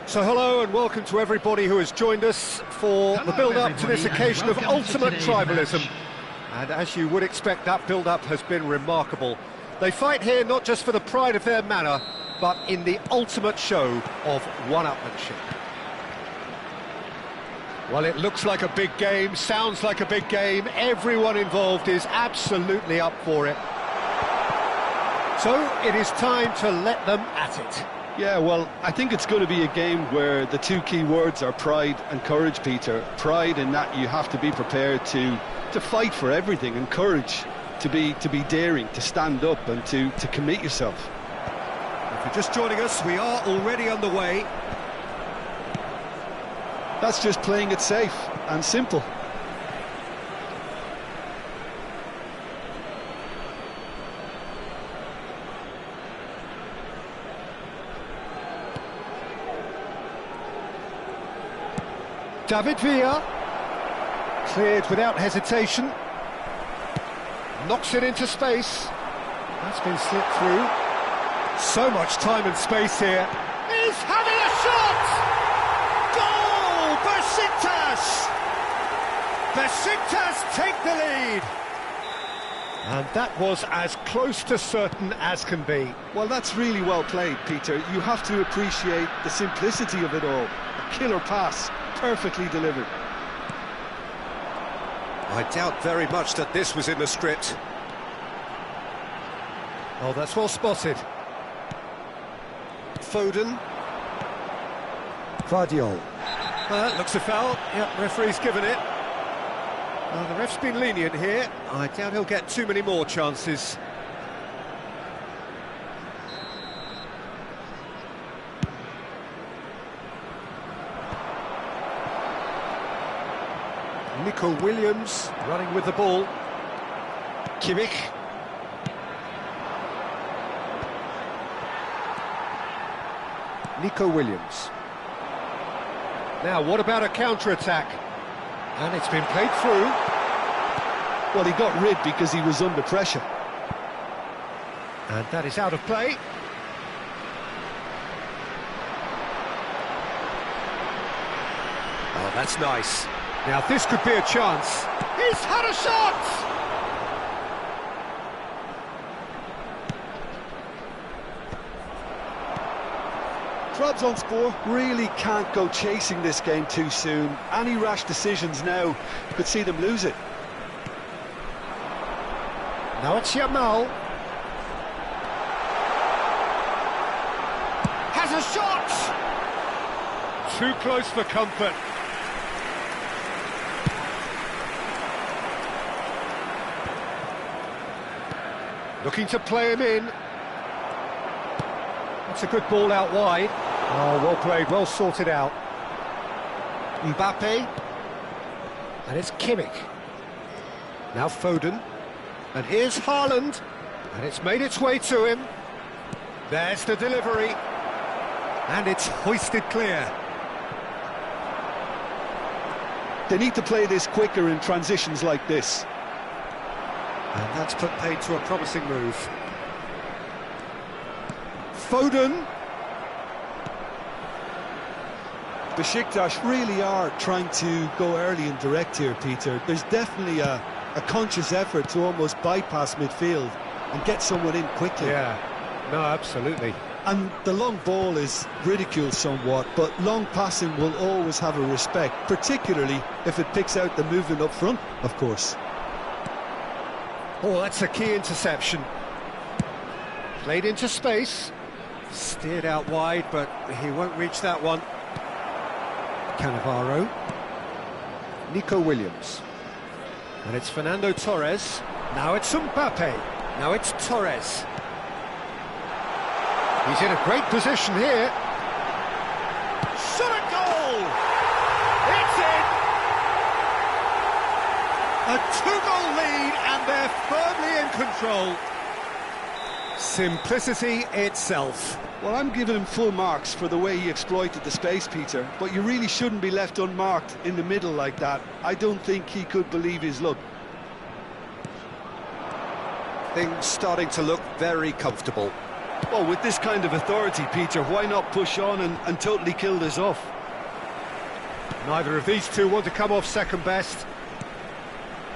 So hello and welcome to everybody who has joined us for the build-up to this occasion of ultimate tribalism. And as you would expect, that build-up has been remarkable. They fight here not just for the pride of their manor, but in the ultimate show of one-upmanship. Well, it looks like a big game, sounds like a big game. Everyone involved is absolutely up for it. So it is time to let them at it. Yeah, well, I think it's going to be a game where the two key words are pride and courage, Peter. Pride in that you have to be prepared to fight for everything, and courage to be daring, to stand up and to commit yourself. If you're just joining us, we are already underway. That's just playing it safe and simple. David Villa, cleared without hesitation, knocks it into space. That's been slipped through. So much time and space here. He's having a shot! Goal! Besiktas! Besiktas take the lead. And that was as close to certain as can be. Well, that's really well played, Peter. You have to appreciate the simplicity of it all. A killer pass, perfectly delivered. I doubt very much that this was in the script. Oh, that's well spotted. Foden. Vardiol. That looks a foul. Yep, referee's given it. The ref's been lenient here. I doubt he'll get too many more chances. Nico Williams running with the ball. Kimmich. Nico Williams. Now, what about a counter-attack? And it's been played through. Well, he got rid because he was under pressure. And that is out of play. Oh, that's nice. Now, this could be a chance. He's had a shot! Trabzonspor really can't go chasing this game too soon. Any rash decisions now could see them lose it. Now it's Yamal. Has a shot! Too close for comfort. Looking to play him in. That's a good ball out wide. Oh, well played, well sorted out. Mbappé. And it's Kimmich. Now Foden. And here's Haaland. And it's made its way to him. There's the delivery. And it's hoisted clear. They need to play this quicker in transitions like this. And that's put paid to a promising move. Foden. Besiktas really are trying to go early and direct here, Peter. There's definitely a conscious effort to almost bypass midfield and get someone in quickly. Yeah, no, absolutely. And the long ball is ridiculed somewhat, but long passing will always have a respect, particularly if it picks out the movement up front, of course. Oh, that's a key interception. Played into space. Steered out wide, but he won't reach that one. Cannavaro. Nico Williams. And it's Fernando Torres. Now it's Mbappé. Now it's Torres. He's in a great position here. Shot at goal! It's in! A two-goal lead, and they're firmly in control. Simplicity itself. Well, I'm giving him full marks for the way he exploited the space, Peter, but you really shouldn't be left unmarked in the middle like that. I don't think he could believe his luck. Things starting to look very comfortable. Well, with this kind of authority, Peter, why not push on and totally kill this off? Neither of these two want to come off second best.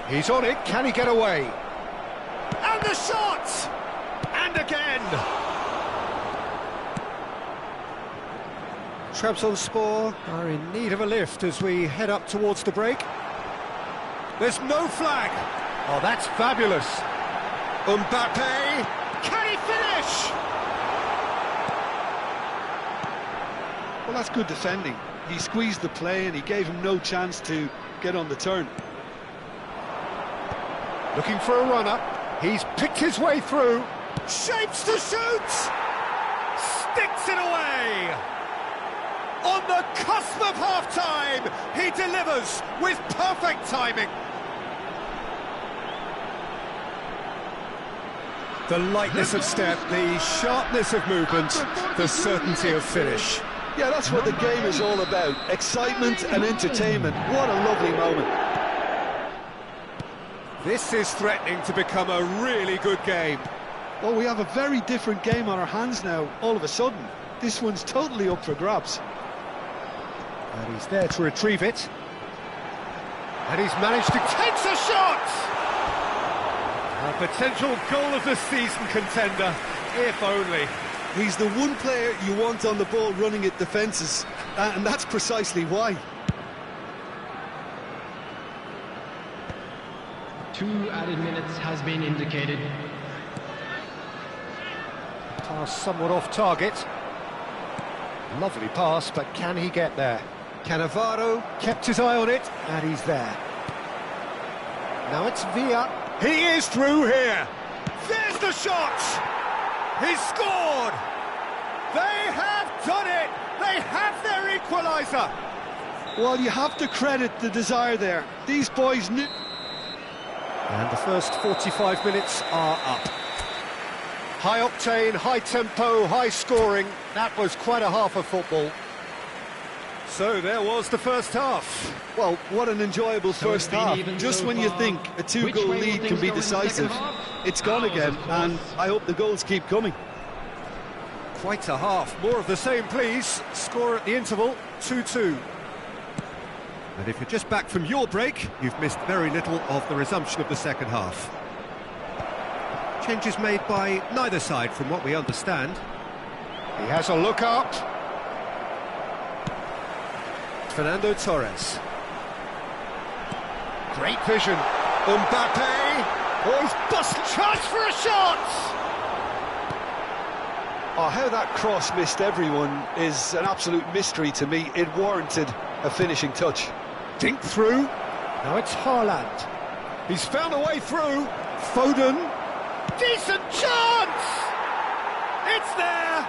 He's on it, can he get away? And the shot! And again! Trabzonspor are in need of a lift as we head up towards the break. There's no flag! Oh, that's fabulous! Mbappé! Can he finish? Well, that's good defending. He squeezed the play and he gave him no chance to get on the turn. Looking for a runner. He's picked his way through. Shapes to shoot! Sticks it away! On the cusp of half-time, he delivers with perfect timing. The lightness of step, the sharpness of movement, the certainty of finish. Yeah, that's what the game is all about. Excitement and entertainment. What a lovely moment. This is threatening to become a really good game. Well, we have a very different game on our hands now, all of a sudden. This one's totally up for grabs. And he's there to retrieve it. And he's managed to take a shot! A potential goal of the season contender, if only. He's the one player you want on the ball running at defences, and that's precisely why. 2 added minutes has been indicated. Pass somewhat off target. Lovely pass, but can he get there? Cannavaro kept his eye on it, and he's there. Now it's Villa. He is through here. There's the shot! He's scored! They have done it! They have their equaliser! Well, you have to credit the desire there. These boys knew... And the first 45 minutes are up. High octane, high tempo, high scoring. That was quite a half of football. So there was the first half. Well, what an enjoyable first half. Just when you think a 2-goal lead can be decisive, it's gone again, and I hope the goals keep coming. Quite a half. More of the same, please. Score at the interval, 2-2. And if you're just back from your break, you've missed very little of the resumption of the second half. Changes made by neither side, from what we understand. He has a look up. Fernando Torres. Great vision. Mbappé. Oh, he's bust. Chance for a shot! Oh, how that cross missed everyone is an absolute mystery to me. It warranted a finishing touch. Dink through. Now it's Haaland. He's found a way through. Foden. Decent chance! It's there!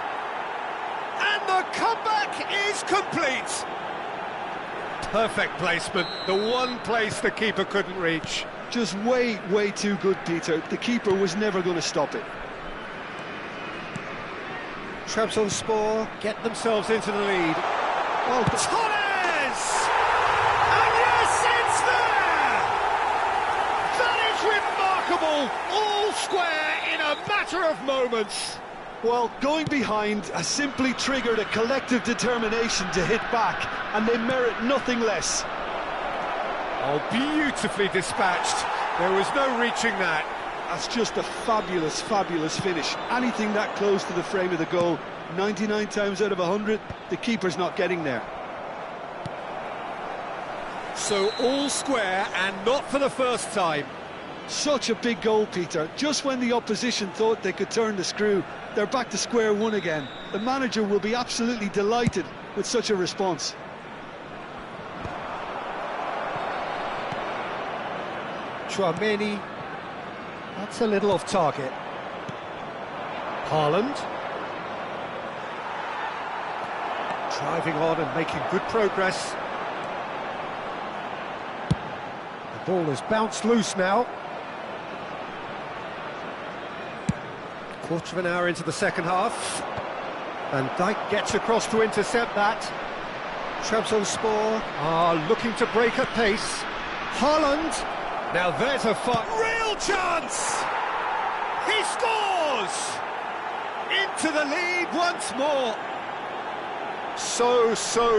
And the comeback is complete! Perfect placement, the one place the keeper couldn't reach. Just way, way too good, Peter. The keeper was never going to stop it. Trabzonspor get themselves into the lead. Oh, Torres! And yes, it's there! That is remarkable! All square in a matter of moments. Well, going behind has simply triggered a collective determination to hit back, and they merit nothing less. Oh, beautifully dispatched. There was no reaching that. That's just a fabulous, fabulous finish. Anything that close to the frame of the goal, 99 times out of 100, the keeper's not getting there. So all square, and not for the first time. Such a big goal, Peter. Just when the opposition thought they could turn the screw, they're back to square one again. The manager will be absolutely delighted with such a response. Chouameni, that's a little off target. Haaland. Driving on and making good progress. The ball has bounced loose now. Quarter of an hour into the second half. And Dijk gets across to intercept that. Trabzonspor are looking to break at pace. Haaland. Now there's a real chance! He scores! into the lead once more. So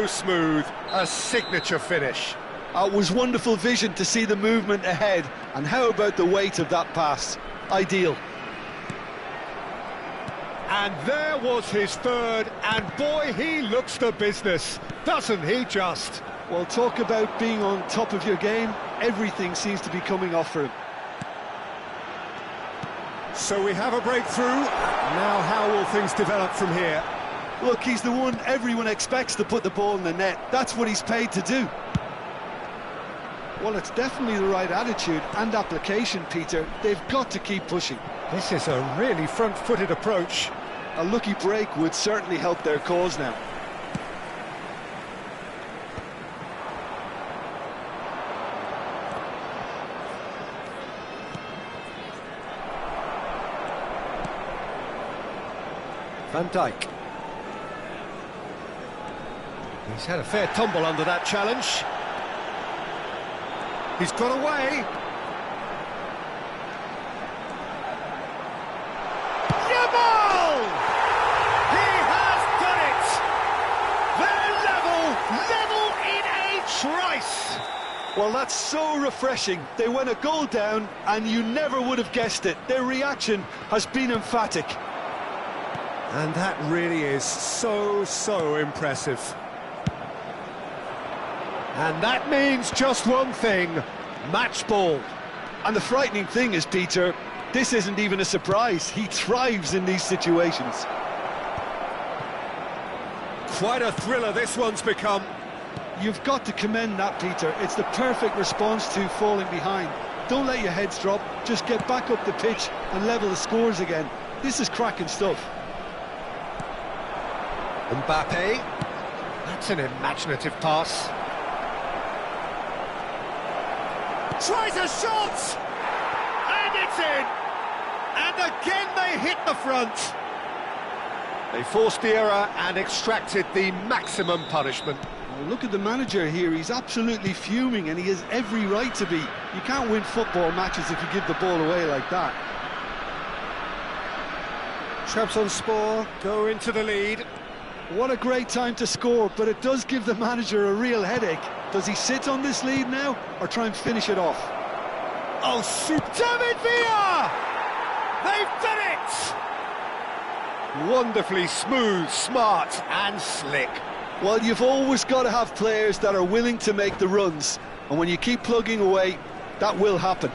smooth, a signature finish. It was wonderful vision to see the movement ahead, and how about the weight of that pass? Ideal. And there was his third, and boy, he looks the business, doesn't he just? Well, talk about being on top of your game. Everything seems to be coming off for him. So we have a breakthrough. Now how will things develop from here? Look, he's the one everyone expects to put the ball in the net. That's what he's paid to do. Well, it's definitely the right attitude and application, Peter. They've got to keep pushing. This is a really front-footed approach. A lucky break would certainly help their cause now. Van Dijk. He's had a fair tumble under that challenge. He's got away. Yamal! He has done it! They're level in a trice! Well, that's so refreshing. They went a goal down, and you never would have guessed it. Their reaction has been emphatic. And that really is so impressive. And that means just one thing, match ball. And the frightening thing is, Peter, this isn't even a surprise. He thrives in these situations. Quite a thriller this one's become. You've got to commend that, Peter. It's the perfect response to falling behind. Don't let your heads drop, just get back up the pitch and level the scores again. This is cracking stuff. Mbappé, that's an imaginative pass. Tries a shot! And it's in! And again they hit the front. They forced the error and extracted the maximum punishment. Well, look at the manager here, he's absolutely fuming, and he has every right to be. You can't win football matches if you give the ball away like that. Trabzonspor go into the lead. What a great time to score, but it does give the manager a real headache. Does he sit on this lead now, or try and finish it off? Oh, David Villa! They've done it! Wonderfully smooth, smart and slick. Well, you've always got to have players that are willing to make the runs, and when you keep plugging away, that will happen.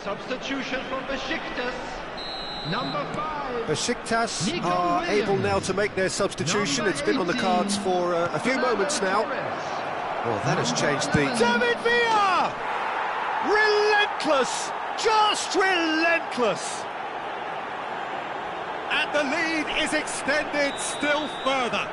Substitution for Besiktas, number 5. Besiktas are able now to make their substitution. It's been on the cards for a few moments now. Well, that has changed the... David Villa! Relentless! Just relentless! And the lead is extended still further.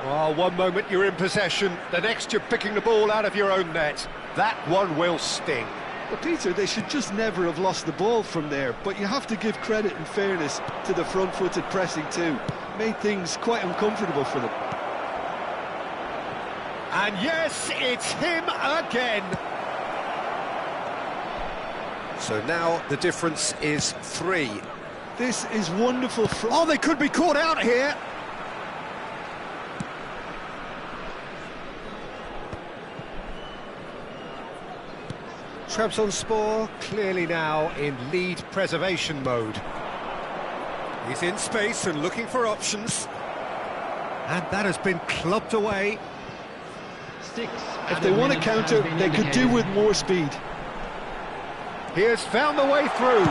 Oh, one moment you're in possession, the next you're picking the ball out of your own net. That one will sting. But Peter, they should just never have lost the ball from there, but you have to give credit and fairness to the front-footed pressing too. Made things quite uncomfortable for them. And yes, it's him again. So now the difference is 3. This is wonderful. Oh, they could be caught out here. Trabzonspor clearly now in lead preservation mode. He's in space and looking for options. And that has been clubbed away. If they want to counter, they could do with more speed. He has found the way through.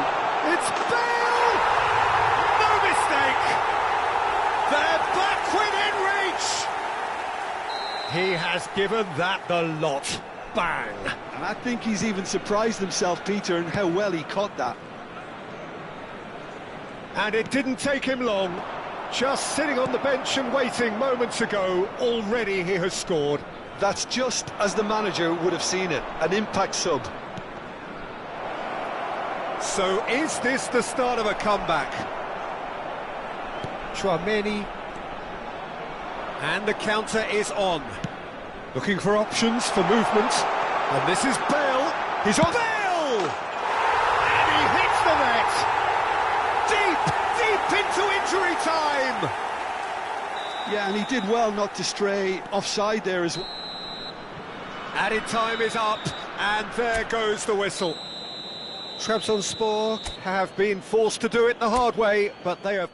It's Bale! No mistake! They're back within reach! He has given that the lot. Bang! And I think he's even surprised himself, Peter, in how well he caught that. And it didn't take him long. Just sitting on the bench and waiting moments ago, already he has scored. That's just as the manager would have seen it, an impact sub. So is this the start of a comeback? Chouameni. And the counter is on. Looking for options for movement. And this is Bale. He's on Bale! And he hits the net! Deep into injury time! Yeah, and he did well not to stray offside there as well. Added time is up, and there goes the whistle. Trabzonspor have been forced to do it the hard way, but they have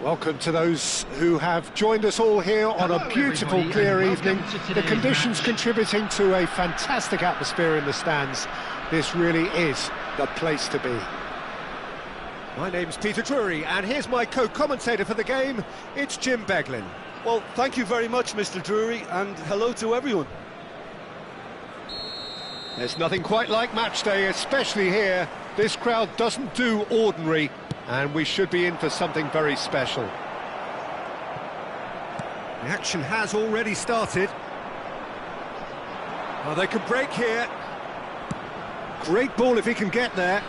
Welcome to those who have joined us all here on a beautiful, clear evening. The conditions contributing to a fantastic atmosphere in the stands. This really is the place to be. My name's Peter Drury, and here's my co-commentator for the game. It's Jim Beglin. Well, thank you very much, Mr. Drury, and hello to everyone. There's nothing quite like match day, especially here. This crowd doesn't do ordinary, and we should be in for something very special. The action has already started. Oh, they can break here. Great ball if he can get there.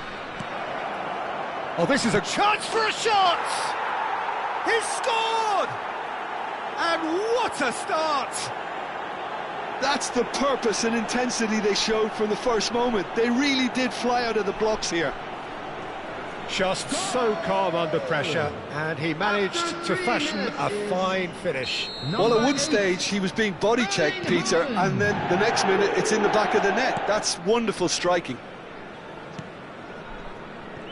Oh, this is a chance for a shot! He's scored! And what a start! That's the purpose and intensity they showed from the first moment. They really did fly out of the blocks here. Just so calm under pressure, and he managed to fashion a fine finish. Well, at one stage he was being body checked, Peter, and then the next minute it's in the back of the net. That's wonderful striking.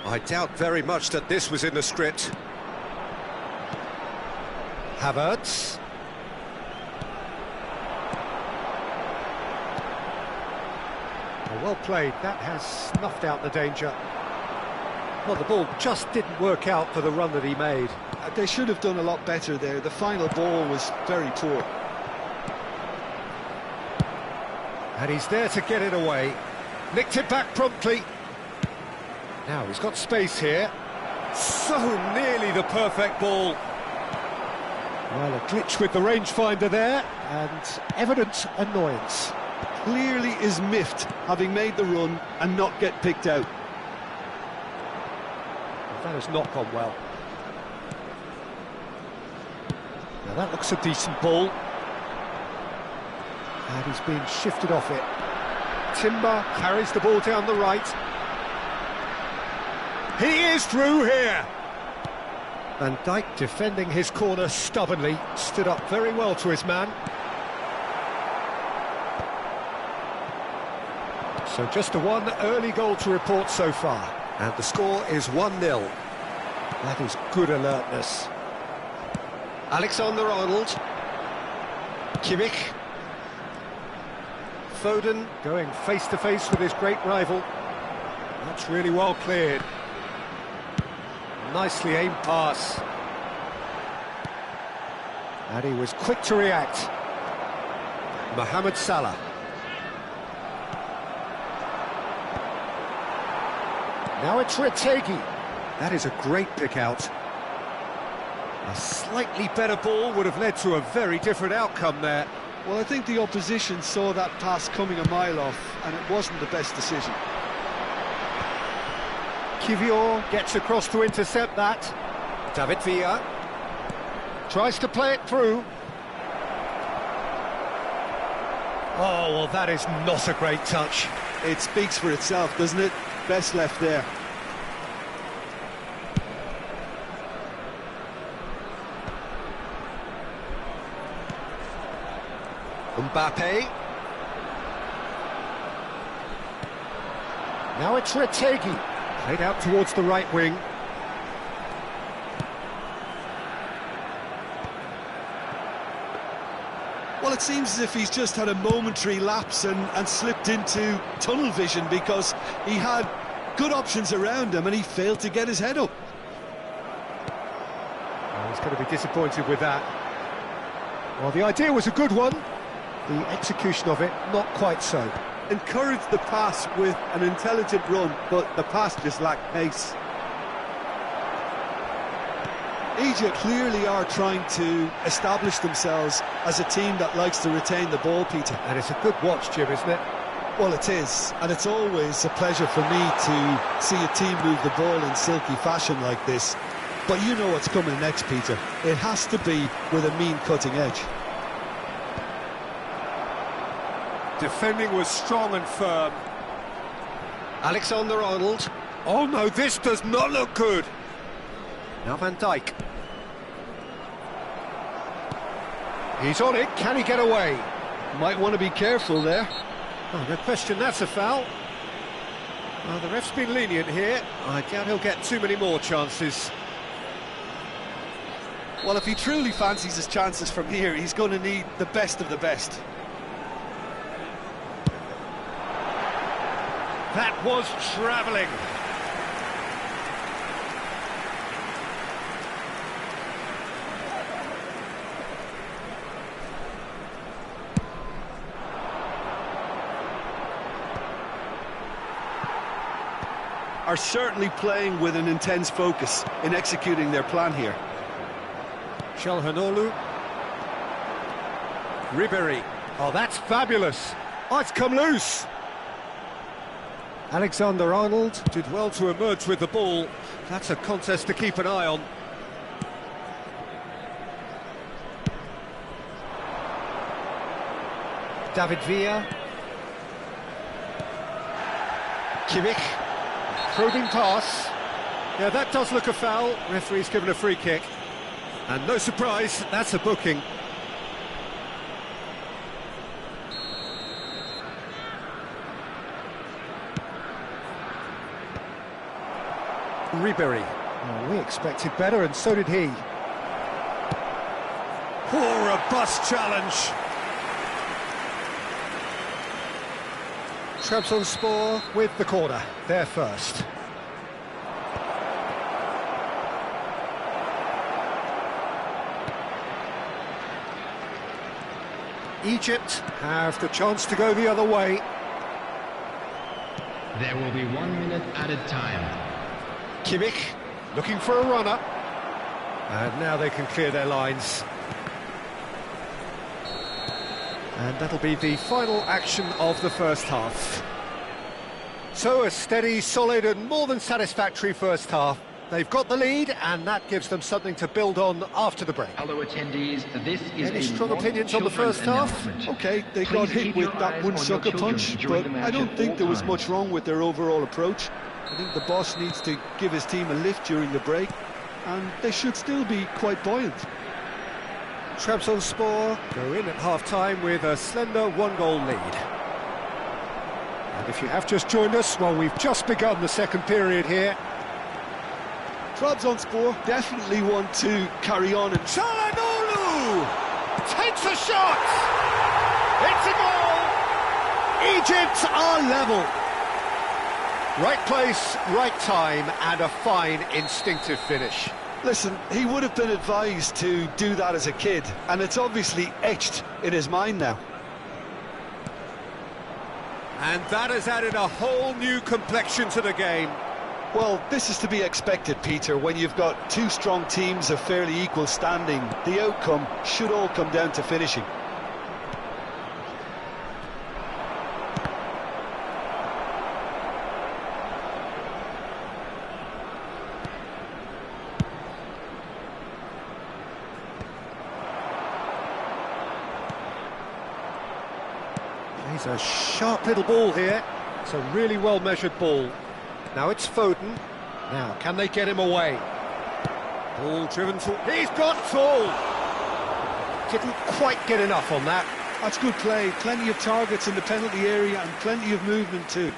I doubt very much that this was in the script. Havertz. Well played, that has snuffed out the danger. Well, the ball just didn't work out for the run that he made. They should have done a lot better there. The final ball was very poor. And he's there to get it away. Nicked it back promptly. Now he's got space here. So nearly the perfect ball. Well, a glitch with the rangefinder there, and evident annoyance. Clearly is miffed, having made the run and not get picked out. That has not gone well. Now that looks a decent ball. And he's being shifted off it. Timber carries the ball down the right. He is through here! Van Dijk, defending his corner stubbornly, stood up very well to his man. So just the one early goal to report so far. And the score is 1-0. That is good alertness. Alexander-Arnold. Kimmich. Foden going face-to-face with his great rival. That's really well cleared. Nicely aimed pass. And he was quick to react. Mohamed Salah. Now it's Retegi. That is a great pick out. A slightly better ball would have led to a very different outcome there. Well, I think the opposition saw that pass coming a mile off, and it wasn't the best decision. Kylian gets across to intercept that. David Villa tries to play it through. Oh, well, that is not a great touch. It speaks for itself, doesn't it? Best left there. Mbappé. Now it's Retegi. Played out towards the right wing. Well, it seems as if he's just had a momentary lapse and slipped into tunnel vision, because he had good options around him and he failed to get his head up. Well, he's going to be disappointed with that. Well, the idea was a good one. The execution of it, not quite so. Encouraged the pass with an intelligent run, but the pass just lacked pace. Egypt clearly are trying to establish themselves as a team that likes to retain the ball, Peter. And it's a good watch, Jim, isn't it? Well, it is, and it's always a pleasure for me to see a team move the ball in silky fashion like this. But you know what's coming next, Peter. It has to be with a mean cutting edge. Defending was strong and firm. Alexander-Arnold. Oh no, this does not look good. Now Van Dijk. He's on it, can he get away? Might want to be careful there. Oh, no question, that's a foul. Well, the ref's been lenient here. I doubt he'll get too many more chances. Well, if he truly fancies his chances from here, he's going to need the best of the best. That was travelling. Are certainly playing with an intense focus in executing their plan here. Çalhanoğlu. Ribery. Oh, that's fabulous. Oh, it's come loose. Alexander-Arnold did well to emerge with the ball. That's a contest to keep an eye on. David Villa. Kimmich. Probing pass. Yeah, that does look a foul. Referee's given a free kick. And no surprise, that's a booking. Ribery. Oh, we expected better, and so did he. Oh, robust challenge. Trabzonspor with the corner. They're first. Egypt have the chance to go the other way. There will be 1 minute added time. Kimmich looking for a runner. And now they can clear their lines. And that'll be the final action of the first half. So a steady, solid and more than satisfactory first half. They've got the lead and that gives them something to build on after the break. Hello attendees, this is Any strong opinions on the first half? Okay, they got hit with that one sucker punch, but I don't think there was much wrong with their overall approach. I think the boss needs to give his team a lift during the break, and they should still be quite buoyant. Trabzonspor go in at half-time with a slender one-goal lead. And if you have just joined us, well, we've just begun the second period here. Trabzonspor definitely want to carry on. And Çalhanoğlu takes a shot! It's a goal! Egypt are level. Right place, right time, and a fine instinctive finish. Listen, he would have been advised to do that as a kid, and it's obviously etched in his mind now. And that has added a whole new complexion to the game. Well, this is to be expected, Peter. When you've got two strong teams of fairly equal standing, the outcome should all come down to finishing. He's a sharp little ball here. It's a really well-measured ball. Now it's Foden. Now, can they get him away? Ball driven to... He's got tall! Didn't quite get enough on that. That's good play. Plenty of targets in the penalty area and plenty of movement too.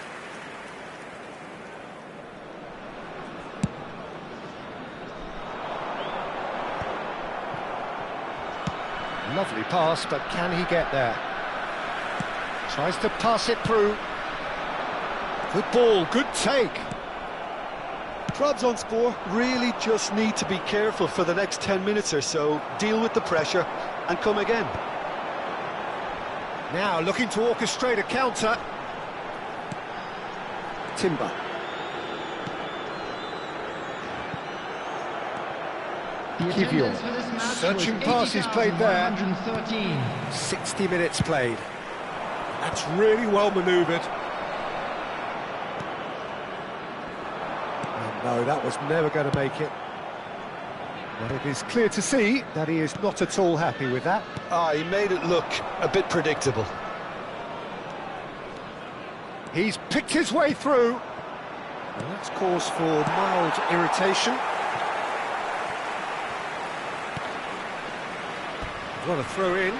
Lovely pass, but can he get there? Tries to pass it through. Good ball, good take. Trabzonspor really just need to be careful for the next 10 minutes or so, deal with the pressure and come again. Now looking to orchestrate a counter. Timber. Kylian. Searching passes played there. 60 minutes played. That's really well manoeuvred. No, that was never going to make it. But it is clear to see that he is not at all happy with that. He made it look a bit predictable. He's picked his way through. And that's cause for mild irritation. What a throw in.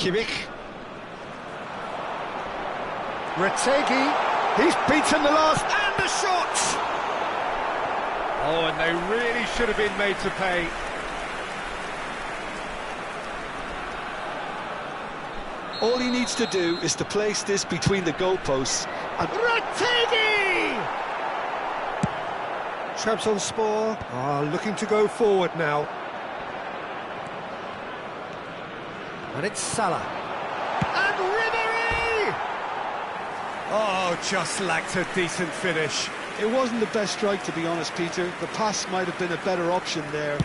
Kimmich. Retegi, he's beaten the last, and the shot! Oh, and they really should have been made to pay. All he needs to do is to place this between the goalposts and... Retegi! Trabzonspor are looking to go forward now. And it's Salah. And Ribery! Oh, just lacked a decent finish. It wasn't the best strike, to be honest, Peter. The pass might have been a better option there.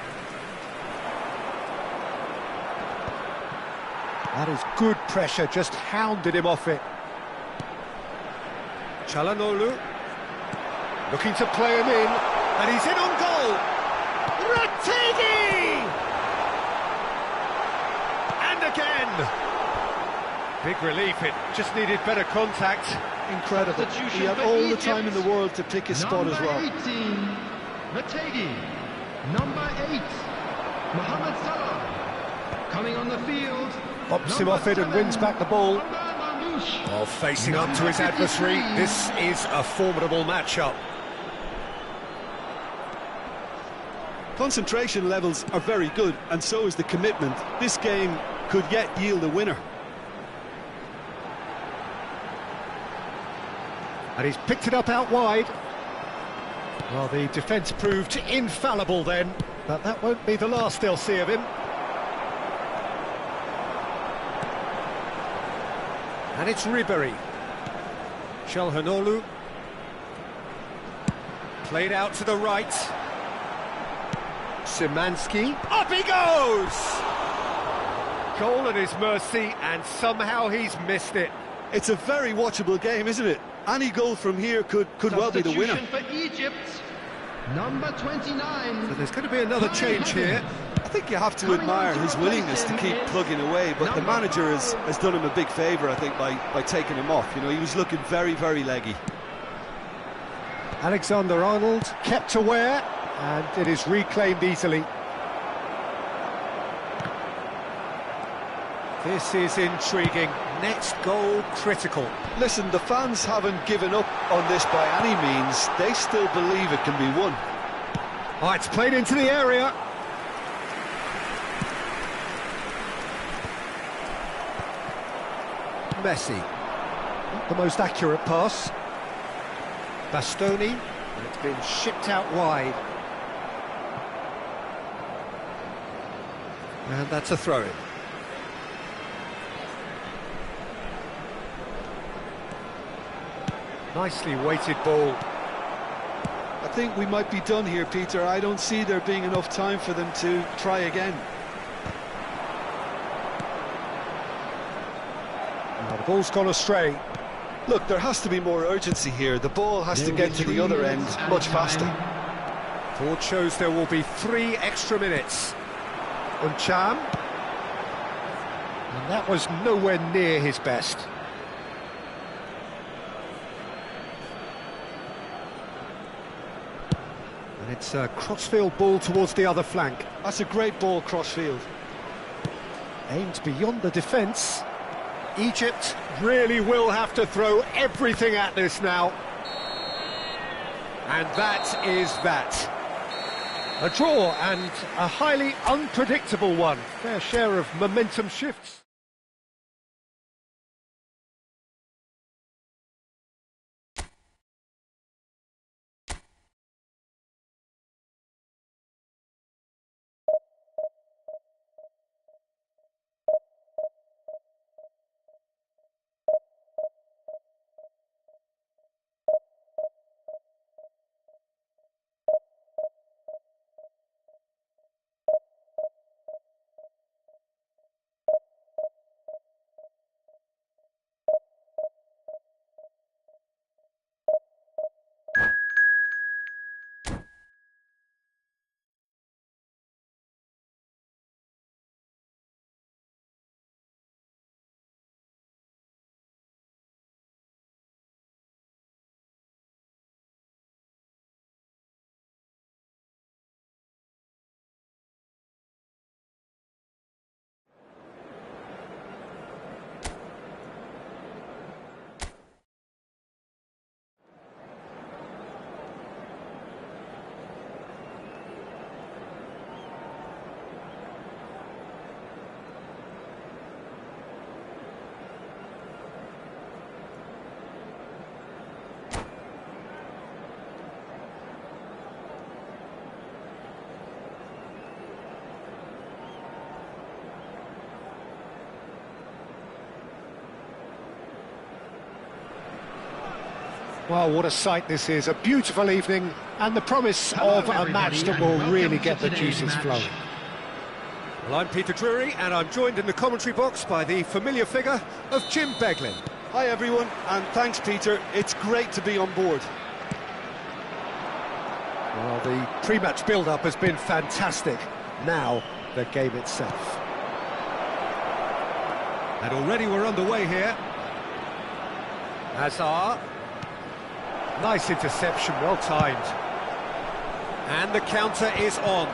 That is good pressure, just hounded him off it. Çalhanoğlu looking to play him in, and he's in on goal. Retegi! And again! Big relief, it just needed better contact. Incredible. He had all the time in the world to pick his spot as well. Number 18, Retegi. Number 8, Mohamed Salah. Coming on the field. Pops him off it and wins back the ball. Mamouche. Well, facing up to his adversary, this is a formidable matchup. Concentration levels are very good, and so is the commitment. This game could yet yield a winner. And he's picked it up out wide. Well, the defence proved infallible then, but that won't be the last they'll see of him. And it's Ribery. Çalhanoğlu. Played out to the right. Szymanski. Up he goes! Goal at his mercy, and somehow he's missed it. It's a very watchable game, isn't it? Any goal from here could well be the winner. Substitution for Egypt. Number 29. So there's going to be another change here. I think you have to admire his willingness to keep plugging away, but the manager has done him a big favour, I think, by taking him off. You know, he was looking very, very leggy. Alexander-Arnold kept aware, and it is reclaimed easily. This is intriguing. Next goal critical. Listen, the fans haven't given up on this by any means. They still believe it can be won. Oh, it's played into the area. Messi. Not the most accurate pass. Bastoni, and it's been shipped out wide. And that's a throw-in. Nicely weighted ball. I think we might be done here, Peter. I don't see there being enough time for them to try again. Oh, the ball's gone astray. Look, there has to be more urgency here. The ball has to get to the other end much faster. Ford shows there will be 3 extra minutes. Uncham. And that was nowhere near his best. And it's a crossfield ball towards the other flank. That's a great ball crossfield. Aimed beyond the defence. Egypt really will have to throw everything at this now. And that is that. A draw, and a highly unpredictable one. Fair share of momentum shifts. Well, what a sight this is. A beautiful evening and the promise of a match that will really get the juices flowing. Well, I'm Peter Drury, and I'm joined in the commentary box by the familiar figure of Jim Beglin. Hi everyone, and thanks Peter, it's great to be on board. Well, the pre-match build-up has been fantastic. Now, the game itself. And already we're underway here. Hazard. Nice interception, well timed. And the counter is on.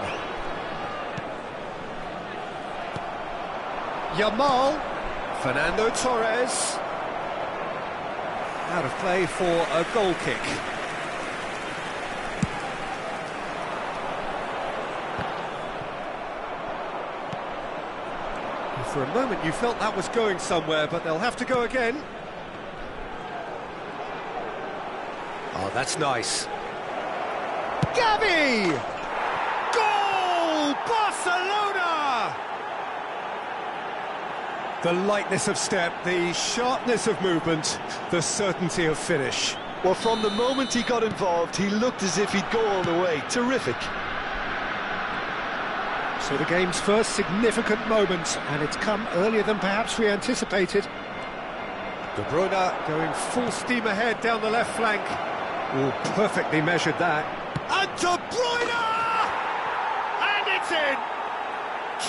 Yamal. Fernando Torres. Out of play for a goal kick. For a moment you felt that was going somewhere, but they'll have to go again. Oh, that's nice. Gavi! Goal! Barcelona! The lightness of step, the sharpness of movement, the certainty of finish. Well, from the moment he got involved, he looked as if he'd go all the way. Terrific. So the game's first significant moment, and it's come earlier than perhaps we anticipated. Bruyne going full steam ahead down the left flank. Oh, perfectly measured that. And Bruyne! And it's in!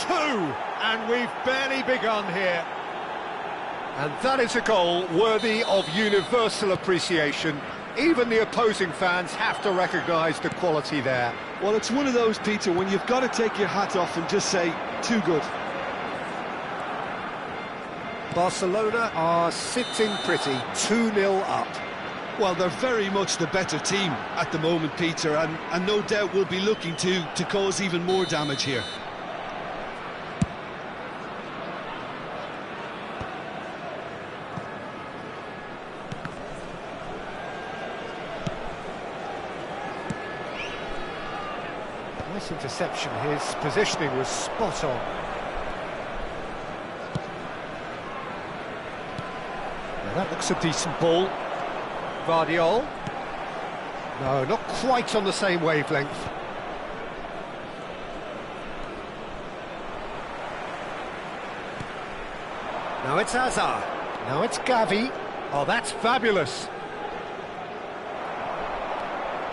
2! And we've barely begun here. And that is a goal worthy of universal appreciation. Even the opposing fans have to recognise the quality there. Well, it's one of those, Peter, when you've got to take your hat off and just say, too good. Barcelona are sitting pretty, 2-0 up. Well, they're very much the better team at the moment, Peter, and no doubt will be looking to cause even more damage here. Nice interception, his positioning was spot on. Now that looks a decent ball. Vardiol. No, not quite on the same wavelength. Now it's Hazard. Now it's Gavi. Oh, that's fabulous.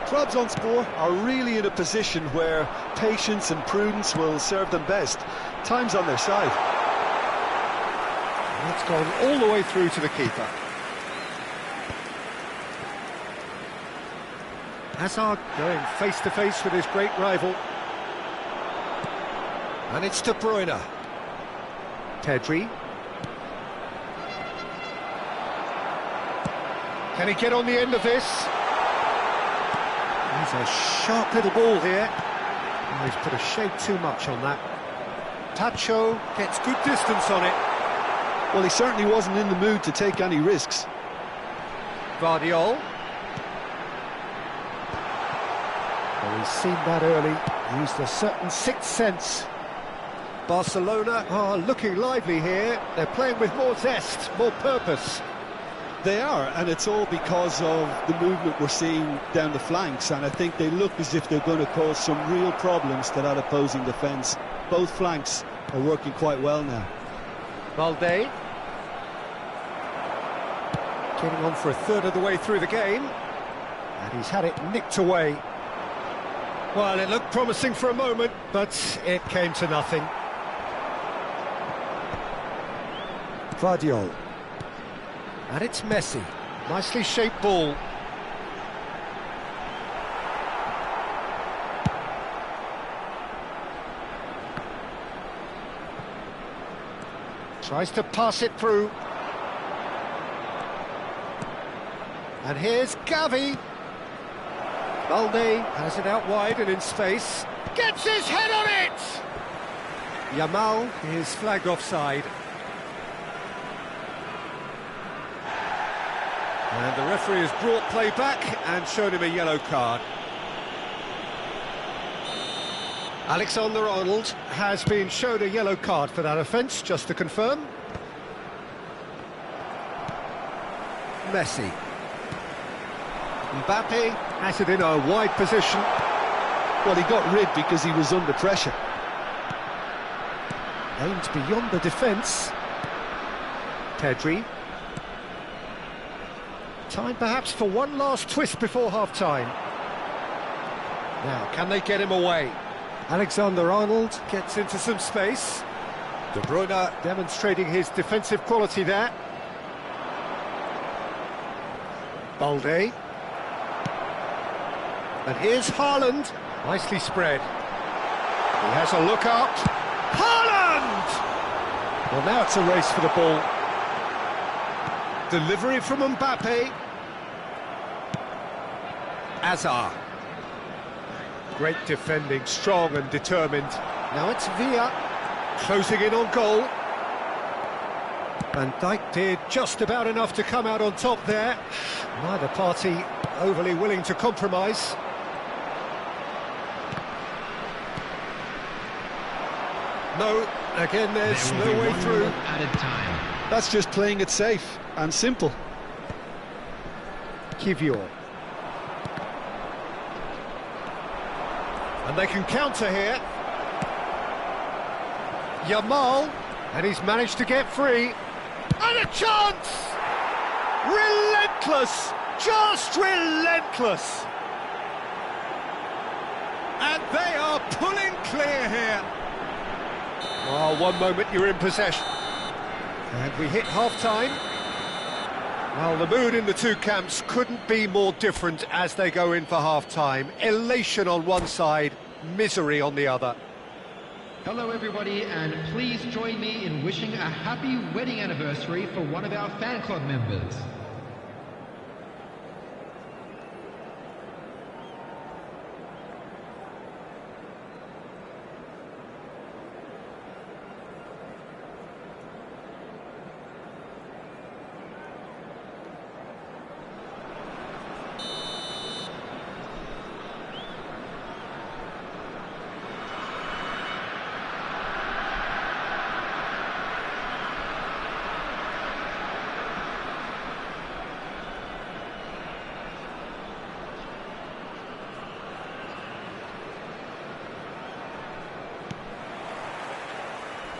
Trabzonspor are really in a position where patience and prudence will serve them best. Time's on their side. That's gone all the way through to the keeper. Hazard going face-to-face with his great rival. And it's De Bruyne. Pedri. Can he get on the end of this? He's a sharp little ball here. Oh, he's put a shade too much on that. Tacho gets good distance on it. Well, he certainly wasn't in the mood to take any risks. Vardiol. Well, he's seen that early, used a certain sixth sense. Barcelona are looking lively here. They're playing with more zest, more purpose. They are, and it's all because of the movement we're seeing down the flanks, and I think they look as if they're going to cause some real problems to that opposing defence. Both flanks are working quite well now. Valde. Getting on for a third of the way through the game. And he's had it nicked away. Well, it looked promising for a moment, but it came to nothing. Vardiol. And it's Messi. Nicely shaped ball. Tries to pass it through. And here's Gavi. Balde has it out wide and in space. Gets his head on it! Yamal is flagged offside. And the referee has brought play back and shown him a yellow card. Alexander-Arnold has been shown a yellow card for that offence, just to confirm. Messi. Mbappé has it in a wide position. Well, he got rid because he was under pressure. Aimed beyond the defence. Pedri. Time perhaps for one last twist before half-time. Now, can they get him away? Alexander-Arnold gets into some space. De Bruyne demonstrating his defensive quality there. Balde. And here's Haaland. Nicely spread. He has a look up. Haaland! Well, now it's a race for the ball. Delivery from Mbappé. Azar. Great defending, strong and determined. Now it's Villa, closing in on goal. Van Dijk did just about enough to come out on top there. Neither party overly willing to compromise. No, again there's no way through. Added time. That's just playing it safe and simple. Kivior. And they can counter here. Yamal, and he's managed to get free. And a chance! Relentless! Just relentless! And they are pulling clear here. Oh, one moment you're in possession. And we hit half-time. Well, the mood in the two camps couldn't be more different as they go in for half-time. Elation on one side, misery on the other. Hello everybody, and please join me in wishing a happy wedding anniversary for one of our fan club members.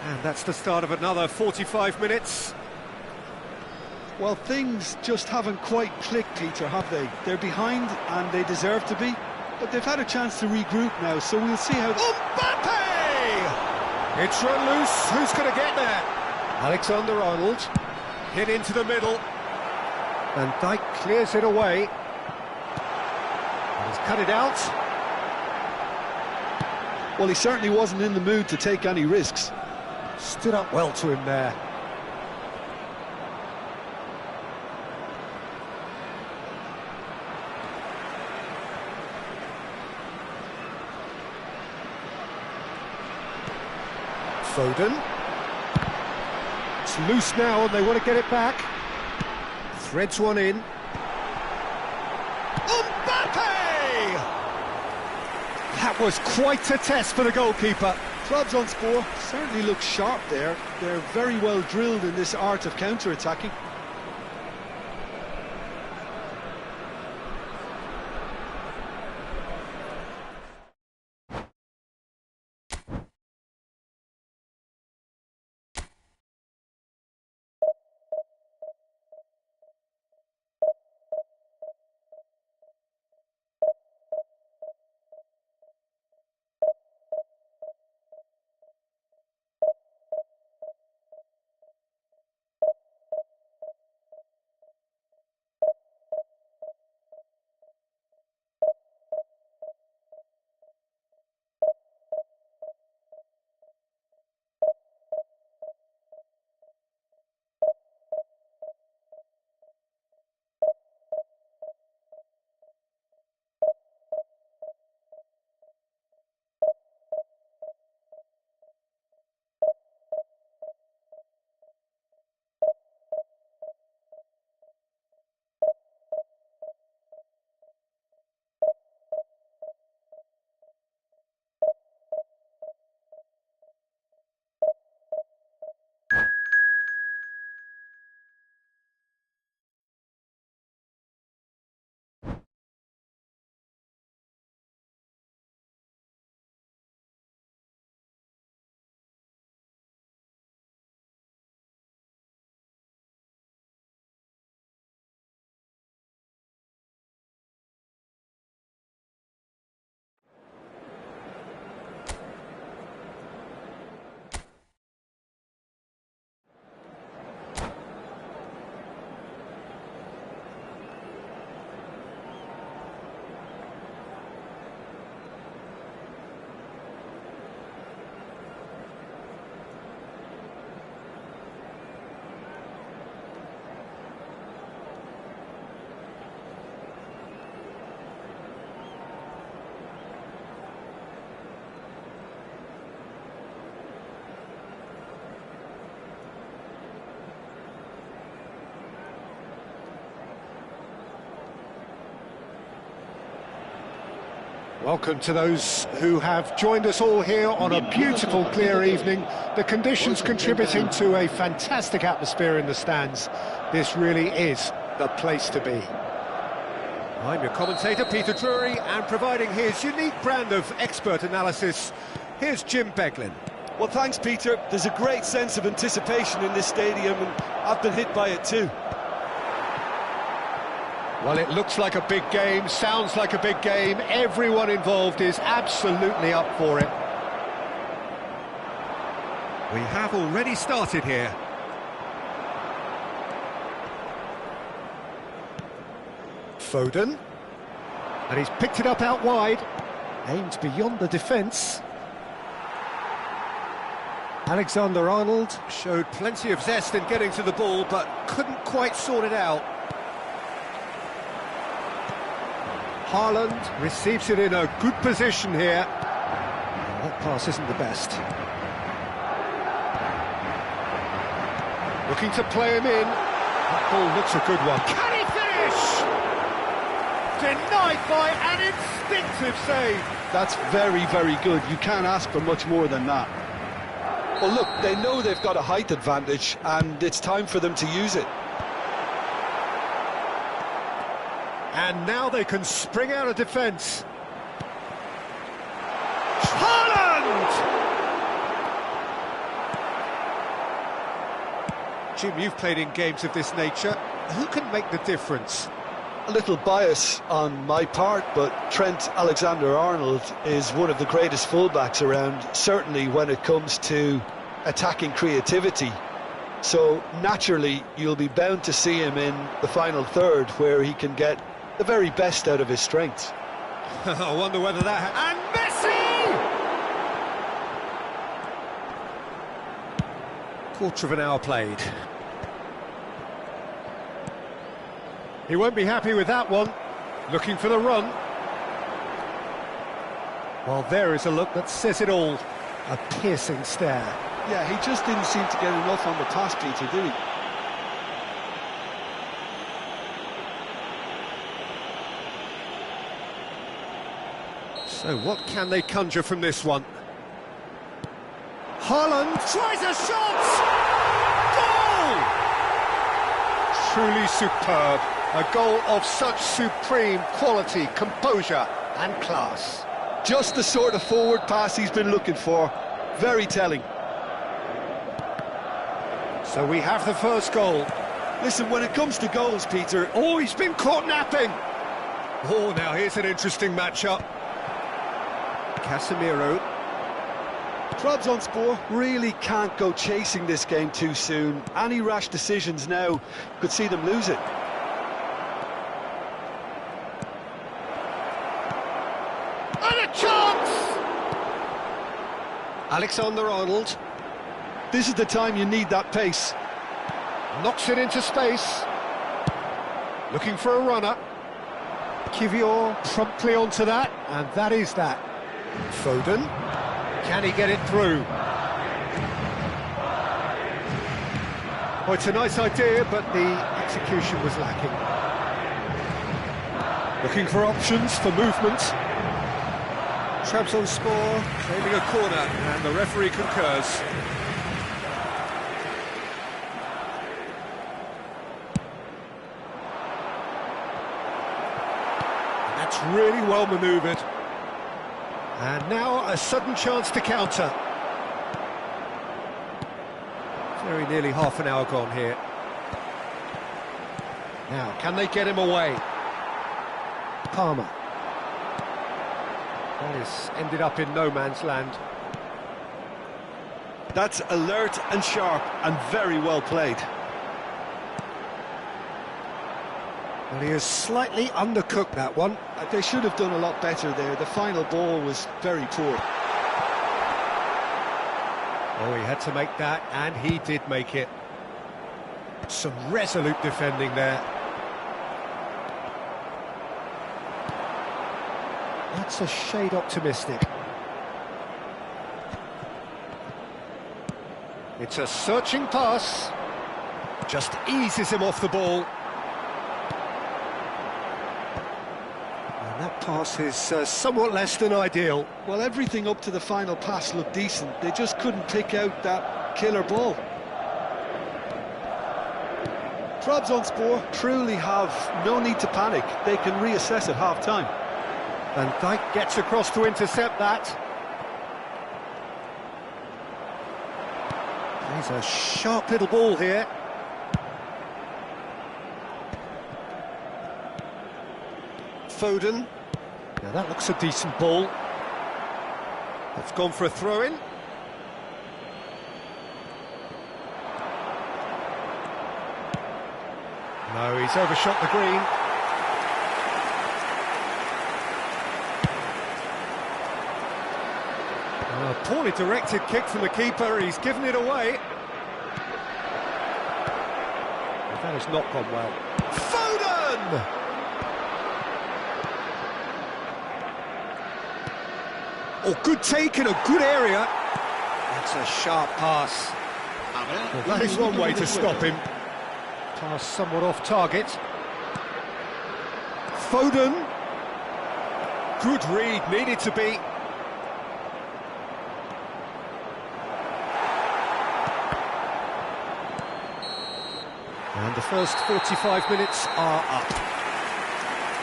And that's the start of another 45 minutes. Well, things just haven't quite clicked, Peter, have they? They're behind and they deserve to be, but they've had a chance to regroup now, so we'll see how... Mbappé! It's run loose, who's going to get there? Alexander-Arnold, hit into the middle. Van Dijk clears it away. And he's cut it out. Well, he certainly wasn't in the mood to take any risks. Stood up well to him there. Foden. It's loose now and they want to get it back. Threads one in. Mbappé! That was quite a test for the goalkeeper. Clubs on score certainly look sharp there. They're very well drilled in this art of counter-attacking. Welcome to those who have joined us all here on a beautiful, clear evening. The conditions contributing to a fantastic atmosphere in the stands. This really is the place to be. I'm your commentator, Peter Drury, and providing his unique brand of expert analysis, here's Jim Beglin. Well, thanks, Peter. There's a great sense of anticipation in this stadium, and I've been hit by it too. Well, it looks like a big game, sounds like a big game. Everyone involved is absolutely up for it. We have already started here. Foden. And he's picked it up out wide. Aimed beyond the defence. Alexander-Arnold showed plenty of zest in getting to the ball, but couldn't quite sort it out. Haaland receives it in a good position here. That pass isn't the best. Looking to play him in. That ball looks a good one. Can he finish? Denied by an instinctive save. That's very, very good. You can't ask for much more than that. Well, look, they know they've got a height advantage, and it's time for them to use it. And now they can spring out of defence. Haaland! Jim, you've played in games of this nature. Who can make the difference? A little bias on my part, but Trent Alexander-Arnold is one of the greatest fullbacks around, certainly when it comes to attacking creativity. So naturally, you'll be bound to see him in the final third, where he can get the very best out of his strengths. I wonder whether that... And Messi! Quarter of an hour played. He won't be happy with that one. Looking for the run. Well, there is a look that says it all. A piercing stare. Yeah, he just didn't seem to get enough on the pass, Peter, did he? So what can they conjure from this one? Haaland tries a shot! Goal! Truly superb. A goal of such supreme quality, composure and class. Just the sort of forward pass he's been looking for. Very telling. So we have the first goal. Listen, when it comes to goals, Peter... Oh, he's been caught napping! Oh, now here's an interesting matchup. Casemiro. Trabzonspor really can't go chasing this game too soon. Any rash decisions now could see them lose it. And a chance! Alexander-Arnold. This is the time you need that pace. Knocks it into space. Looking for a runner. Kylian promptly onto that, and that is that. Foden. Can he get it through? Oh, it's a nice idea, but the execution was lacking. Looking for options for movement. Trabzonspor claiming a corner, and the referee concurs. And that's really well manoeuvred. And now a sudden chance to counter. Very nearly half an hour gone here. Now, can they get him away? Palmer. That has ended up in no man's land. That's alert and sharp and very well played. Well, he has slightly undercooked that one. They should have done a lot better there. The final ball was very poor. Oh, he had to make that, and he did make it. Some resolute defending there. That's a shade optimistic. It's a searching pass. Just eases him off the ball. And that pass is somewhat less than ideal. Well, everything up to the final pass looked decent. They just couldn't pick out that killer ball. Trabzonspor truly have no need to panic. They can reassess at half-time. Van Dijk gets across to intercept that. Plays a sharp little ball here. Foden. Now that looks a decent ball. That's gone for a throw-in. No, he's overshot the green. A poorly directed kick from the keeper, he's given it away. That has not gone well. Foden! Oh, good take in a good area. That's a sharp pass. Well, that is one way to stop him. Pass somewhat off target. Foden. Good read, needed to be. And the first 45 minutes are up.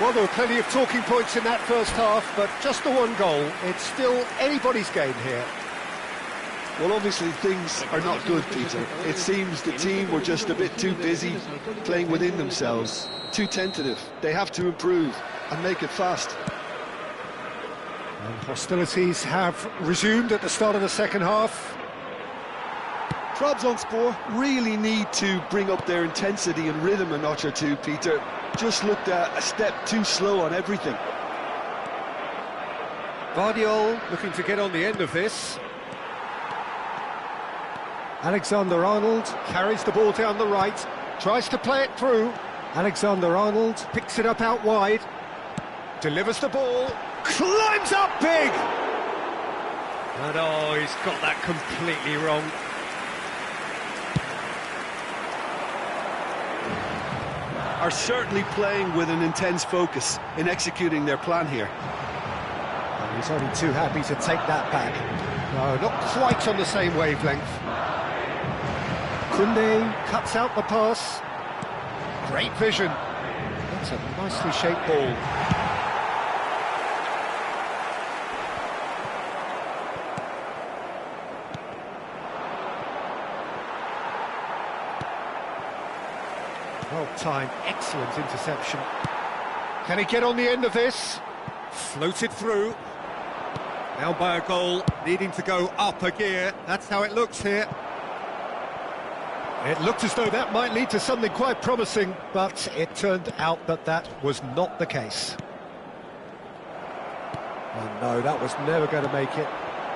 Well, there were plenty of talking points in that first half, but just the one goal. It's still anybody's game here. Well, obviously things are not good, Peter. It seems the team were just a bit too busy playing within themselves, too tentative. They have to improve and make it fast. And hostilities have resumed at the start of the second half. Trabzonspor really need to bring up their intensity and rhythm a notch or two, Peter. Just looked a step too slow on everything. Guardiola looking to get on the end of this. Alexander-Arnold carries the ball down the right, tries to play it through. Alexander-Arnold picks it up out wide, delivers the ball, climbs up big! And oh, he's got that completely wrong. Are certainly playing with an intense focus in executing their plan here. And he's only too happy to take that back. No, not quite on the same wavelength. Koundé cuts out the pass. Great vision. That's a nicely shaped ball. Well-timed, excellent interception. Can he get on the end of this? Floated through. Now by a goal, needing to go up a gear. That's how it looks here. It looked as though that might lead to something quite promising, but it turned out that that was not the case. Oh no, that was never going to make it.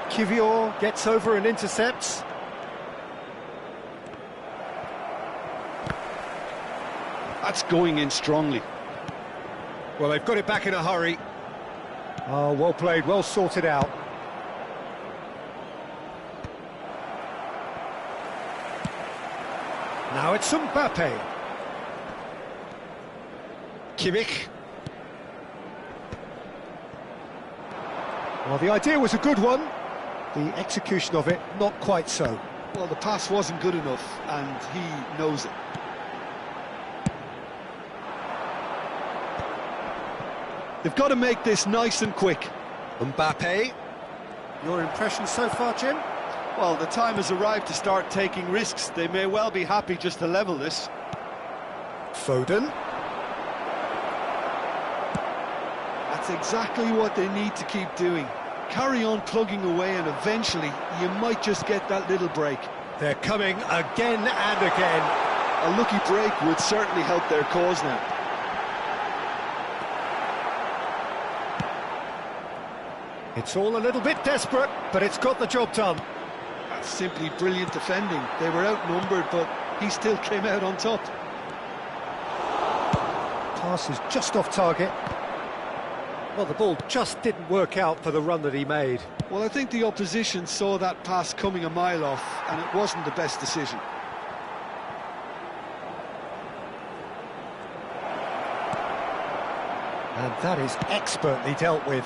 Kylian gets over and intercepts. That's going in strongly. Well, they've got it back in a hurry. Oh, well played, well sorted out. Now it's Mbappé. Kimmich. Well, the idea was a good one. The execution of it, not quite so. Well, the pass wasn't good enough, and he knows it. They've got to make this nice and quick. Mbappé. Your impression so far, Jim? Well, the time has arrived to start taking risks. They may well be happy just to level this. Foden. That's exactly what they need to keep doing. Carry on plugging away, and eventually you might just get that little break. They're coming again and again. A lucky break would certainly help their cause now. It's all a little bit desperate, but it's got the job done. That's simply brilliant defending. They were outnumbered, but he still came out on top. Pass is just off target. Well, the ball just didn't work out for the run that he made. Well, I think the opposition saw that pass coming a mile off, and it wasn't the best decision. And that is expertly dealt with.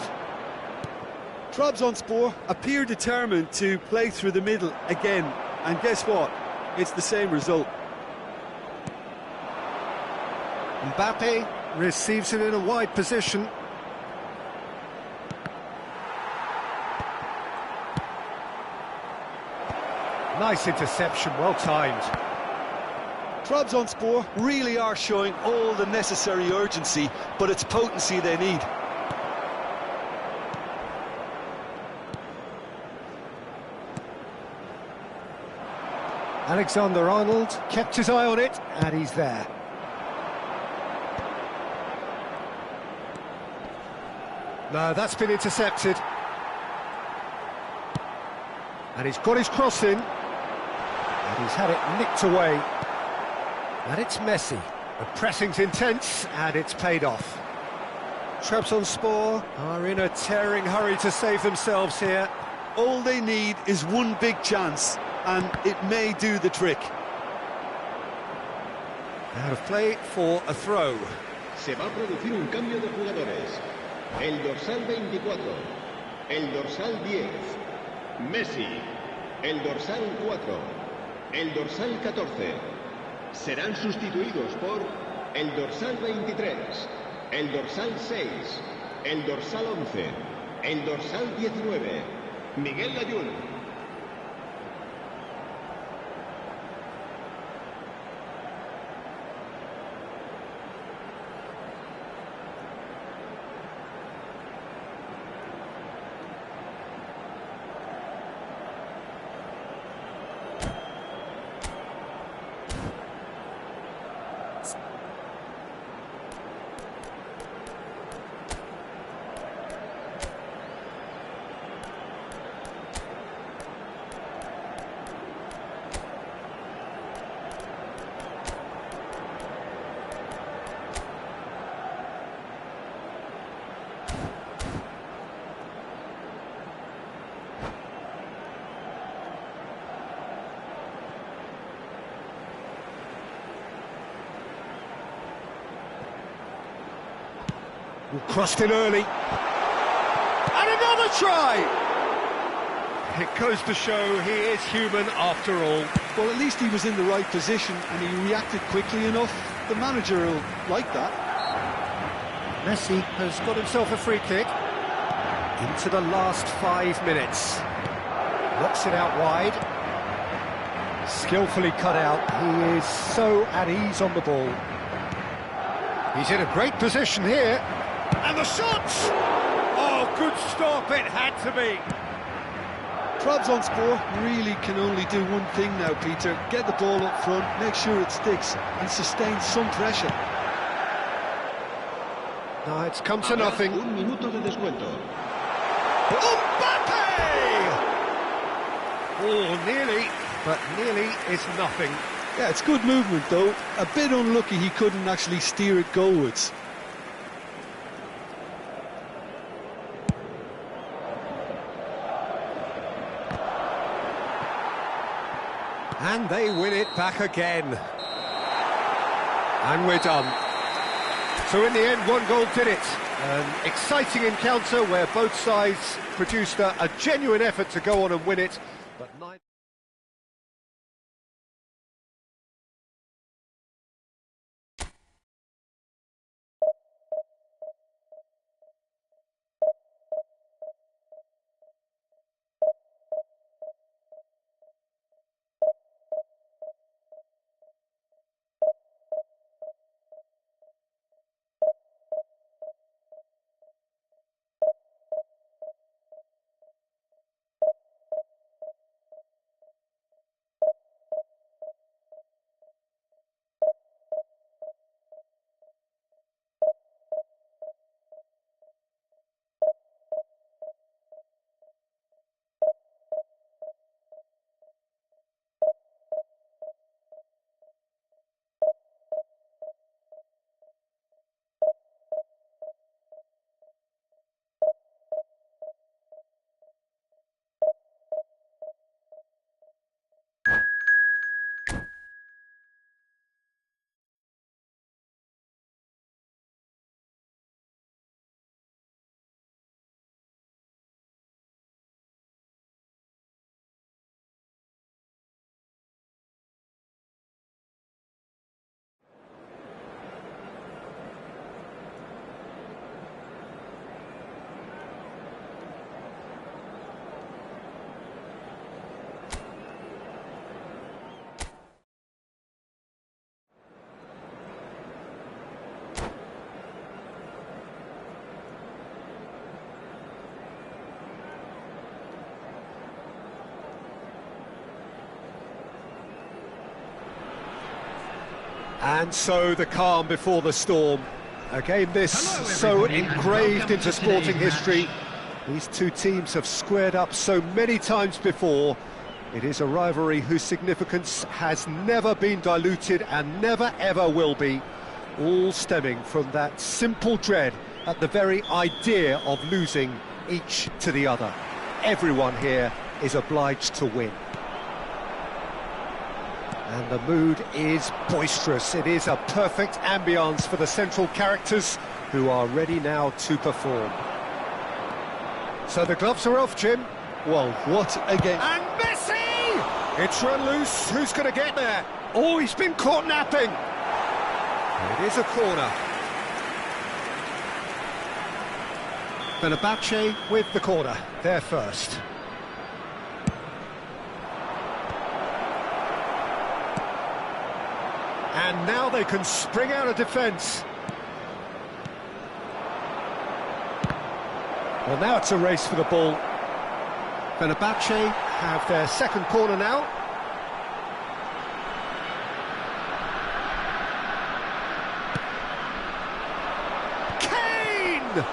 Trabzonspor appear determined to play through the middle again, and guess what? It's the same result. Mbappé receives it in a wide position. Nice interception, well timed. Trabzonspor really are showing all the necessary urgency, but it's potency they need. Alexander-Arnold kept his eye on it, and he's there. No, that's been intercepted. And he's got his cross in. And he's had it nicked away. And it's Messi. The pressing's intense, and it's paid off. Trabzonspor are in a tearing hurry to save themselves here. All they need is one big chance, and it may do the trick. Out of play for a throw. Se va a producir un cambio de jugadores. El dorsal 24, el dorsal 10, Messi, el dorsal 4, el dorsal 14. Serán sustituidos por el dorsal 23, el dorsal 6, el dorsal 11, el dorsal 19, Miguel Layún. Crossed in early. And another try! It goes to show he is human after all. Well, at least he was in the right position and he reacted quickly enough. The manager will like that. Messi has got himself a free kick. Into the last 5 minutes. Knocks it out wide. Skillfully cut out. He is so at ease on the ball. He's in a great position here. And the shots! Oh, good stop, it had to be. Trabzonspor really can only do one thing now, Peter. Get the ball up front, make sure it sticks, and sustain some pressure. No, it's come to nothing. Un minuto de descuento. Mbappé! Oh, nearly, but nearly is nothing. Yeah, it's good movement, though. A bit unlucky he couldn't actually steer it goalwards. And they win it back again. And we're done. So in the end, one goal did it. An exciting encounter where both sides produced a genuine effort to go on and win it. But neither... And so the calm before the storm. A game this so engraved into sporting history. These two teams have squared up so many times before. It is a rivalry whose significance has never been diluted and never ever will be. All stemming from that simple dread at the very idea of losing each to the other. Everyone here is obliged to win. And the mood is boisterous. It is a perfect ambience for the central characters who are ready now to perform. So the gloves are off, Jim. Well, what a game. And Messi! It's run loose. Who's going to get there? Oh, he's been caught napping. It is a corner. Mbappé with the corner. There first. And now they can spring out of defence. Well, now it's a race for the ball. Mbappé have their second corner now. Kane!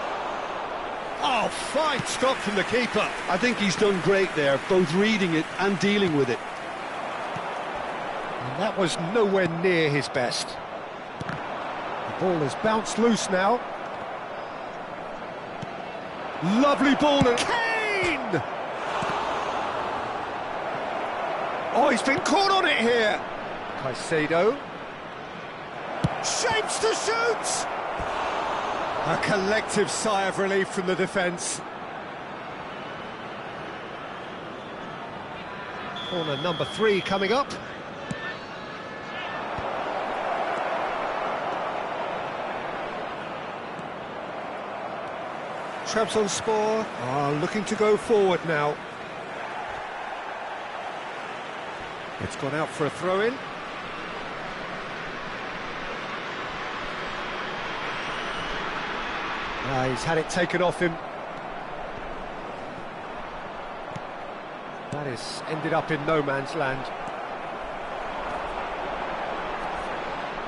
Oh, fine stop from the keeper. I think he's done great there, both reading it and dealing with it. And that was nowhere near his best. The ball has bounced loose now. Lovely ball and Kane! Oh, he's been caught on it here. Caicedo. Shapes to shoot! A collective sigh of relief from the defence. Corner number 3 coming up. Trabzonspor are looking to go forward now. It's gone out for a throw-in. He's had it taken off him. That has ended up in no man's land.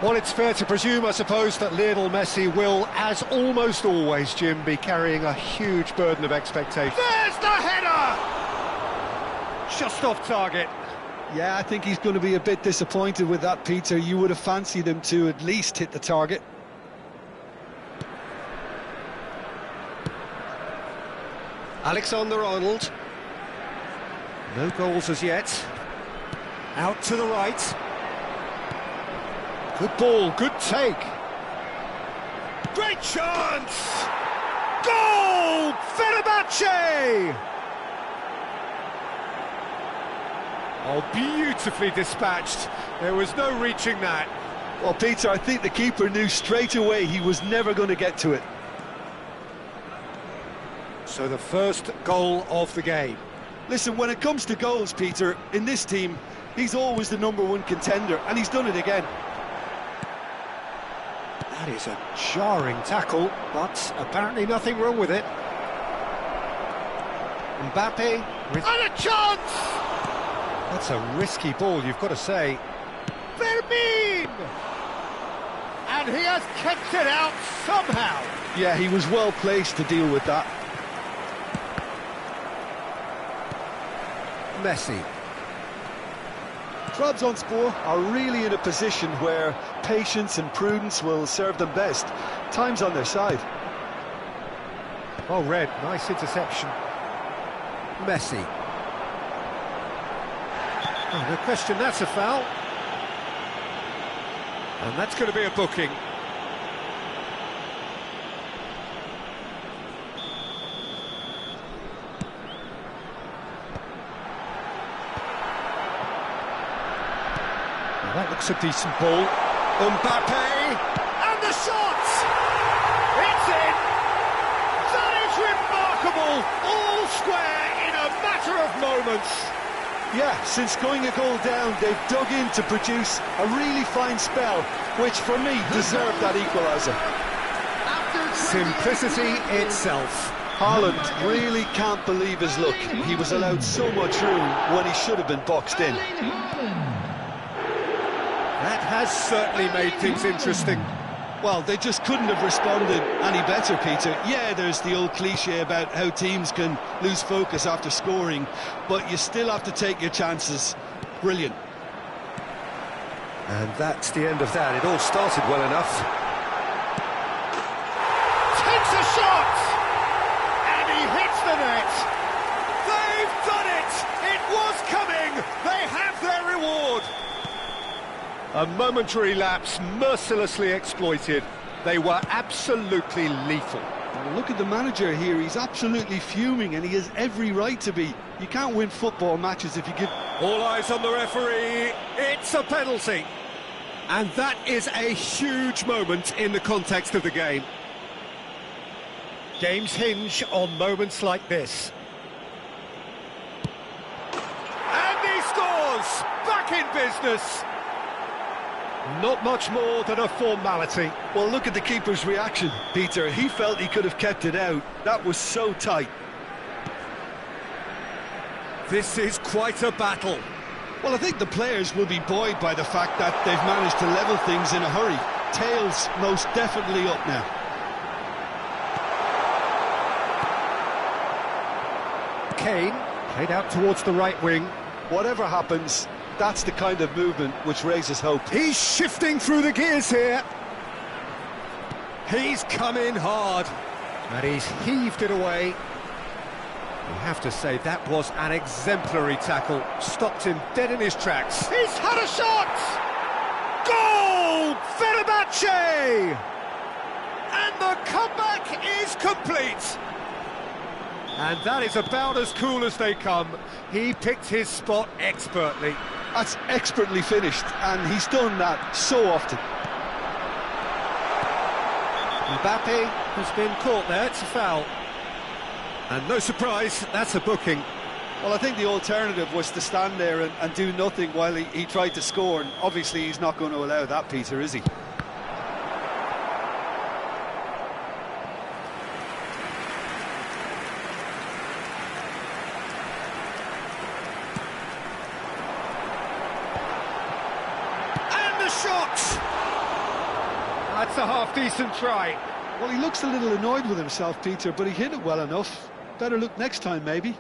Well, it's fair to presume, I suppose, that Lionel Messi will, as almost always, Jim, be carrying a huge burden of expectation. There's the header! Just off target. Yeah, I think he's going to be a bit disappointed with that, Peter. You would have fancied him to at least hit the target. Alexander-Arnold. No goals as yet. Out to the right. Good ball, good take. Great chance! Goal! Fenerbahce! Oh, beautifully dispatched. There was no reaching that. Well, Peter, I think the keeper knew straight away he was never going to get to it. So the first goal of the game. Listen, when it comes to goals, Peter, in this team, he's always the #1 contender, and he's done it again. That is a jarring tackle, but apparently nothing wrong with it. Mbappé with... And a chance! That's a risky ball, you've got to say. Vermin! And he has kept it out somehow. Yeah, he was well placed to deal with that. Messi. Trabzonspor are really in a position where patience and prudence will serve them best. Time's on their side. Oh, Red, nice interception. Messi. Oh, no question, that's a foul. And that's going to be a booking. That looks a decent ball. Mbappé! And the shot! It's in! That is remarkable! All square in a matter of moments. Yeah, since going a goal down, they've dug in to produce a really fine spell, which for me deserved that equaliser. Simplicity itself. Haaland really can't believe his luck. He was allowed so much room when he should have been boxed in. That has certainly made things interesting. Well, they just couldn't have responded any better, Peter. Yeah, there's the old cliche about how teams can lose focus after scoring, but you still have to take your chances. Brilliant. And that's the end of that. It all started well enough. Takes a shot! And he hits the net! They've done it! It was coming! They have their reward! A momentary lapse, mercilessly exploited. They were absolutely lethal. Well, look at the manager here. He's absolutely fuming, and he has every right to be. You can't win football matches if you give... All eyes on the referee. It's a penalty. And that is a huge moment in the context of the game. Games hinge on moments like this. And he scores! Back in business! Not much more than a formality. Well, look at the keeper's reaction, Peter. He felt he could have kept it out. That was so tight. This is quite a battle. Well, I think the players will be buoyed by the fact that they've managed to level things in a hurry. Tails most definitely up now. Kane played out towards the right wing. Whatever happens, that's the kind of movement which raises hope. He's shifting through the gears here. He's come in hard. And he's heaved it away. You have to say that was an exemplary tackle. Stopped him dead in his tracks. He's had a shot! Goal! Fenerbahce! And the comeback is complete. And that is about as cool as they come. He picked his spot expertly. That's expertly finished, and he's done that so often. Mbappé has been caught there, it's a foul. And no surprise, that's a booking. Well, I think the alternative was to stand there and do nothing while he tried to score, and obviously he's not going to allow that, Peter, is he? Shot! That's a half-decent try. Well, he looks a little annoyed with himself, Peter, but he hit it well enough. Better look next time, maybe.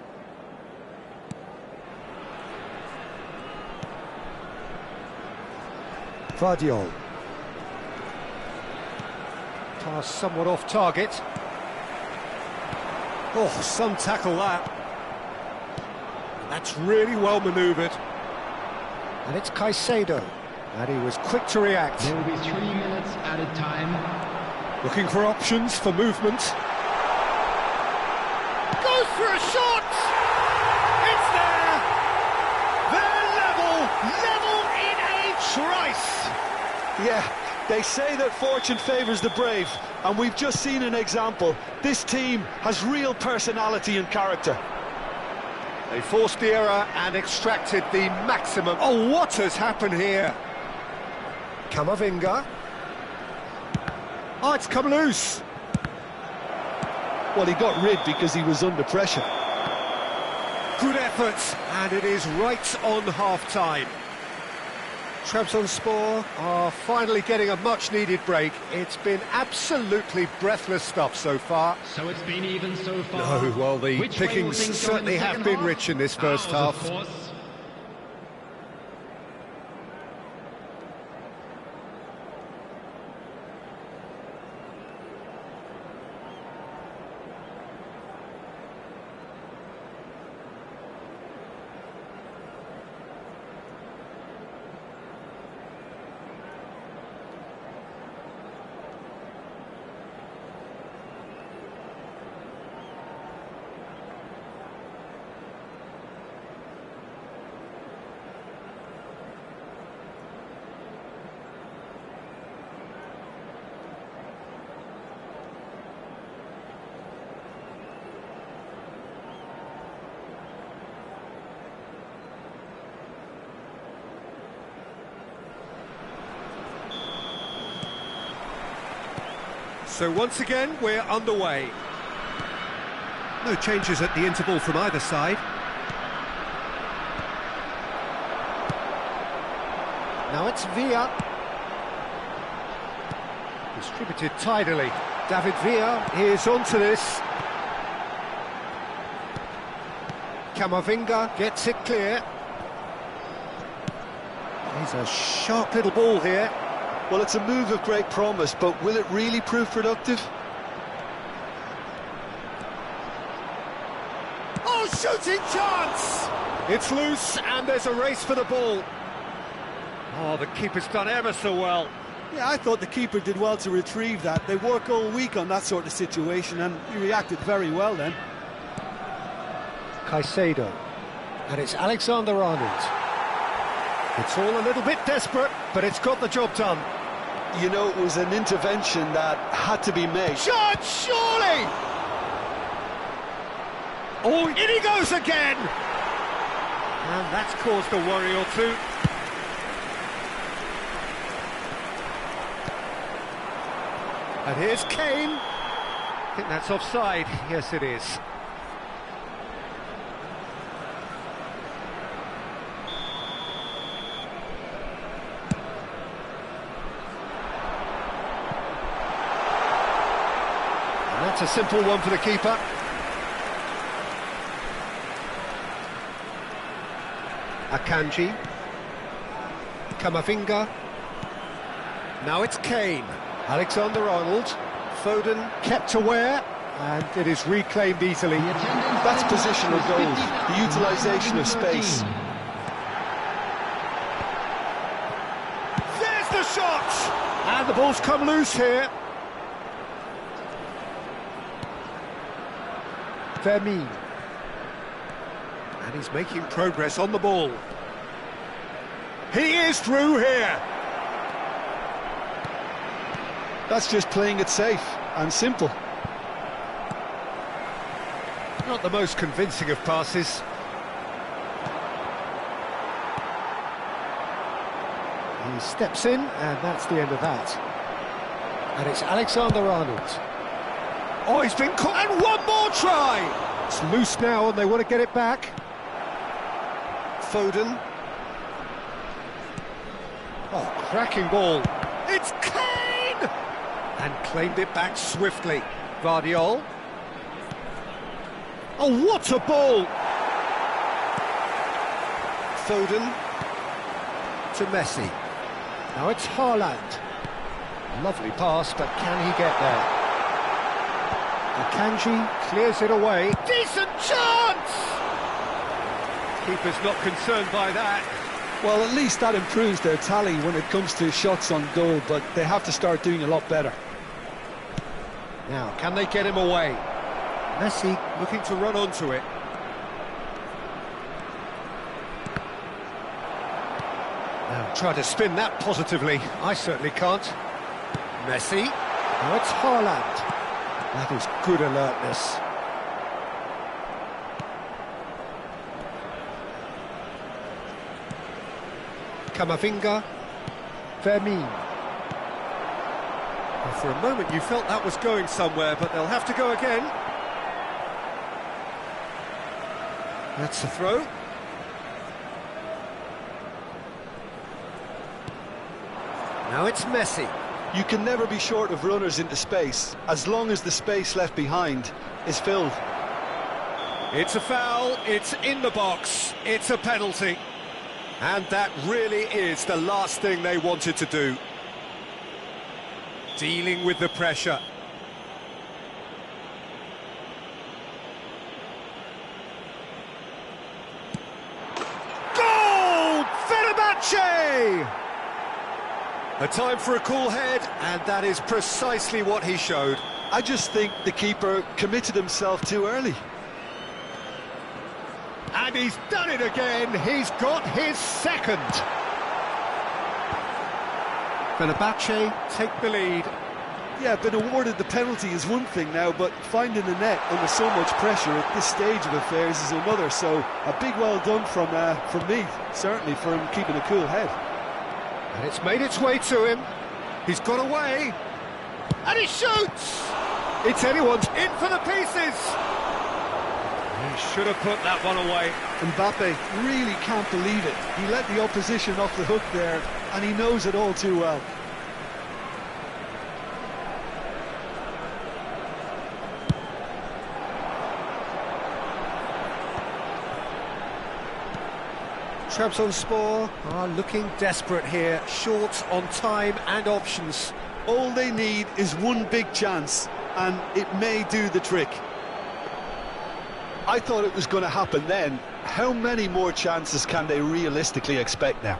Vardiol. Pass somewhat off target. Oh, some tackle that. That's really well manoeuvred. And it's Caicedo. And he was quick to react. There will be 3 minutes added time. Looking for options for movement. Goes for a shot! It's there! They're level in a trice! Yeah, they say that fortune favours the brave, and we've just seen an example. This team has real personality and character. They forced the error and extracted the maximum. Oh, what has happened here? Camavinga. Oh, it's come loose. Well, he got rid because he was under pressure. Good effort, and it is right on half-time. Trabzonspor are finally getting a much-needed break. It's been absolutely breathless stuff so far. So it's been even so far. No, well, the Which way will pickings things go in the certainly have second been half? rich in this first Ours, half. of course. So once again, we're underway. No changes at the interval from either side. Now it's Villa. Distributed tidily. David Villa is onto this. Camavinga gets it clear. He's a sharp little ball here. Well, it's a move of great promise, but will it really prove productive? Oh, shooting chance! It's loose, and there's a race for the ball. Oh, the keeper's done ever so well. Yeah, I thought the keeper did well to retrieve that. They work all week on that sort of situation, and he reacted very well then. Caicedo, and it's Alexander-Arnold. It's all a little bit desperate, but it's got the job done. You know, it was an intervention that had to be made. Shot, surely! Oh, in he goes again! And that's caused a worry or two. And here's Kane. I think that's offside. Yes, it is. And that's a simple one for the keeper. Akanji. Camavinga. Now it's Kane. Alexander-Arnold. Foden kept aware, and it is reclaimed easily. That's positional goals, the utilisation of space. There's the shot! And the ball's come loose here. Vermeer. And he's making progress on the ball. He is through here. That's just playing it safe and simple. Not the most convincing of passes. He steps in, and that's the end of that. And it's Alexander-Arnold. Oh, he's been caught, and one more try! It's loose now, and they want to get it back. Foden. Oh, cracking ball. It's Kane! And claimed it back swiftly. Guardiola. Oh, what a ball! Foden to Messi. Now it's Haaland. Lovely pass, but can he get there? Akanji clears it away. Decent chance! Keeper's not concerned by that. Well, at least that improves their tally when it comes to shots on goal, but they have to start doing a lot better. Now, can they get him away? Messi looking to run onto it. Now, try to spin that positively. I certainly can't. Messi. Now it's Haaland. That is good alertness. Camavinga. Vermeer. Well, for a moment you felt that was going somewhere, but they'll have to go again. That's the throw. Now it's Messi. You can never be short of runners into space, as long as the space left behind is filled. It's a foul, it's in the box, it's a penalty. And that really is the last thing they wanted to do. Dealing with the pressure. Goal! Fenerbahce! A time for a cool head, and that is precisely what he showed. I just think the keeper committed himself too early. And he's done it again. He's got his second. Fenerbahce take the lead. Yeah, being awarded the penalty is one thing now, but finding the net under so much pressure at this stage of affairs is another. So a big well done from me, certainly, for him keeping a cool head. And it's made its way to him. He's got away. And he shoots! It's anyone's in for the pieces! He should have put that one away. Mbappé really can't believe it. He let the opposition off the hook there, and he knows it all too well. Trabzonspor are looking desperate here, short on time and options. All they need is one big chance, and it may do the trick. I thought it was going to happen then. How many more chances can they realistically expect now?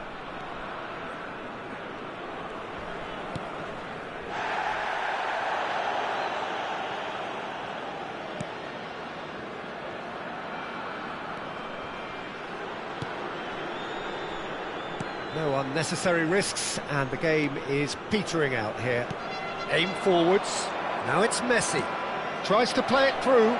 No unnecessary risks, and the game is petering out here. Aim forwards. Now it's Messi. Tries to play it through.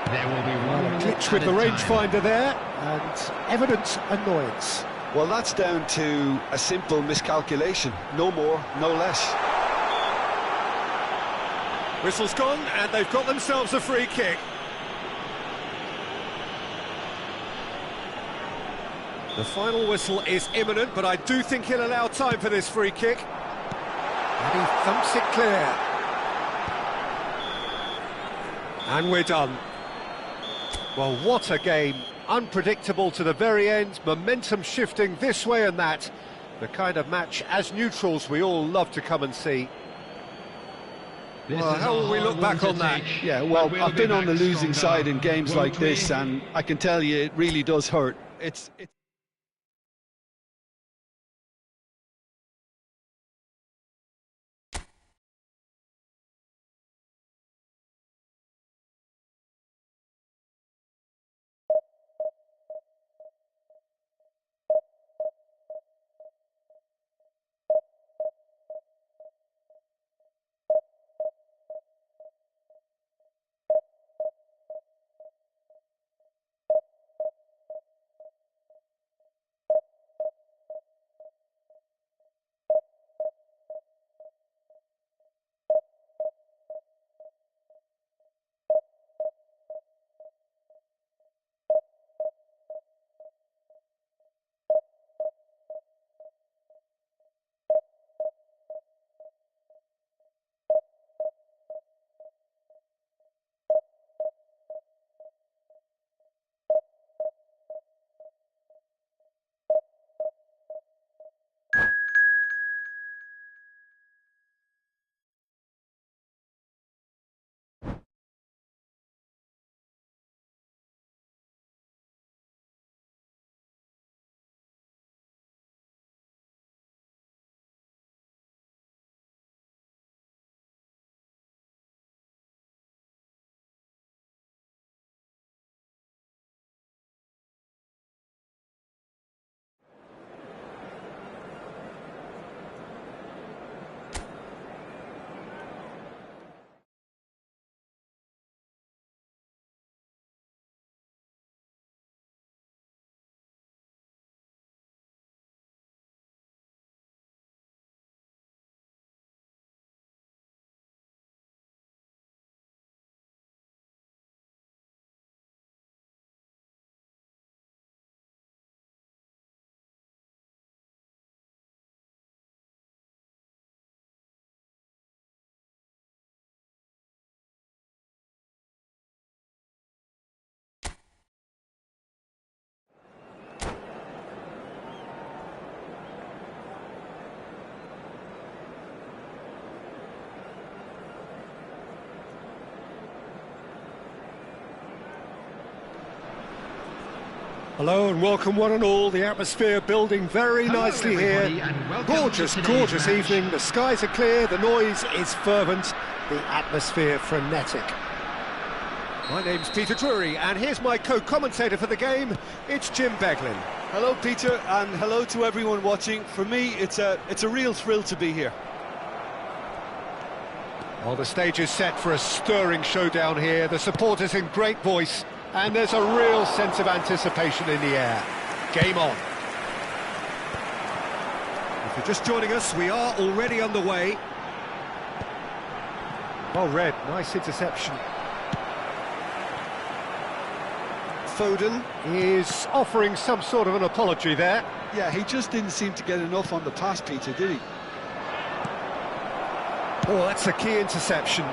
There will be one A glitch with the rangefinder there, and evident annoyance. Well, that's down to a simple miscalculation. No more, no less. Whistle's gone, and they've got themselves a free kick. The final whistle is imminent, but I do think he'll allow time for this free kick. And he thumps it clear. And we're done. Well, what a game. Unpredictable to the very end, momentum shifting this way and that. The kind of match, as neutrals, we all love to come and see. Well, how will we look back on that? Yeah, well, I've been on the losing side in games like this, and I can tell you it really does hurt. It's Hello and welcome one and all. The atmosphere building very nicely here. Gorgeous, gorgeous evening. The skies are clear, the noise is fervent, the atmosphere frenetic. My name's Peter Drury, and here's my co-commentator for the game. It's Jim Beglin. Hello, Peter, and hello to everyone watching. For me, it's a real thrill to be here. Well, the stage is set for a stirring showdown here. The supporters in great voice, and there's a real sense of anticipation in the air. Game on. If you're just joining us, we are already underway. Well read, nice interception. Foden is offering some sort of an apology there. Yeah, he just didn't seem to get enough on the pass, Peter, did he? Oh, that's a key interception.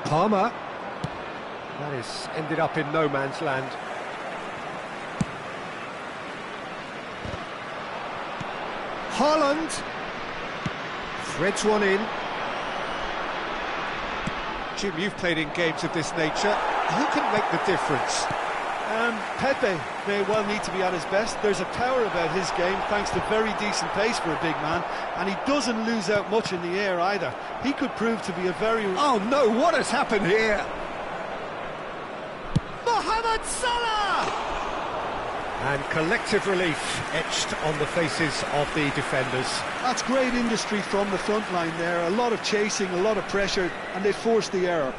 Palmer. That is ended up in no man's land. Haaland threads one in. Jim, you've played in games of this nature. Who can make the difference? Pepe may well need to be at his best. There's a power about his game, thanks to very decent pace for a big man, and he doesn't lose out much in the air either. He could prove to be a very... Oh no, what has happened here? Mohamed Salah! And collective relief etched on the faces of the defenders. That's great industry from the front line there. A lot of chasing, a lot of pressure, and they forced the error.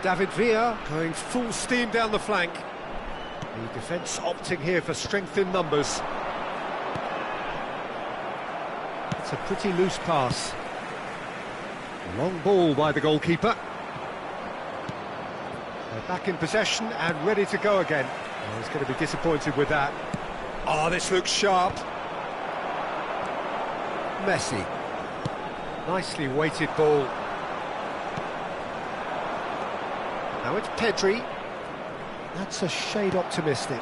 David Villa going full steam down the flank. The defence opting here for strength in numbers. It's a pretty loose pass. Long ball by the goalkeeper. They're back in possession and ready to go again. Oh, he's going to be disappointed with that. Oh, this looks sharp. Messi. Nicely weighted ball. Now it's Pedri. That's a shade optimistic.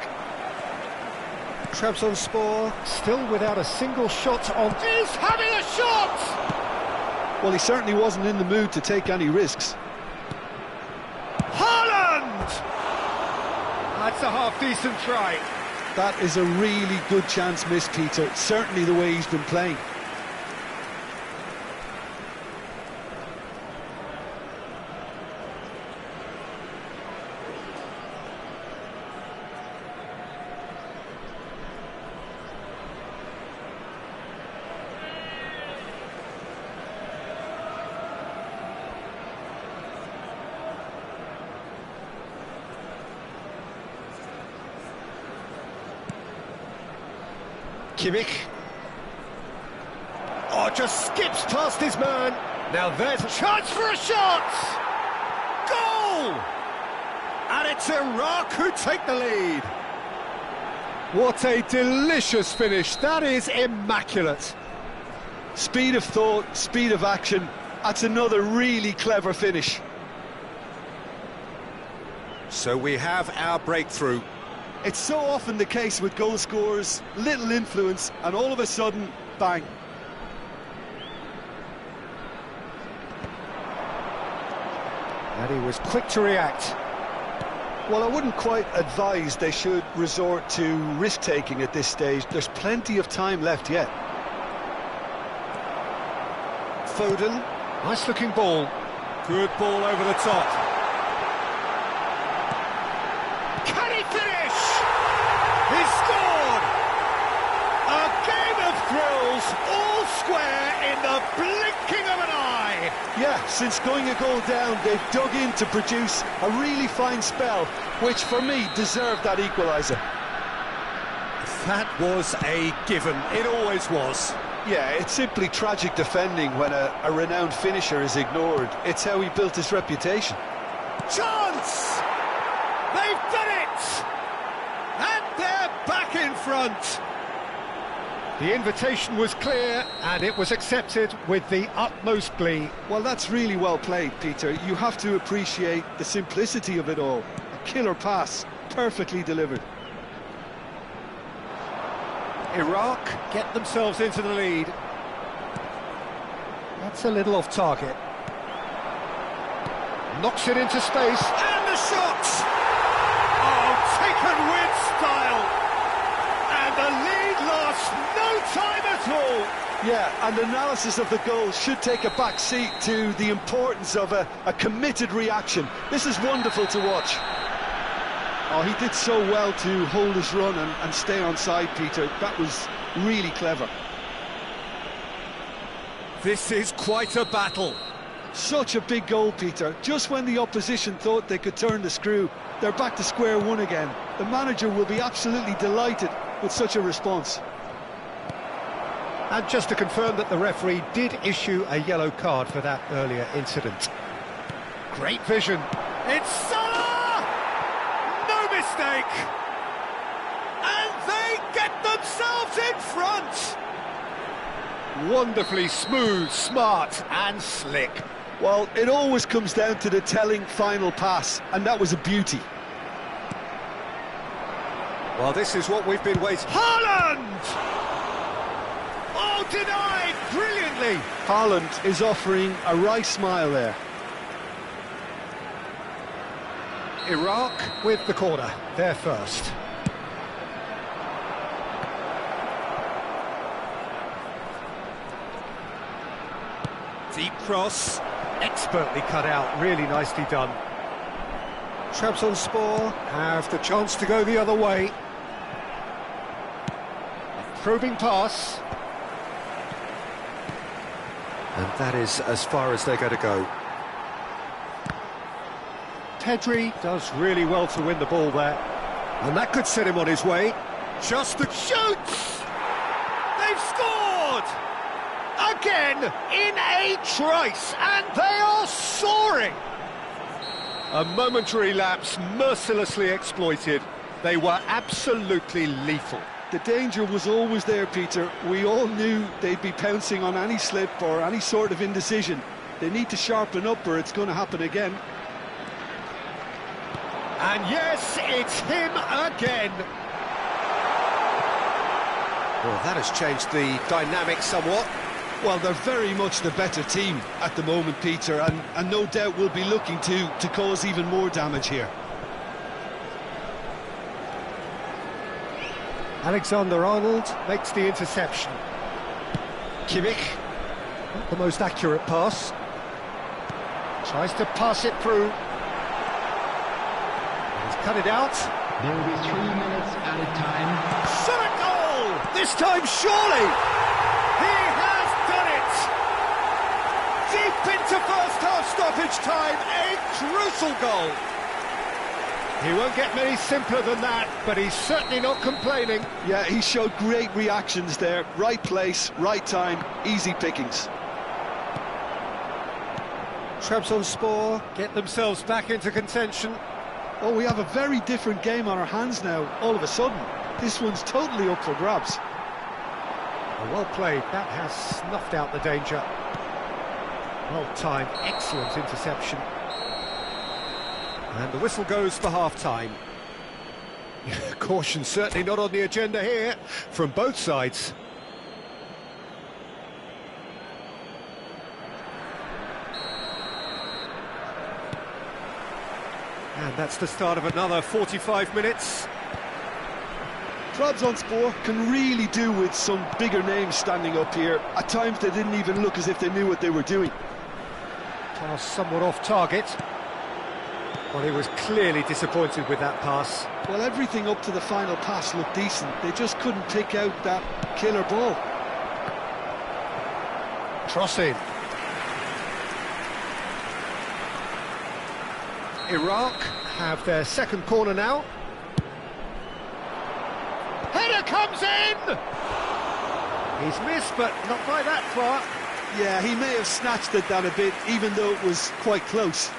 Trabzonspor still without a single shot on... He's having a shot! Well, he certainly wasn't in the mood to take any risks. Haaland! That's a half-decent try. That is a really good chance missed, Peter. Certainly the way he's been playing. Kimmich. Oh, just skips past his man. Now there's a chance for a shot! Goal! And it's Iraq who take the lead. What a delicious finish. That is immaculate. Speed of thought, speed of action. That's another really clever finish. So we have our breakthrough. It's so often the case with goal scorers, little influence, and all of a sudden, bang. And he was quick to react. Well, I wouldn't quite advise they should resort to risk-taking at this stage. There's plenty of time left yet. Foden, nice-looking ball. Good ball over the top. Can he finish? He scored! A game of thrills, all square in the blinking of an eye. Yeah, since going a goal down, they've dug in to produce a really fine spell, which for me deserved that equaliser. That was a given, it always was. Yeah, it's simply tragic defending when a renowned finisher is ignored. It's how he built his reputation. Chance! They've done it! And they're back in front. The invitation was clear and it was accepted with the utmost glee. Well, that's really well played, Peter. You have to appreciate the simplicity of it all. A killer pass, perfectly delivered. Iraq get themselves into the lead. That's a little off target. Knocks it into space, and the shot! Oh, taken with style! And the lead lasts no time at all! Yeah, and analysis of the goal should take a back seat to the importance of a committed reaction. This is wonderful to watch. Oh, he did so well to hold his run and stay on side, Peter. That was really clever. This is quite a battle. Such a big goal, Peter. Just when the opposition thought they could turn the screw, they're back to square one again. The manager will be absolutely delighted with such a response. And just to confirm that the referee did issue a yellow card for that earlier incident. Great vision. It's Salah! No mistake! And they get themselves in front! Wonderfully smooth, smart and slick. Well, it always comes down to the telling final pass, and that was a beauty. Well, this is what we've been waiting... Haaland! Oh, denied brilliantly! Haaland is offering a wry smile there. Iraq with the corner, they're first. Deep cross, expertly cut out, really nicely done. Trabzonspor have the chance to go the other way. A probing pass. And that is as far as they're going to go. Pedri does really well to win the ball there. And that could set him on his way. Just the shoots! They've scored! Again, in a trice, and they are soaring! A momentary lapse mercilessly exploited. They were absolutely lethal. The danger was always there, Peter. We all knew they'd be pouncing on any slip or any sort of indecision. They need to sharpen up or it's going to happen again. And yes, it's him again. Well, that has changed the dynamic somewhat. Well, they're very much the better team at the moment, Peter, and no doubt will be looking to cause even more damage here. Alexander-Arnold makes the interception. Kimmich, not the most accurate pass. Tries to pass it through. He's cut it out. There will be 3 minutes added time. Shot a goal! This time, surely! He has done it! Deep into first half stoppage time, a crucial goal. He won't get many simpler than that, but he's certainly not complaining. Yeah, he showed great reactions there. Right place, right time, easy pickings. Trabzonspor get themselves back into contention. Oh, we have a very different game on our hands now, all of a sudden. This one's totally up for grabs. Well played, that has snuffed out the danger. Well timed, excellent interception. And the whistle goes for half-time. Caution certainly not on the agenda here, from both sides. And that's the start of another 45 minutes. Trabzonspor can really do with some bigger names standing up here. At times they didn't even look as if they knew what they were doing. Pass somewhat off target. Well, he was clearly disappointed with that pass. Well, everything up to the final pass looked decent. They just couldn't pick out that killer ball. Cross in. Iraq have their second corner now. Header comes in! He's missed, but not by that far. Yeah, he may have snatched at that a bit, even though it was quite close.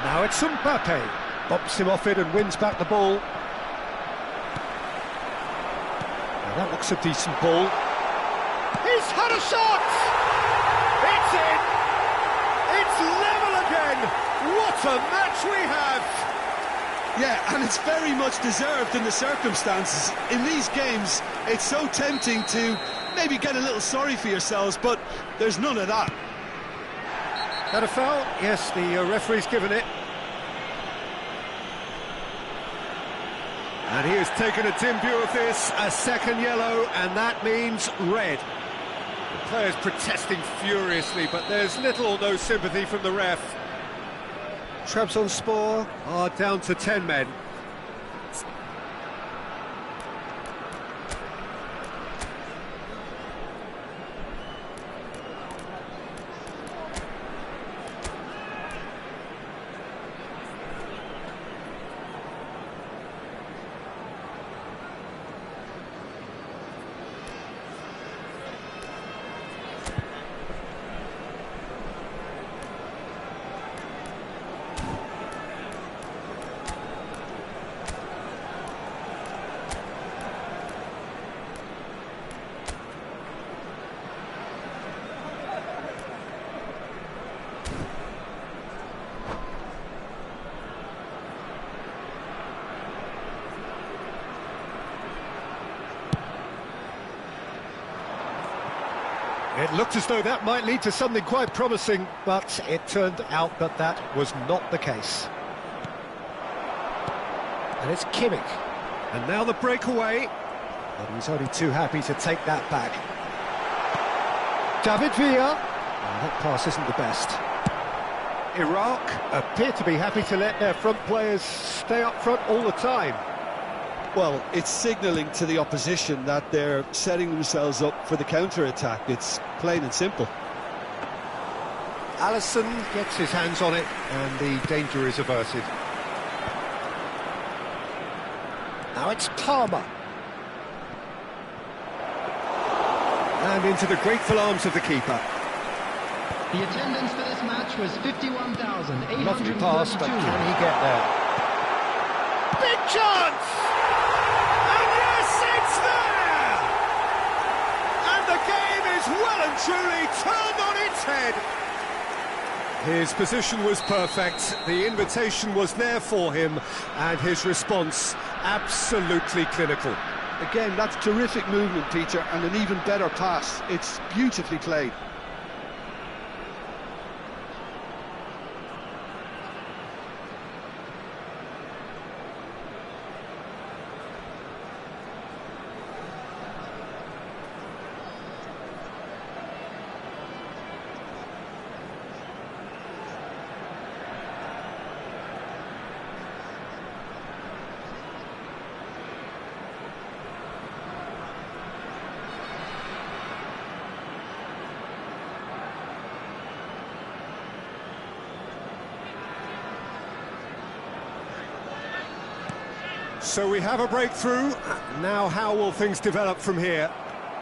Now it's Mbappé. Bumps him off it and wins back the ball. Now that looks a decent ball. He's had a shot! It's in! It's level again! What a match we have! Yeah, and it's very much deserved in the circumstances. In these games, it's so tempting to maybe get a little sorry for yourselves, but there's none of that. That a foul? Yes, the referee's given it. And he has taken a dim view of this, a second yellow, and that means red. The players protesting furiously, but there's little or no sympathy from the ref. Trabzonspor are down to 10 men. It looked as though that might lead to something quite promising, but it turned out that that was not the case. And it's Kimmich. And now the breakaway. But he's only too happy to take that back. David Villa. Oh, that pass isn't the best. Iraq appear to be happy to let their front players stay up front all the time. Well, it's signalling to the opposition that they're setting themselves up for the counter-attack. It's plain and simple. Alisson gets his hands on it, and the danger is averted. Now it's Palmer. And into the grateful arms of the keeper. The attendance for this match was 51,832. Lovely pass, but can he get there? Big chance! And yes, it's there! And the game is well and truly turned on its head. His position was perfect, the invitation was there for him, and his response absolutely clinical. Again, that's terrific movement, Peter, and an even better pass. It's beautifully played. So we have a breakthrough. Now how will things develop from here?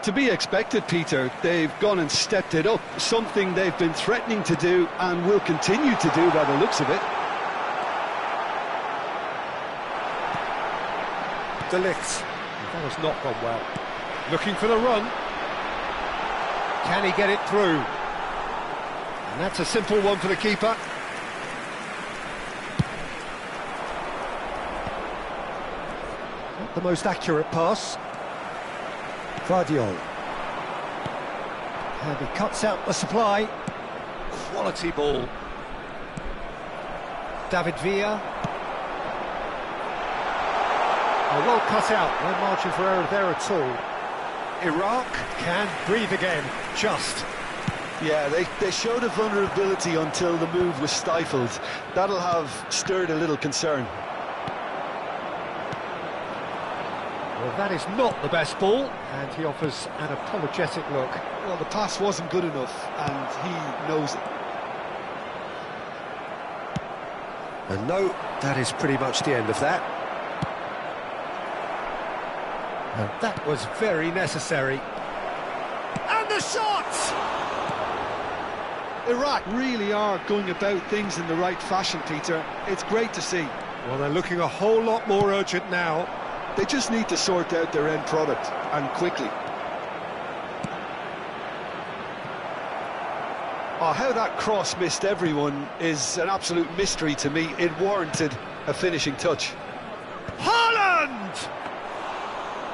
To be expected, Peter. They've gone and stepped it up, something they've been threatening to do and will continue to do by the looks of it. De Ligt. That has not gone well. Looking for the run. Can he get it through? And that's a simple one for the keeper. Not the most accurate pass. Guardiola. And he cuts out the supply. Quality ball. David Villa. Oh, well cut out, no margin for error there at all. Iraq can breathe again, just. Yeah, they showed a vulnerability until the move was stifled. That'll have stirred a little concern. Well, that is not the best ball, and he offers an apologetic look. Well, the pass wasn't good enough, and he knows it. And no, that is pretty much the end of that. And that was very necessary. And the shot! Iraq really are going about things in the right fashion, Peter. It's great to see. Well, they're looking a whole lot more urgent now. They just need to sort out their end product, and quickly. Oh, how that cross missed everyone is an absolute mystery to me. It warranted a finishing touch. Haaland!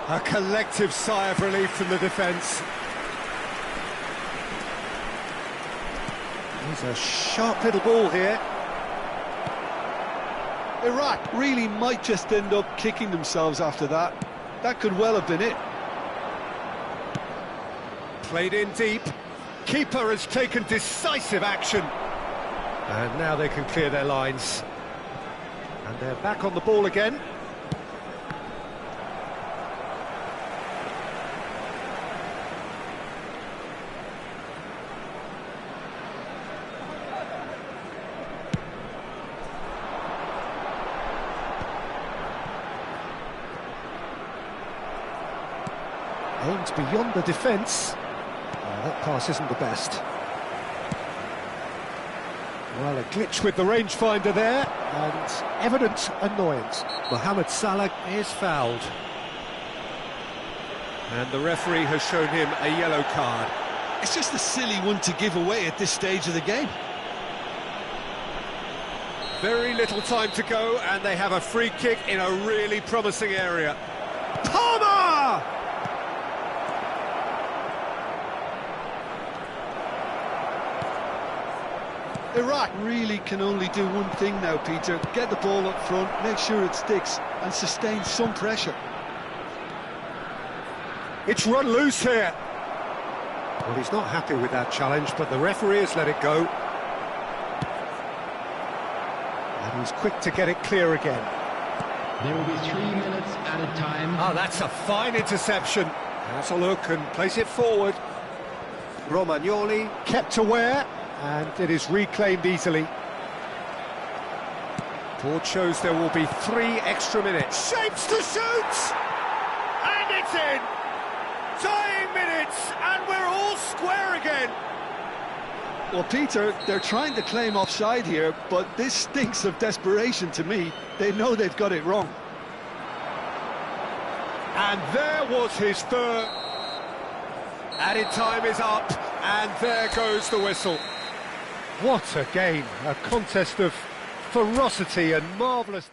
A collective sigh of relief from the defence. There's a sharp little ball here. Iraq really might just end up kicking themselves after that. That could well have been it. Played in deep. Keeper has taken decisive action. And now they can clear their lines. And they're back on the ball again. Aimed beyond the defence. That pass isn't the best. Well, a glitch with the rangefinder there, and evident annoyance. Mohamed Salah is fouled. And the referee has shown him a yellow card. It's just a silly one to give away at this stage of the game. Very little time to go, and they have a free kick in a really promising area. Palmer! Iraq really can only do one thing now, Peter. Get the ball up front, make sure it sticks, and sustain some pressure. It's run loose here. Well, he's not happy with that challenge, but the referee has let it go. And he's quick to get it clear again. There will be 3 minutes added time. Oh, that's a fine interception. Has a look and place it forward. Romagnoli kept aware, and it is reclaimed easily. Board shows there will be 3 extra minutes. Shapes to shoot! And it's in! Tying minutes, and we're all square again. Well, Peter, they're trying to claim offside here, but this stinks of desperation to me. They know they've got it wrong. And there was his third. Added time is up, and there goes the whistle. What a game, a contest of ferocity and marvellous...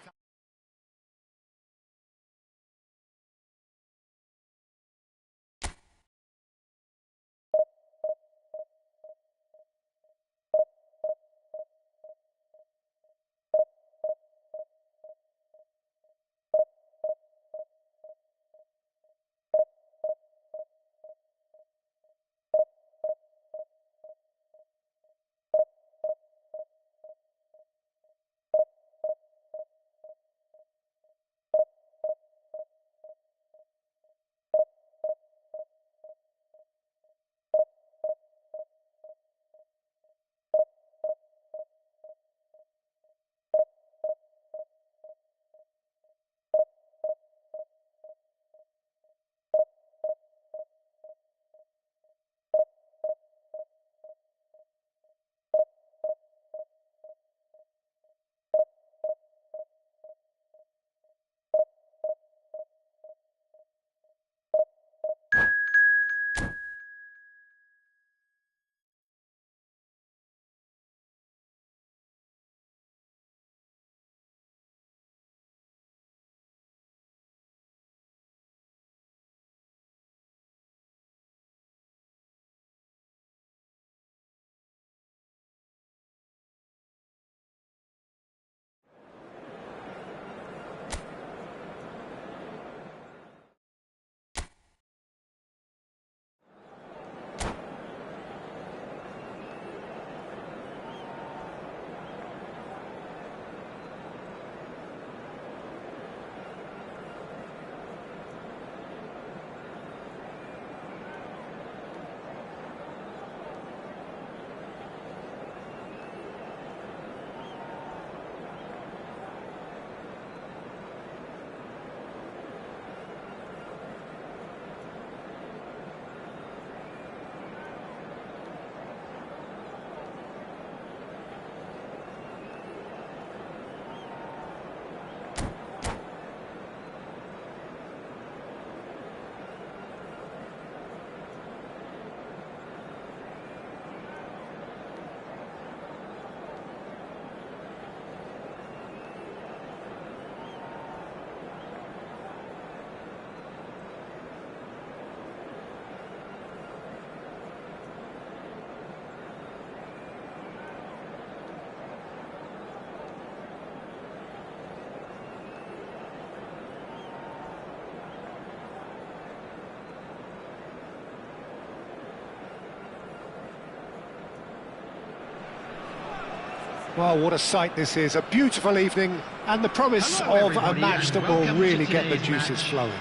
Well, what a sight this is. A beautiful evening and the promise Hello, of a everybody, match and that will welcome to really get the today's juices match. flowing.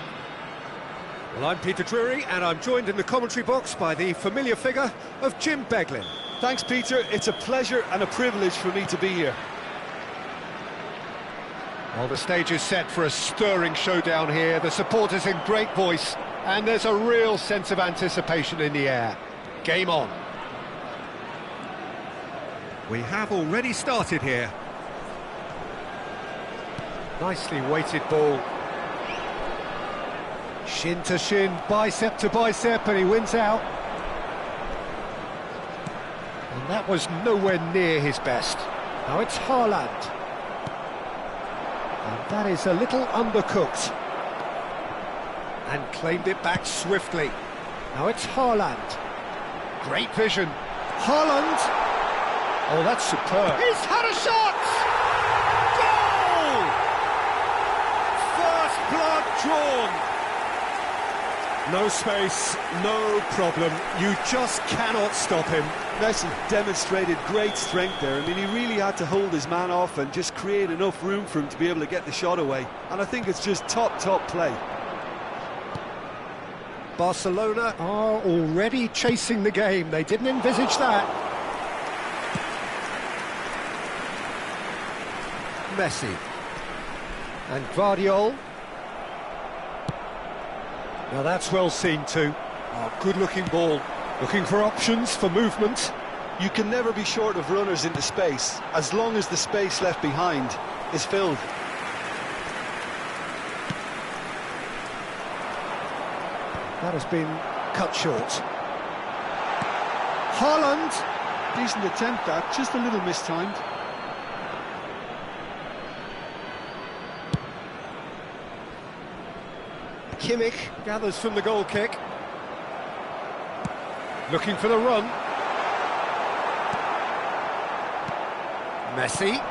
Well, I'm Peter Drury, and I'm joined in the commentary box by the familiar figure of Jim Beglin. Thanks, Peter. It's a pleasure and a privilege for me to be here. Well, the stage is set for a stirring showdown here. The supporters in great voice, and there's a real sense of anticipation in the air. Game on. We have already started here. Nicely weighted ball. Shin to shin, bicep to bicep, and he wins out. And that was nowhere near his best. Now it's Haaland. And that is a little undercooked. And claimed it back swiftly. Now it's Haaland. Great vision. Haaland. Oh, that's superb. He's had a shot! Goal! First blood drawn. No space, no problem. You just cannot stop him. Messi demonstrated great strength there. I mean, he really had to hold his man off and just create enough room for him to be able to get the shot away. And I think it's just top play. Barcelona are already chasing the game. They didn't envisage that. Messi. And Guardiola. Now that's well seen too. Oh, good-looking ball. Looking for options for movement. You can never be short of runners into space, as long as the space left behind is filled. That has been cut short. Haaland. Decent attempt, that, just a little mistimed. Kimmich gathers from the goal kick. Looking for the run. Messi.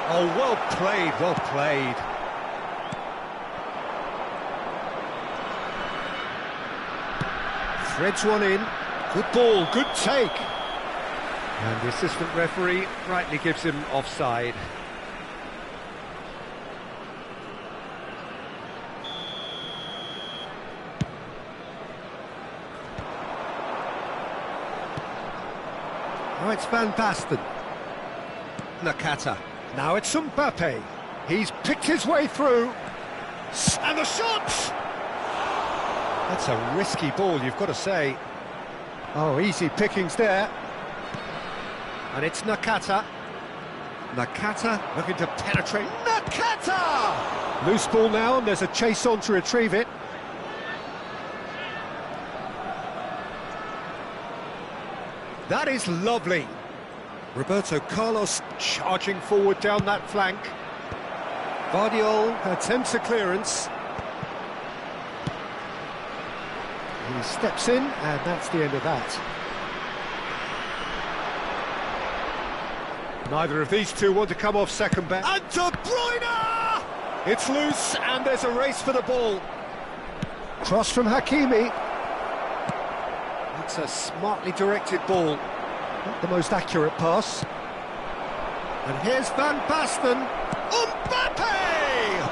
Oh, well played, well played. Threads one in. Good ball, good take. And the assistant referee rightly gives him offside. Now it's Van Basten. Nakata. Now it's Mbappé. He's picked his way through. And the shot! That's a risky ball, you've got to say. Oh, easy pickings there. And it's Nakata. Nakata looking to penetrate. Nakata! Loose ball now, and there's a chase on to retrieve it. That is lovely. Roberto Carlos charging forward down that flank. Guardiola attempts a clearance. He steps in, and that's the end of that. Neither of these two want to come off second best. And to Bruyne! It's loose, and there's a race for the ball. Cross from Hakimi. It's a smartly directed ball. Not the most accurate pass. And here's Van Basten. Mbappé!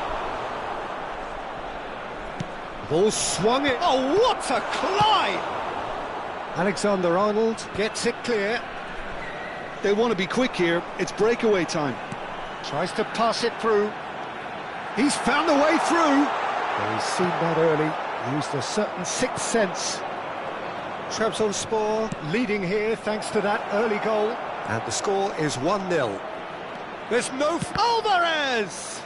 Ball swung it. Oh, what a climb! Alexander-Arnold gets it clear. They want to be quick here. It's breakaway time. Tries to pass it through. He's found a way through. Well, he's seen that early. Used a certain sixth sense. Trabzonspor leading here thanks to that early goal. And the score is 1-0. There's no... Alvarez!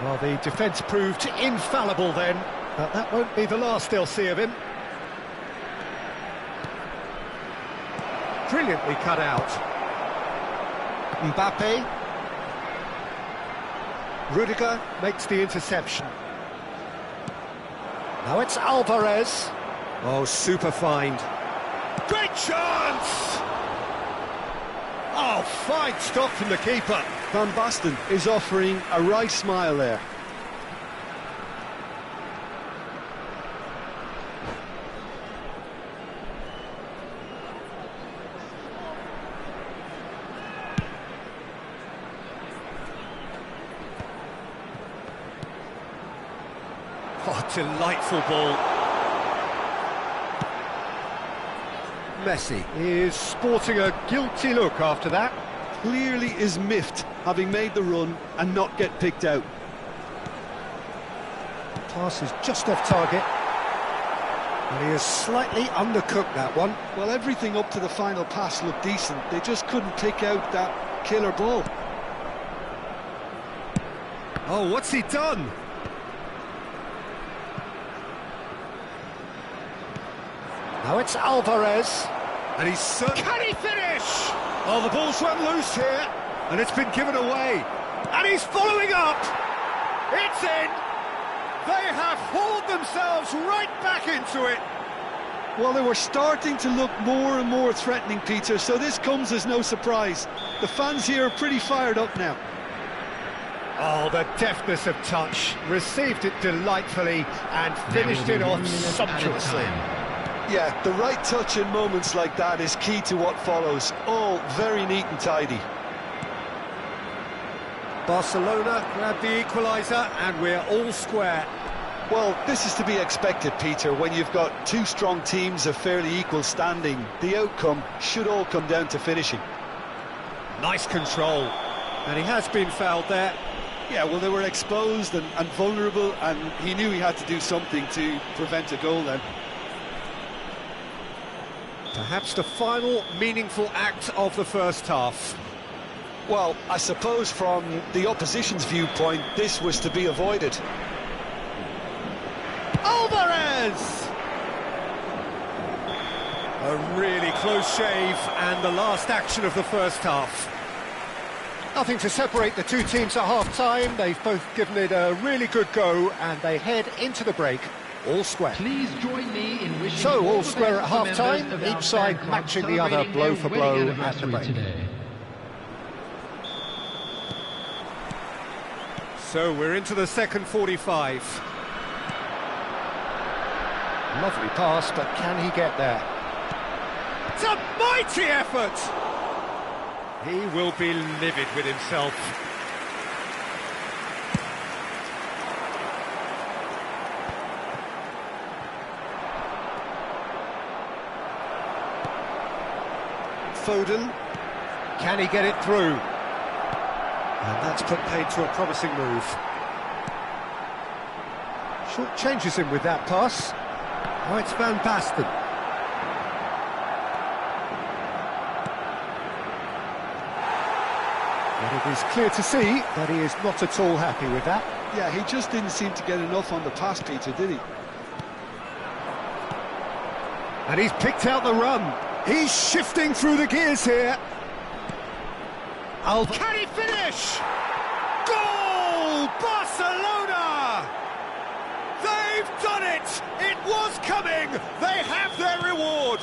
Well, the defence proved infallible then, but that won't be the last they'll see of him. Brilliantly cut out. Mbappé. Rudiger makes the interception. Now it's Alvarez. Oh, super find. Great chance! Oh, fine stop from the keeper. Van Basten is offering a right smile there. Oh, delightful ball. Messi is sporting a guilty look after that. Clearly is miffed, having made the run and not get picked out. Pass is just off target. And he has slightly undercooked that one. Well, everything up to the final pass looked decent. They just couldn't pick out that killer ball. Oh, what's he done? Now it's Alvarez. And he's Can he finish? Oh, the ball's run loose here. And it's been given away. And he's following up. It's in. They have hauled themselves right back into it. Well, they were starting to look more and more threatening, Peter, so this comes as no surprise. The fans here are pretty fired up now. Oh, the deftness of touch. Received it delightfully and finished it off sumptuously. Yeah, the right touch in moments like that is key to what follows. All very neat and tidy. Barcelona grabbed the equaliser and we're all square. Well, this is to be expected, Peter. When you've got two strong teams of fairly equal standing, the outcome should all come down to finishing. Nice control. And he has been fouled there. Yeah, well, they were exposed and vulnerable, and he knew he had to do something to prevent a goal then. Perhaps the final meaningful act of the first half. Well, I suppose from the opposition's viewpoint, this was to be avoided. Alvarez! A really close shave, and the last action of the first half. Nothing to separate the two teams at half-time. They've both given it a really good go, and they head into the break all square. Please join me in wishing So all the square at best to half-time, members of our each side fan club matching the other celebrating blow their for wedding blow at the anniversary break. today. So we're into the second 45. Lovely pass, but can he get there? It's a mighty effort! He will be livid with himself. Foden. Can he get it through? And that's put paid to a promising move. Short changes him with that pass. Oh, it's Van Basten. But it is clear to see that he is not at all happy with that. Yeah, he just didn't seem to get enough on the pass, Peter, did he? And he's picked out the run. He's shifting through the gears here. Can he finish? Goal! Barcelona! They've done it! It was coming! They have their reward!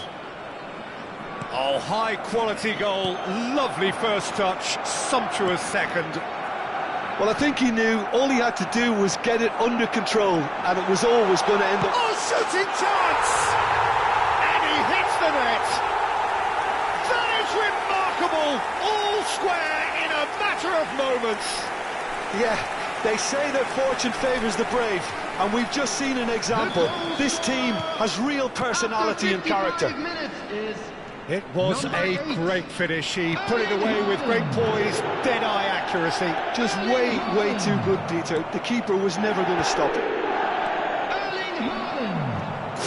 Oh, high-quality goal. Lovely first touch. Sumptuous second. Well, I think he knew all he had to do was get it under control, and it was always going to end up... Oh, shooting chance! And he hits the net! That is remarkable! All square in a matter of moments. Yeah, they say that fortune favours the brave, and we've just seen an example. This team has real personality and character. It was a great finish. He put it away with great poise, dead-eye accuracy. Just way too good, Peter. The keeper was never going to stop it.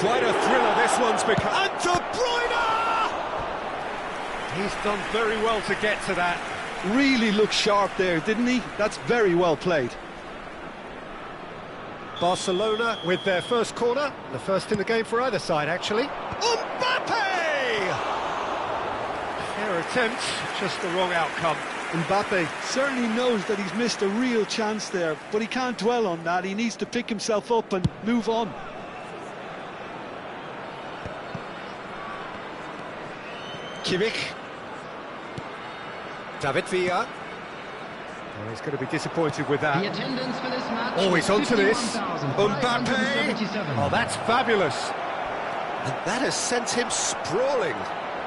Quite a thriller this one's become. And De Bruyne! He's done very well to get to that. Really looked sharp there, didn't he? That's very well played. Barcelona with their first corner. The first in the game for either side, actually. Mbappé! Fair attempt, just the wrong outcome. Mbappé certainly knows that he's missed a real chance there, but he can't dwell on that. He needs to pick himself up and move on. Kimmich. David Villa. Well, he's going to be disappointed with that. The attendance for this match. Oh, he's onto this. Mbappé. 51,577. Oh, that's fabulous. And that has sent him sprawling.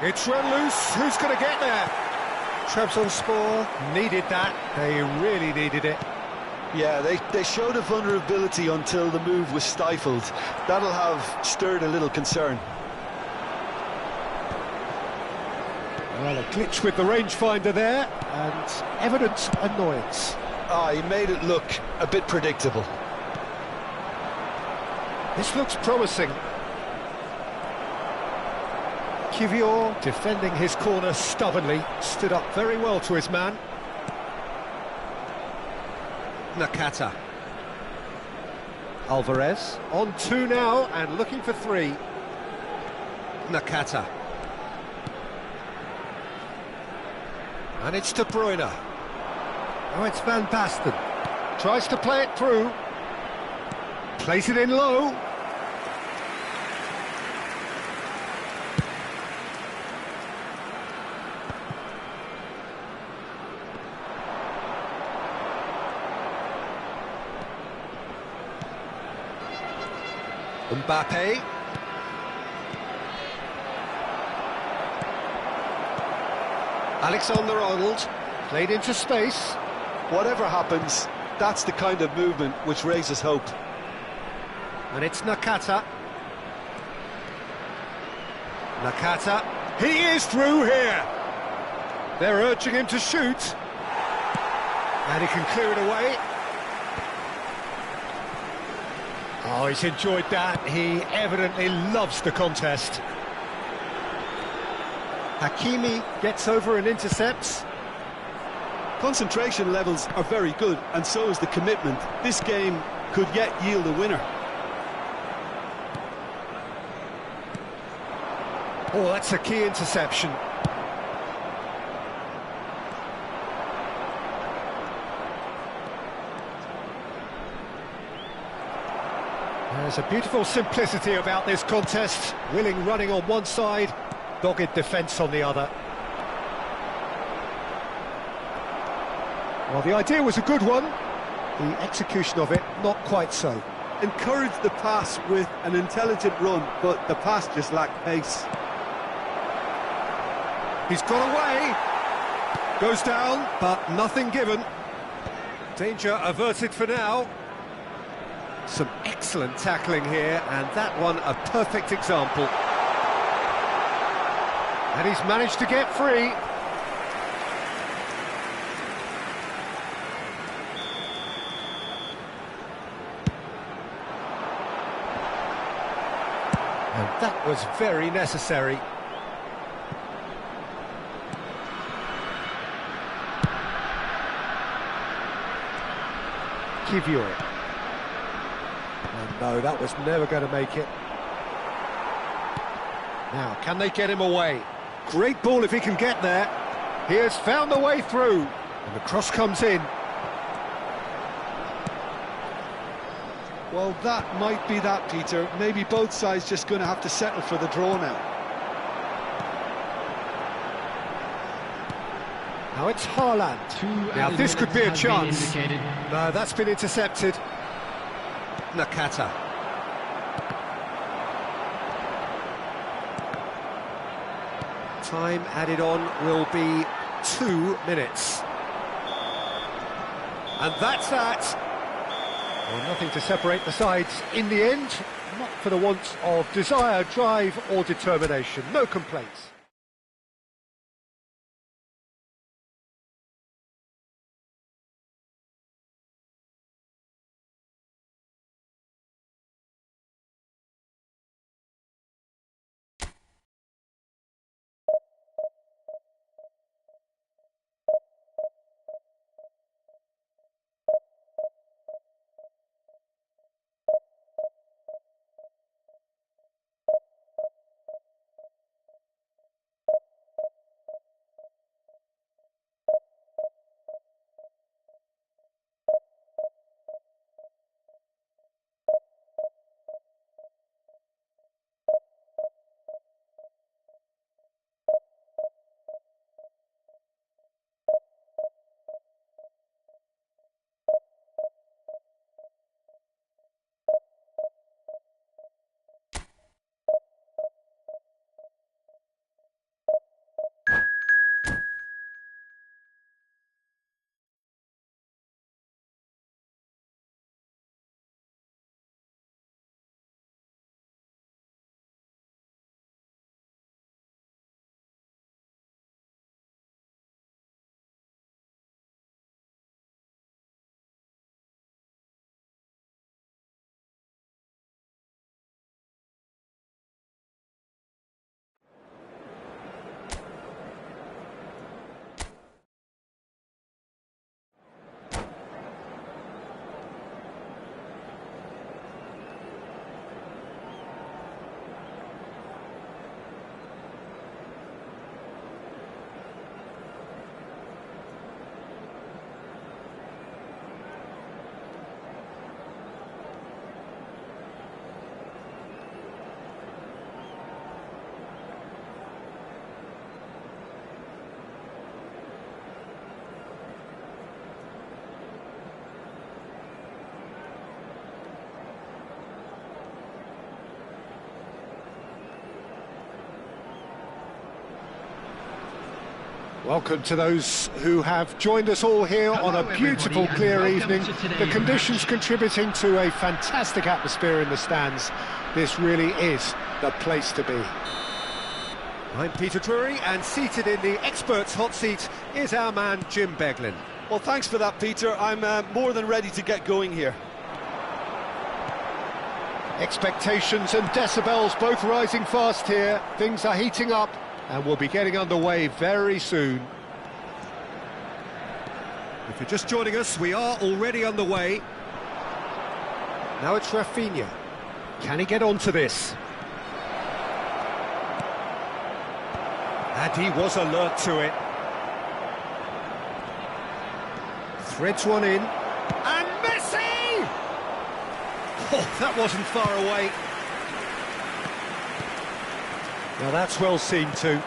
It's run loose. Who's going to get there? Trabzonspor needed that. They really needed it. Yeah, they showed a vulnerability until the move was stifled. That'll have stirred a little concern. Well, a glitch with the rangefinder there, and evident annoyance. Ah, he made it look a bit predictable. This looks promising. Kylian, defending his corner stubbornly, stood up very well to his man. Nakata. Alvarez, on 2 now, and looking for 3. Nakata. And it's to Bruyne. Oh, it's Van Basten. Tries to play it through. Plays it in low. Mbappé. Alexander-Arnold, played into space. Whatever happens, that's the kind of movement which raises hope. And it's Nakata. Nakata, he is through here. They're urging him to shoot. And he can clear it away. Oh, he's enjoyed that. He evidently loves the contest. Hakimi gets over and intercepts. Concentration levels are very good, and so is the commitment. This game could yet yield a winner. Oh, that's a key interception. There's a beautiful simplicity about this contest. Willing running on one side, dogged defence on the other. Well, the idea was a good one. The execution of it, not quite so. Encouraged the pass with an intelligent run, but the pass just lacked pace. He's got away. Goes down, but nothing given. Danger averted for now. Some excellent tackling here, and that one a perfect example. And he's managed to get free. And that was very necessary. Kylian. And no, that was never going to make it. Now, can they get him away? Great ball if he can get there. He has found the way through. And the cross comes in. Well, that might be that, Peter. Maybe both sides just going to have to settle for the draw now. Now it's Haaland. Now this could be a chance. No, that's been intercepted. Nakata. Time added on will be 2 minutes. And that's that. Well, nothing to separate the sides in the end. Not for the want of desire, drive or determination. No complaints. Welcome to those who have joined us all here on a beautiful, clear evening. The conditions contributing to a fantastic atmosphere in the stands. This really is the place to be. I'm Peter Drury, and seated in the experts' hot seat is our man Jim Beglin. Well, thanks for that, Peter. I'm more than ready to get going here. Expectations and decibels both rising fast here. Things are heating up, and we'll be getting underway very soon. If you're just joining us, we are already underway. Now it's Rafinha. Can he get onto this? And he was alert to it. Threads one in. And Messi! Oh, that wasn't far away. Now that's well seen too.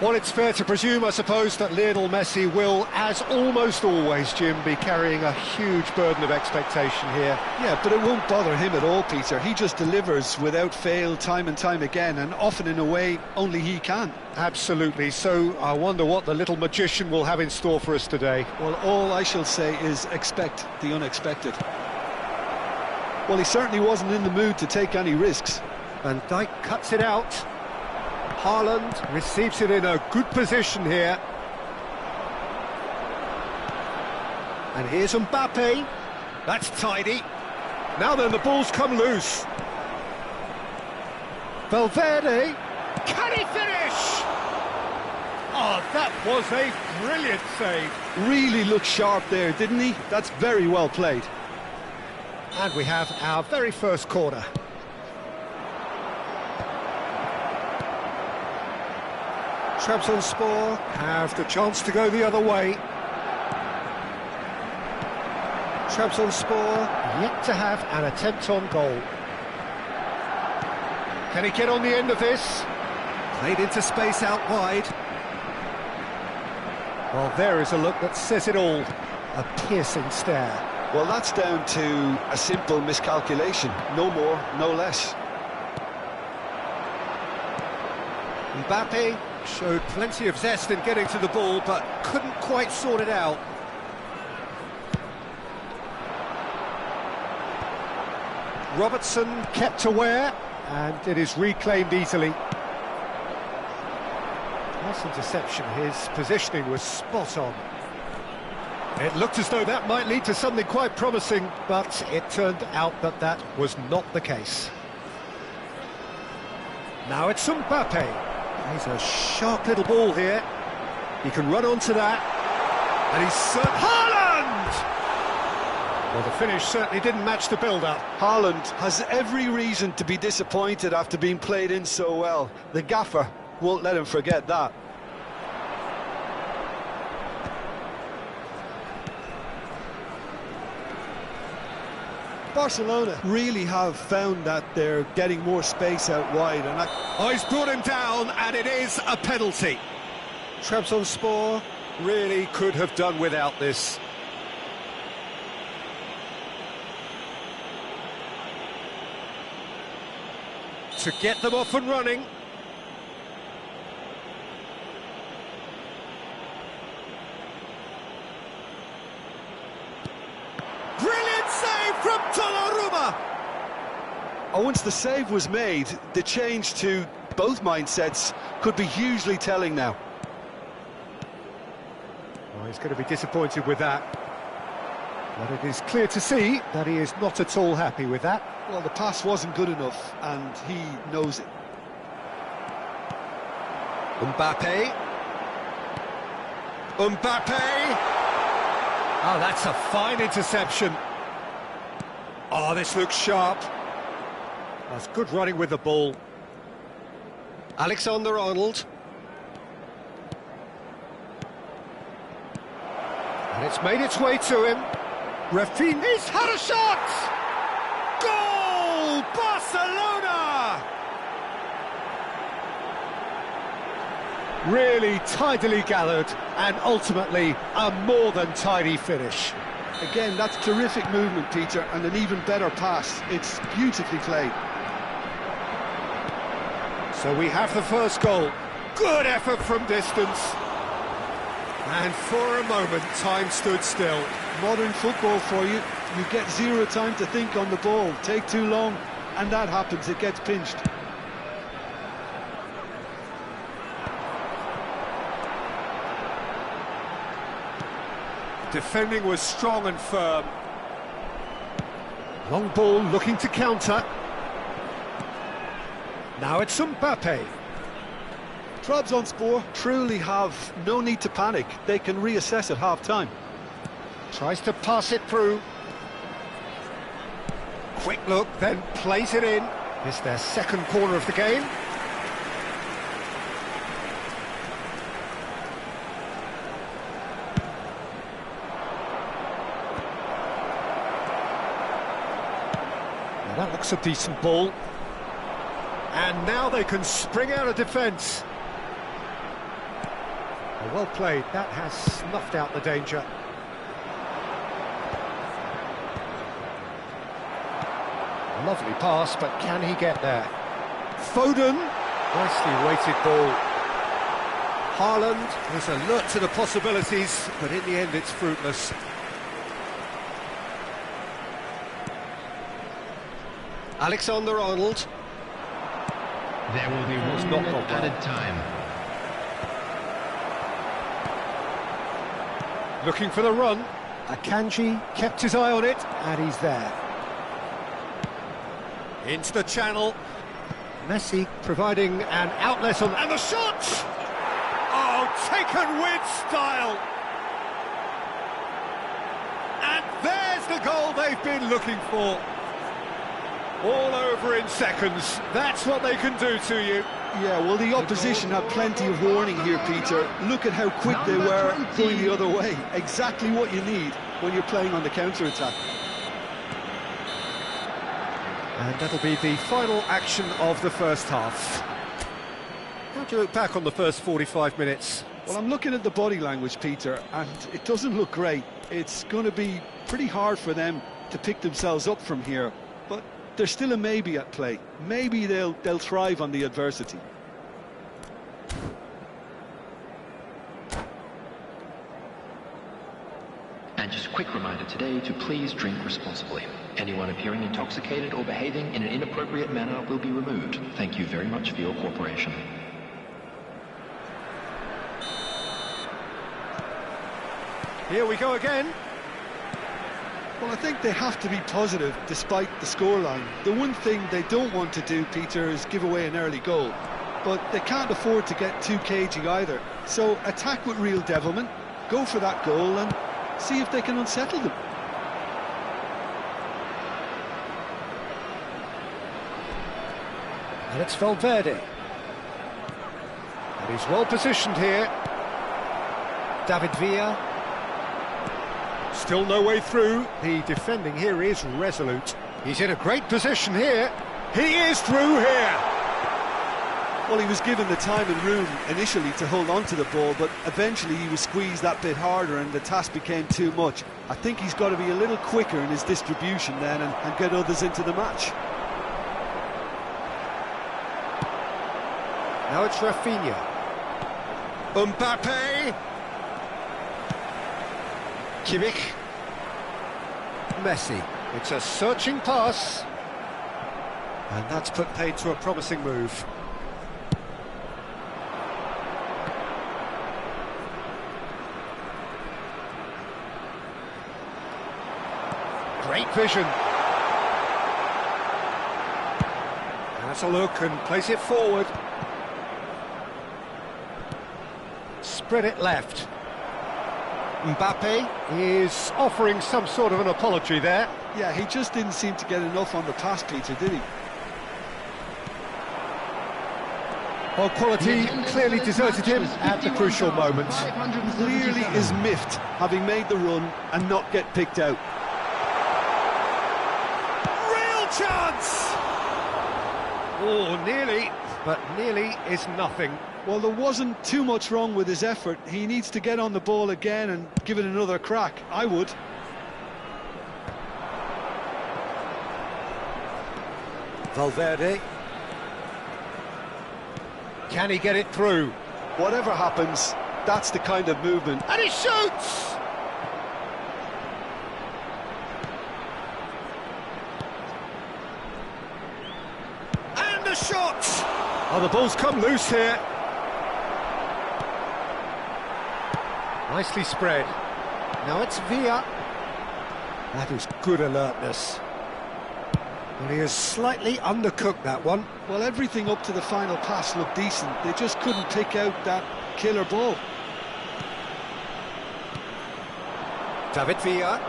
Well, it's fair to presume, I suppose, that Lionel Messi will, as almost always, Jim, be carrying a huge burden of expectation here. Yeah, but it won't bother him at all, Peter. He just delivers without fail time and time again, and often in a way only he can. Absolutely. So I wonder what the little magician will have in store for us today. Well, all I shall say is expect the unexpected. Well, he certainly wasn't in the mood to take any risks. Van Dijk cuts it out. Haaland receives it in a good position here. And here's Mbappé. That's tidy. Now then, the ball's come loose. Valverde. Can he finish? Oh, that was a brilliant save. Really looked sharp there, didn't he? That's very well played. And we have our very first corner. Trabzonspor have the chance to go the other way. Trabzonspor yet to have an attempt on goal. Can he get on the end of this? Played into space out wide. Well, there is a look that says it all. A piercing stare. Well, that's down to a simple miscalculation. No more, no less. Mbappé showed plenty of zest in getting to the ball, but couldn't quite sort it out. Robertson kept aware, and it is reclaimed easily. Nice interception, his positioning was spot on. It looked as though that might lead to something quite promising, but it turned out that that was not the case. Now it's Mbappé. He's a sharp little ball here. He can run onto that. And he's... Haaland! Well, the finish certainly didn't match the build-up. Haaland has every reason to be disappointed after being played in so well. The gaffer won't let him forget that. Barcelona really have found that they're getting more space out wide, and Oh, he's brought him down, and it is a penalty. Trabzonspor really could have done without this. To get them off and running. From Donnarumma. Oh, once the save was made, the change to both mindsets could be hugely telling now. Oh, he's going to be disappointed with that. But it is clear to see that he is not at all happy with that. Well, the pass wasn't good enough, and he knows it. Mbappé. Mbappé. Oh, that's a fine interception. Oh, this looks sharp. That's good running with the ball. Alexander-Arnold. And it's made its way to him. Rafinha, he's had a shot! Goal! Barcelona! Really tidily gathered, and ultimately a more than tidy finish. Again, that's terrific movement, Peter, and an even better pass. It's beautifully played. So we have the first goal. Good effort from distance. And for a moment, time stood still. Modern football for you. You get zero time to think on the ball. Take too long, and that happens. It gets pinched. Defending was strong and firm. Long ball looking to counter. Now it's Mbappé. Trabzonspor truly have no need to panic. They can reassess at half-time. Tries to pass it through. Quick look, then plays it in. It's their second corner of the game. Now that looks a decent ball. And now they can spring out of defence. Well played, that has snuffed out the danger. Lovely pass, but can he get there? Foden, nicely weighted ball. Haaland was alert to the possibilities, but in the end it's fruitless. Alexander-Arnold. There will be 1 minute added time. Looking for the run. Akanji kept his eye on it, and he's there. Into the channel. Messi providing an outlet on... And the shot! Oh, taken with style! And there's the goal they've been looking for. All over in seconds. That's what they can do to you. Yeah, well, the opposition had plenty of warning here, Peter. Look at how quick they were going the other way. Exactly what you need when you're playing on the counter-attack. And that'll be the final action of the first half. How do you look back on the first 45 minutes? Well, I'm looking at the body language, Peter, and it doesn't look great. It's going to be pretty hard for them to pick themselves up from here. But there's still a maybe at play. Maybe they'll thrive on the adversity. And just a quick reminder today to please drink responsibly. Anyone appearing intoxicated or behaving in an inappropriate manner will be removed. Thank you very much for your cooperation. Here we go again. Well, I think they have to be positive despite the scoreline. The one thing they don't want to do, Peter, is give away an early goal. But they can't afford to get too cagey either. So attack with real devilment, go for that goal and see if they can unsettle them. And it's Valverde. And he's well positioned here. David Villa. Still no way through. The defending here is resolute. He's in a great position here. He is through here. Well, he was given the time and room initially to hold on to the ball, but eventually he was squeezed that bit harder and the task became too much. I think he's got to be a little quicker in his distribution then and get others into the match. Now it's Rafinha. Mbappé. Kimmich. Messi. It's a searching pass. And that's put paid to a promising move. Great vision. That's a look and place it forward. Spread it left. Mbappé is offering some sort of an apology there. Yeah, he just didn't seem to get enough on the pass, Peter, did he? Well, quality clearly deserted him at the crucial moment. Clearly is miffed, having made the run and not get picked out. Real chance! Oh, nearly, but nearly is nothing. Well, there wasn't too much wrong with his effort. He needs to get on the ball again and give it another crack. I would. Valverde. Can he get it through? Whatever happens, that's the kind of movement. And he shoots! And a shot! Oh, the ball's come loose here. Nicely spread. Now it's Villa. That is good alertness. Well, he has slightly undercooked that one. Well, everything up to the final pass looked decent. They just couldn't pick out that killer ball. David Villa.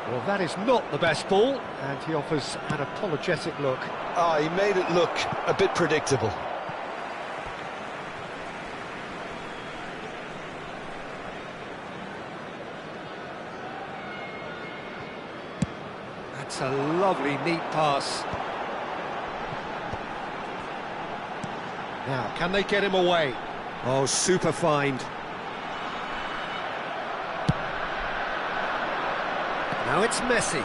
Well, that is not the best ball, and he offers an apologetic look. Ah, he made it look a bit predictable. That's a lovely, neat pass. Now, can they get him away? Oh, super find. Now it's Messi.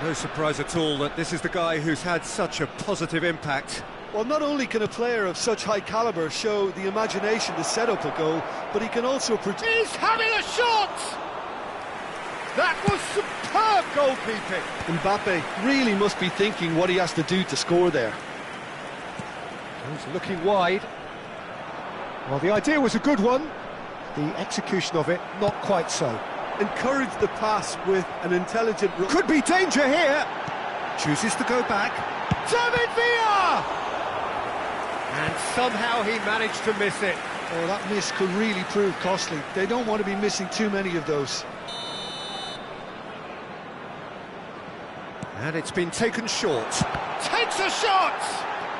No surprise at all that this is the guy who's had such a positive impact. Well, not only can a player of such high calibre show the imagination to set up a goal, but he can also produce... He's having a shot! That was superb goalkeeping. Mbappé really must be thinking what he has to do to score there. He's looking wide. Well, the idea was a good one. The execution of it, not quite so. Encourage the pass with an intelligent... Could be danger here. Chooses to go back. David Villa! And somehow he managed to miss it. Oh, that miss could really prove costly. They don't want to be missing too many of those. And it's been taken short. Takes a shot!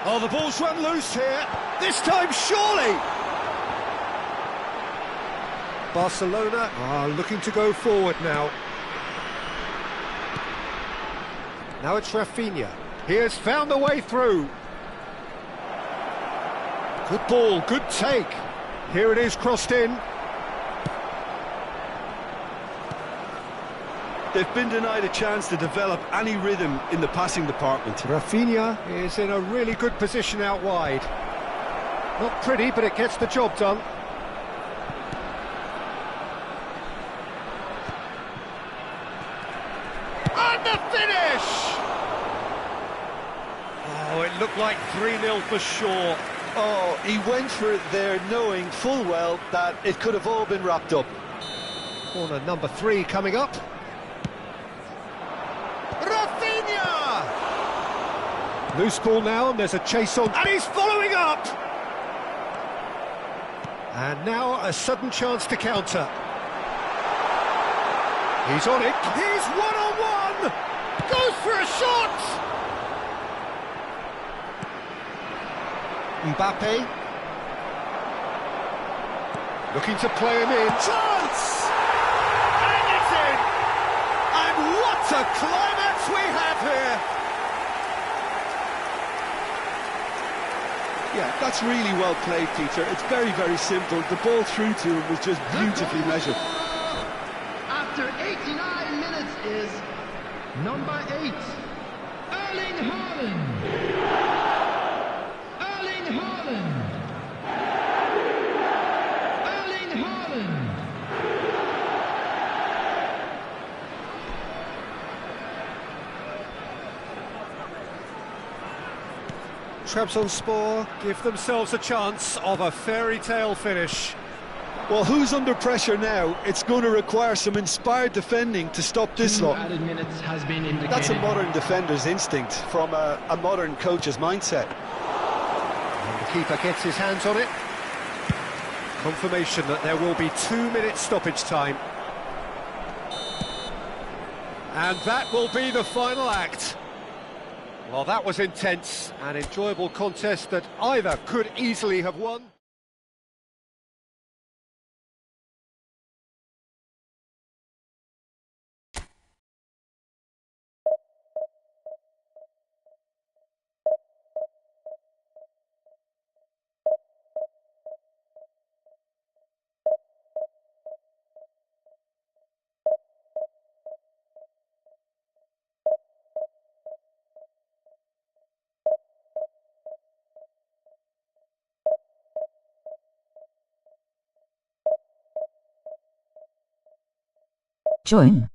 Oh, the ball's run loose here. This time, surely! Barcelona are looking to go forward now. Now it's Rafinha. He has found a way through. Good ball, good take. Here it is, crossed in. They've been denied a chance to develop any rhythm in the passing department. Rafinha is in a really good position out wide. Not pretty, but it gets the job done. And the finish! Oh, it looked like 3-0 for sure. Oh, he went for it there knowing full well that it could have all been wrapped up. Corner number 3 coming up. Rafinha! Loose ball now, and there's a chase on. And he's following up! And now a sudden chance to counter. He's on it. He's one-on-one! Goes for a shot! Mbappé. Looking to play him in. Chance! And it's in! And what a climax we have here! Yeah, that's really well played, Peter. It's very, very simple. The ball through to him was just beautifully measured. After 89 minutes is number 8, Erling Haaland. Erling Haaland. Erling Haaland. Trabzonspor give themselves a chance of a fairy tale finish. Well, who's under pressure now? It's going to require some inspired defending to stop this lot. Added minutes has been indicated. That's a modern defender's instinct from a modern coach's mindset. And the keeper gets his hands on it. Confirmation that there will be 2 minutes stoppage time. And that will be the final act. Well, that was intense, an enjoyable contest that either could easily have won. Join.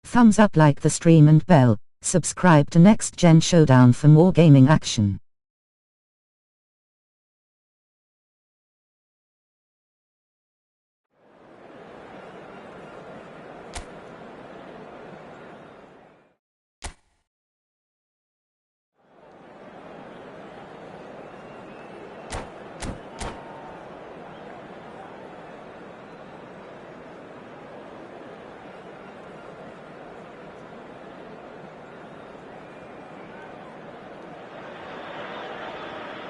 Thumbs up, like the stream, and bell. Subscribe to Next Gen Showdown for more gaming action.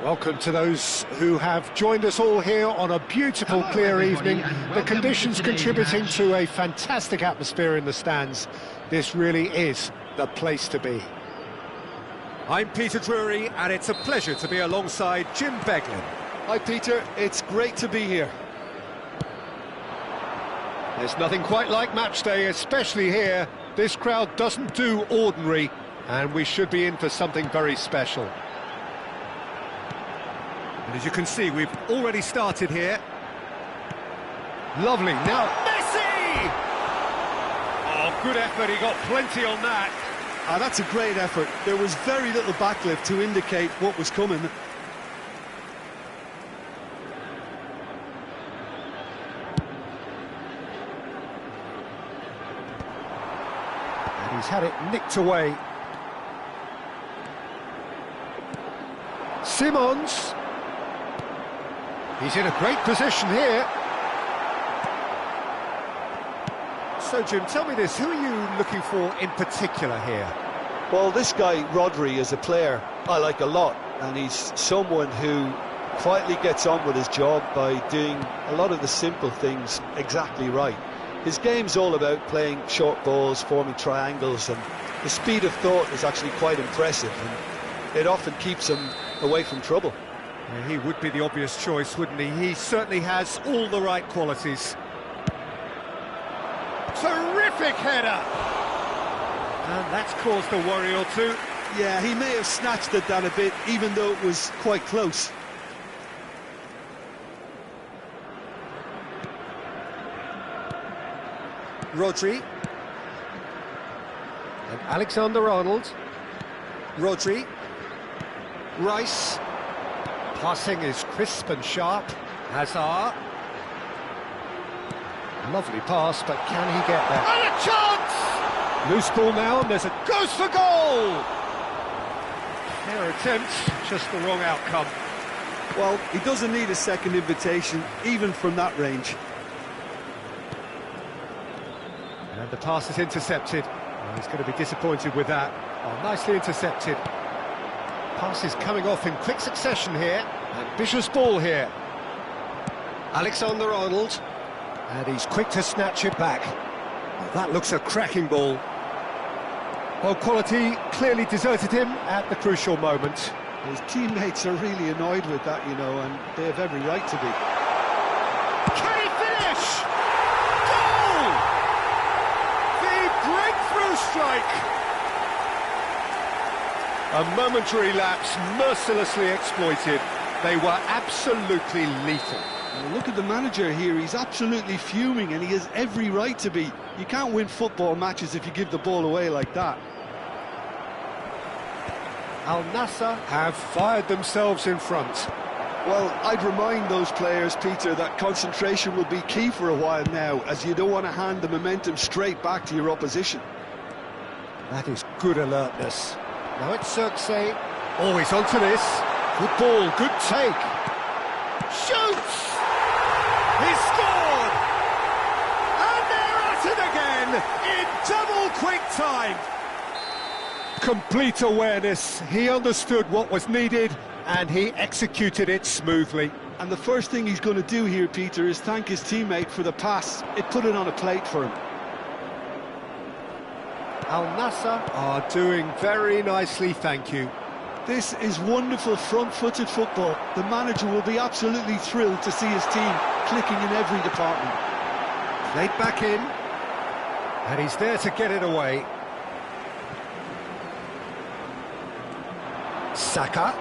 Welcome to those who have joined us all here on a beautiful, clear evening. The conditions contributing to a fantastic atmosphere in the stands. This really is the place to be. I'm Peter Drury, and it's a pleasure to be alongside Jim Beglin. Hi Peter, it's great to be here. There's nothing quite like match day, especially here. This crowd doesn't do ordinary, and we should be in for something very special. And as you can see, we've already started here. Lovely, now Messi! Oh, good effort, he got plenty on that. That's a great effort. There was very little backlift to indicate what was coming. And he's had it nicked away. Simons. He's in a great position here. So, Jim, tell me this, who are you looking for in particular here? Well, this guy, Rodri, is a player I like a lot, and he's someone who quietly gets on with his job by doing a lot of the simple things exactly right. His game's all about playing short balls, forming triangles, and the speed of thought is actually quite impressive, and it often keeps him away from trouble. Yeah, he would be the obvious choice, wouldn't he? He certainly has all the right qualities. Terrific header! And that's caused a worry or two. Yeah, he may have snatched it down a bit, even though it was quite close. Rodri. And Alexander-Arnold. Rodri. Rice. Passing is crisp and sharp. Hazard. Lovely pass, but can he get there? And a chance! Loose ball now, and there's a goes for goal! Fair attempt, just the wrong outcome. Well, he doesn't need a second invitation, even from that range. And the pass is intercepted. Oh, he's going to be disappointed with that. Oh, nicely intercepted. Pass is coming off in quick succession here. Ambitious ball here. Alexander-Arnold. And he's quick to snatch it back. Oh, that looks a cracking ball. Well, quality clearly deserted him at the crucial moment. His teammates are really annoyed with that, you know, and they have every right to be. Can he finish? Goal! The breakthrough strike! A momentary lapse, mercilessly exploited. They were absolutely lethal. Well, look at the manager here, he's absolutely fuming, and he has every right to be. You can't win football matches if you give the ball away like that. Al Nassr have fired themselves in front. Well, I'd remind those players, Peter, that concentration will be key for a while now, as you don't want to hand the momentum straight back to your opposition. That is good alertness. Now it's Circe. Always onto this. Good ball, good take. Shoots! He scored! And they're at it again in double quick time. Complete awareness. He understood what was needed and he executed it smoothly. And the first thing he's going to do here, Peter, is thank his teammate for the pass. It put it on a plate for him. Al Nassr are doing very nicely, thank you. This is wonderful front-footed football. The manager will be absolutely thrilled to see his team clicking in every department. Played back in. And he's there to get it away. Saka.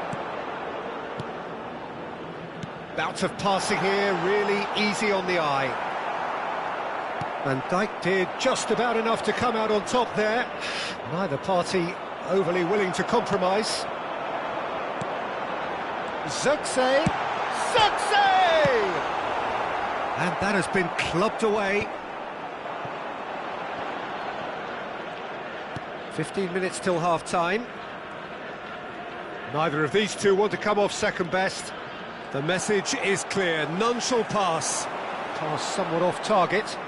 Bout of passing here, really easy on the eye. Van Dijk did just about enough to come out on top there. Neither party overly willing to compromise. Zirkzee! Zirkzee! And that has been clubbed away. 15 minutes till half-time. Neither of these two want to come off second best. The message is clear, none shall pass. Pass somewhat off target.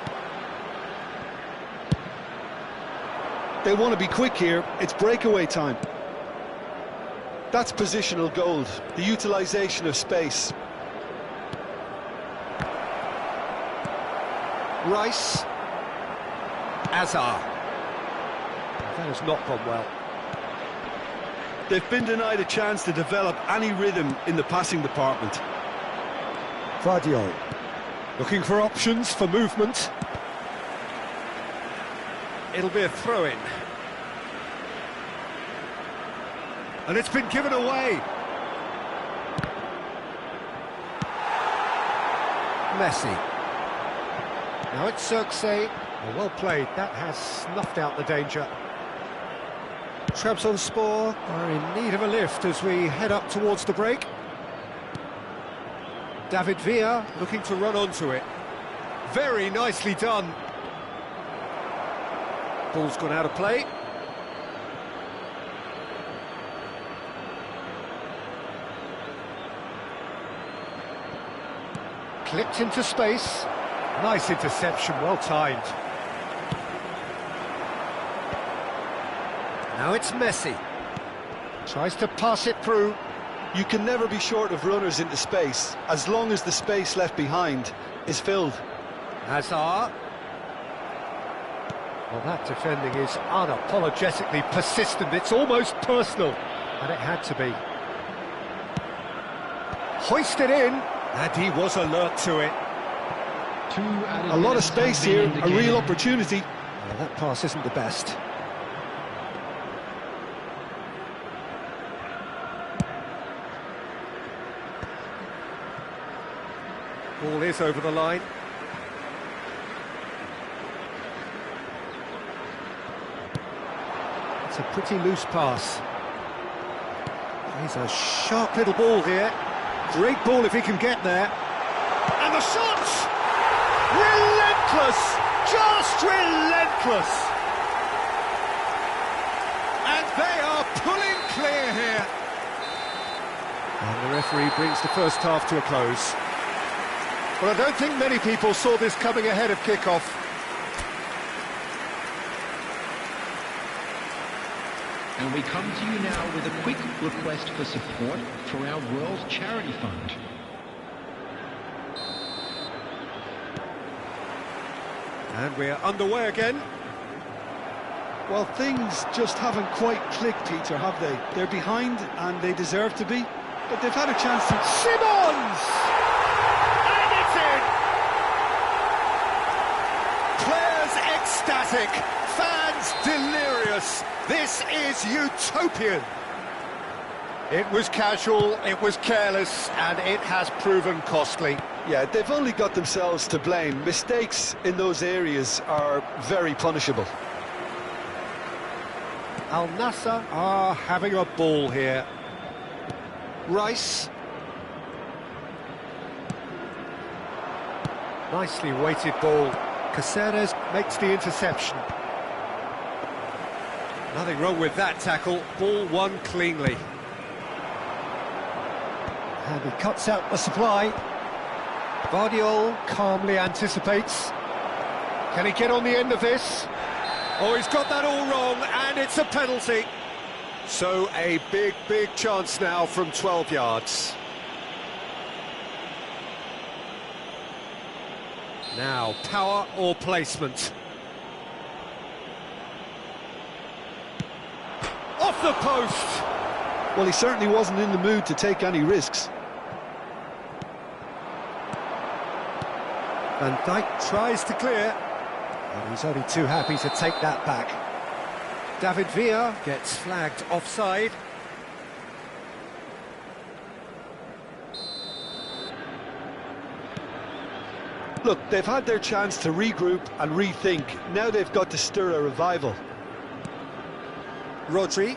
They want to be quick here, it's breakaway time. That's positional gold, the utilisation of space. Rice. Azar. That has not gone well. They've been denied a chance to develop any rhythm in the passing department. Vardiol. Looking for options for movement. It'll be a throw-in. And it's been given away. Messi. Now it's Zirkzee. Well played, that has snuffed out the danger. Trabzonspor are in need of a lift as we head up towards the break. David Villa looking to run onto it. Very nicely done. Ball's gone out of play. Clipped into space. Nice interception, well timed. Now it's Messi. Tries to pass it through. You can never be short of runners into space, as long as the space left behind is filled. Hazard. Well, that defending is unapologetically persistent. It's almost personal, and it had to be. Hoisted in, and he was alert to it. A lot of space here, a real opportunity. Well, that pass isn't the best. Ball is over the line. It's a pretty loose pass. He's a sharp little ball here. Great ball if he can get there. And the shot! Relentless! Just relentless! And they are pulling clear here. And the referee brings the first half to a close. Well, I don't think many people saw this coming ahead of kick-off. And we come to you now with a quick request for support for our World Charity Fund. And we're underway again. Well, things just haven't quite clicked, Peter, have they? They're behind, and they deserve to be, but they've had a chance to... Simmons! And it's in! Players ecstatic, fans delirious. This is utopian. It was casual, it was careless, and it has proven costly. Yeah, they've only got themselves to blame. Mistakes in those areas are very punishable. Al Nassr are having a ball here. Rice. Nicely weighted ball. Caceres makes the interception. Nothing wrong with that tackle. Ball won cleanly. And he cuts out the supply. Vardiol calmly anticipates. Can he get on the end of this? Oh, he's got that all wrong, and it's a penalty. So a big, big chance now from 12 yards. Now, power or placement? Off the post! Well, he certainly wasn't in the mood to take any risks. Van Dijk tries to clear, and he's only too happy to take that back. David Villa gets flagged offside. Look, they've had their chance to regroup and rethink. Now they've got to stir a revival. Rodri.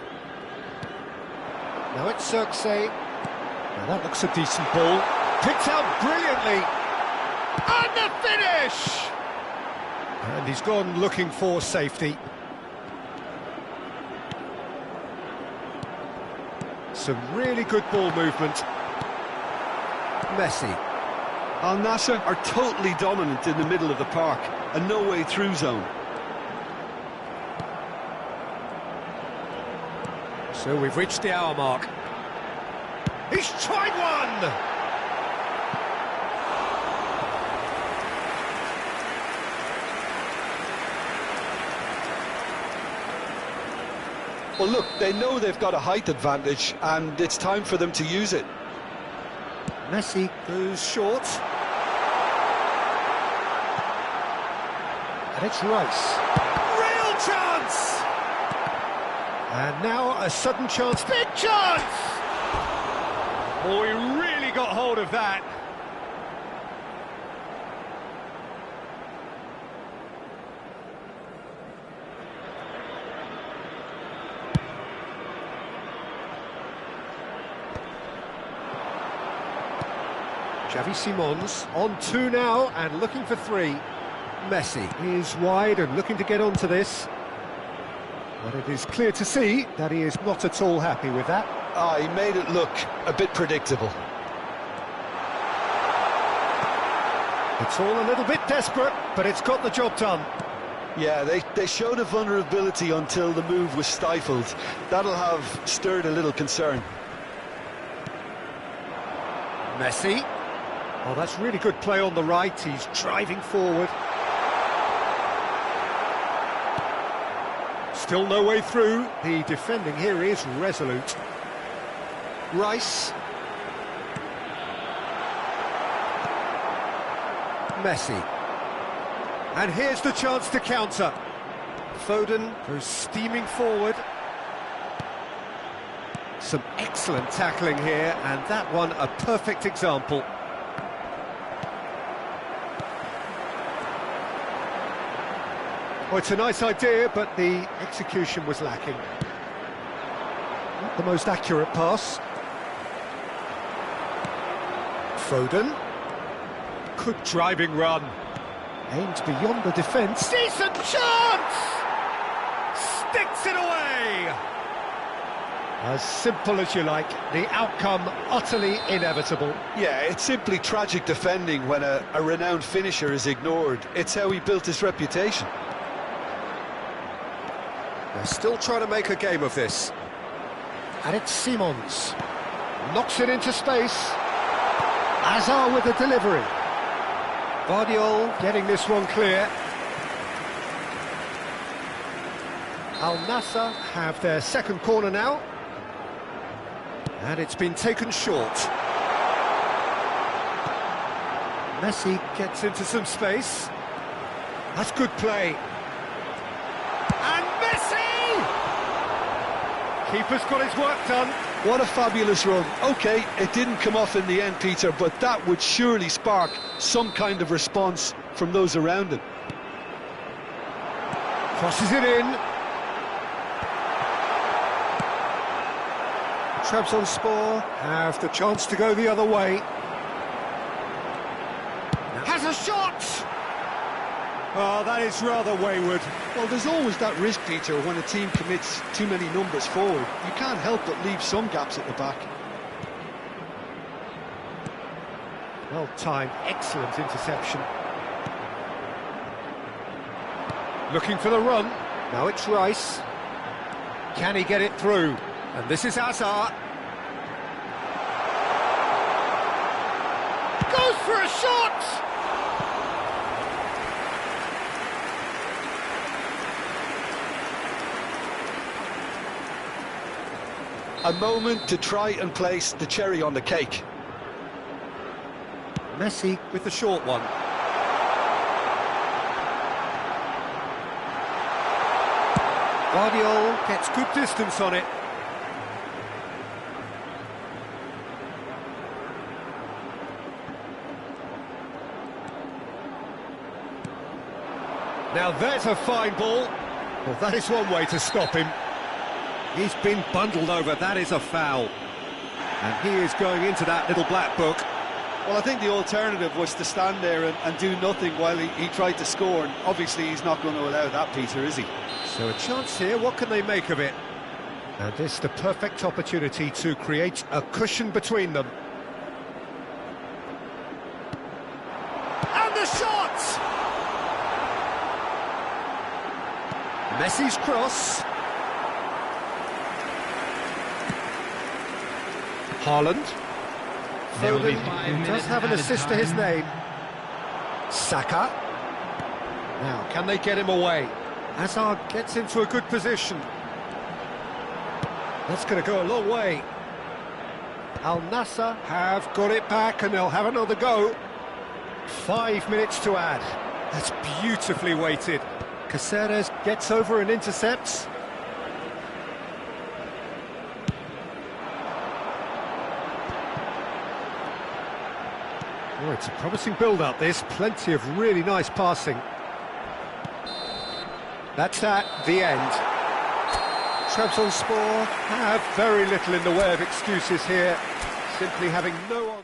Now it's Xerxes. Now that looks a decent ball. Picked out brilliantly. And the finish! And he's gone looking for safety. Some really good ball movement. Messi. Al Nassr are totally dominant in the middle of the park, a no-way through zone. So we've reached the hour mark. He's tried one! Well, look, they know they've got a height advantage, and it's time for them to use it. Messi goes short. And it's Rice. Real chance! And now a sudden chance. Big chance! Oh, he really got hold of that. Xavi Simons on 2 now and looking for 3. Messi is wide and looking to get onto this. But it is clear to see that he is not at all happy with that. He made it look a bit predictable. It's all a little bit desperate, but it's got the job done. Yeah, they showed a vulnerability until the move was stifled. That'll have stirred a little concern. Messi. Oh, that's really good play on the right. He's driving forward. Still no way through. The defending here is resolute. Rice. Messi. And here's the chance to counter. Foden goes steaming forward. Some excellent tackling here, and that one a perfect example. Well, it's a nice idea, but the execution was lacking. Not the most accurate pass. Foden. Good driving run. Aimed beyond the defence. Decent chance! Sticks it away! As simple as you like, the outcome utterly inevitable. Yeah, it's simply tragic defending when a renowned finisher is ignored. It's how he built his reputation. They're still trying to make a game of this. And it's Simons. Knocks it into space. Azar with the delivery. Guardiola getting this one clear. Al Nassr have their second corner now. And it's been taken short. Messi gets into some space. That's good play. And Messi! Keeper's got his work done. What a fabulous run. OK, it didn't come off in the end, Peter, but that would surely spark some kind of response from those around him. Crosses it in. Trabzonspor have the chance to go the other way. Has a shot! Oh, that is rather wayward. Well, there's always that risk, Peter, when a team commits too many numbers forward. You can't help but leave some gaps at the back. Well timed, excellent interception. Looking for the run. Now it's Rice. Can he get it through? And this is Azar. Goes for a shot! A moment to try and place the cherry on the cake. Messi with the short one. Guardiola gets good distance on it. Now there's a fine ball. Well, that is one way to stop him. He's been bundled over, that is a foul. And he is going into that little black book. Well, I think the alternative was to stand there and do nothing while he tried to score, and obviously he's not going to allow that, Peter, is he? So a chance here, what can they make of it? And this is the perfect opportunity to create a cushion between them. And the shot! Messi's cross. Haaland. Foden does have an assist to his name. Saka. Now, can they get him away? Hazard gets into a good position. That's going to go a long way. Al Nassr have got it back and they'll have another go. 5 minutes to add. That's beautifully weighted. Caceres gets over and intercepts. Oh, it's a promising build-up, this. Plenty of really nice passing. That's the end. Trabzonspor have very little in the way of excuses here, simply having no answer.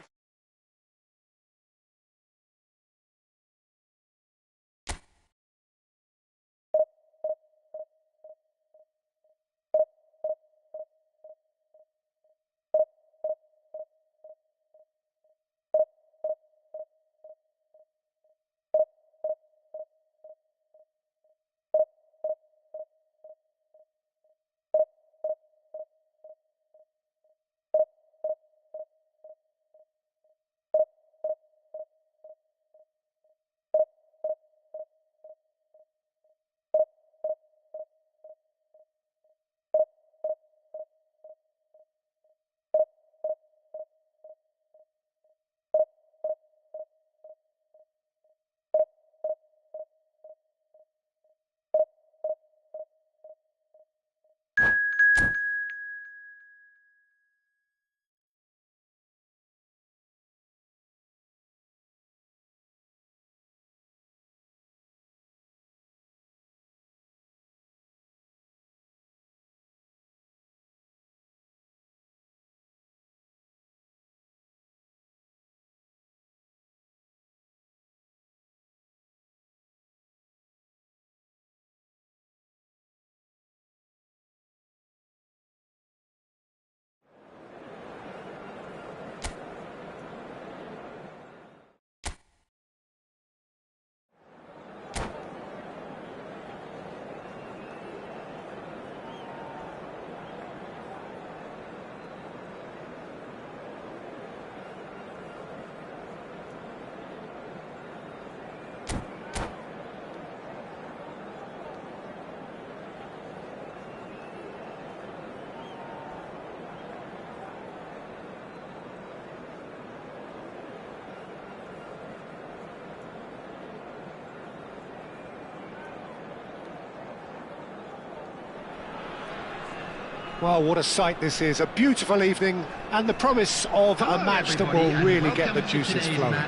Well, what a sight this is. A beautiful evening and the promise of a match that will really get the juices flowing.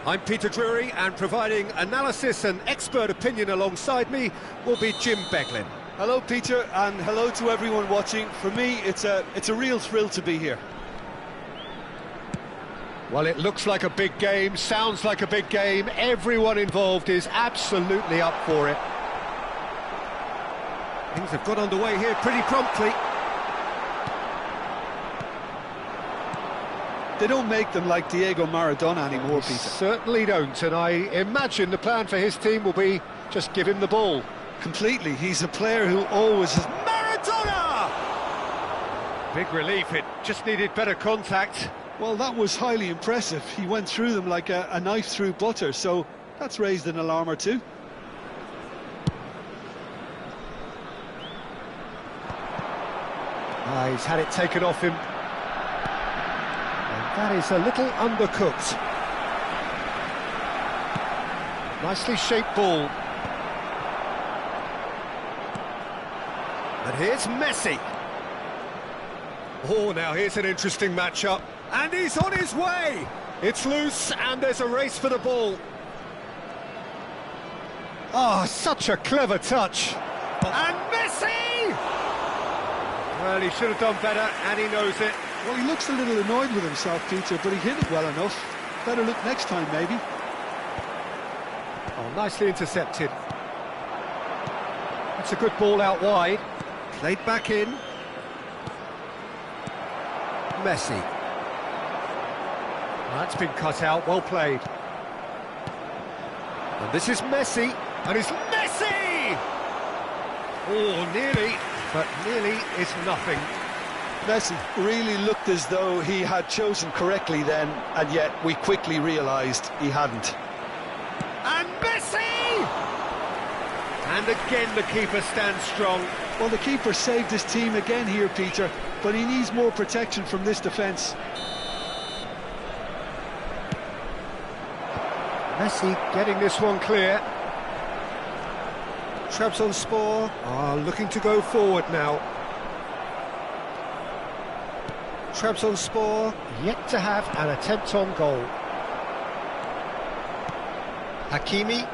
I'm Peter Drury, and providing analysis and expert opinion alongside me will be Jim Beglin. Hello, Peter, and hello to everyone watching. For me, it's a real thrill to be here. Well, it looks like a big game, sounds like a big game. Everyone involved is absolutely up for it. Things have got underway here pretty promptly. They don't make them like Diego Maradona anymore, Peter. Certainly don't, and I imagine the plan for his team will be just give him the ball. Completely. He's a player who always has... Maradona! Big relief, it just needed better contact. Well, that was highly impressive. He went through them like a knife through butter, so that's raised an alarm or two. He's had it taken off him. And that is a little undercooked. Nicely shaped ball. And here's Messi. Oh, now here's an interesting matchup. And he's on his way. It's loose and there's a race for the ball. Oh, such a clever touch. And Messi! Well, he should have done better, and he knows it. Well, he looks a little annoyed with himself, Peter, but he hit it well enough. Better look next time, maybe. Oh, nicely intercepted. That's a good ball out wide. Played back in. Messi. That's been cut out, well played. And this is Messi, and it's Messi! Oh, nearly, but nearly is nothing. Messi really looked as though he had chosen correctly then, and yet we quickly realised he hadn't. And Messi! And again the keeper stands strong. Well, the keeper saved his team again here, Peter, but he needs more protection from this defence. Messi getting this one clear. Trabzonspor are looking to go forward now. Trabzonspor yet to have an attempt on goal. Hakimi.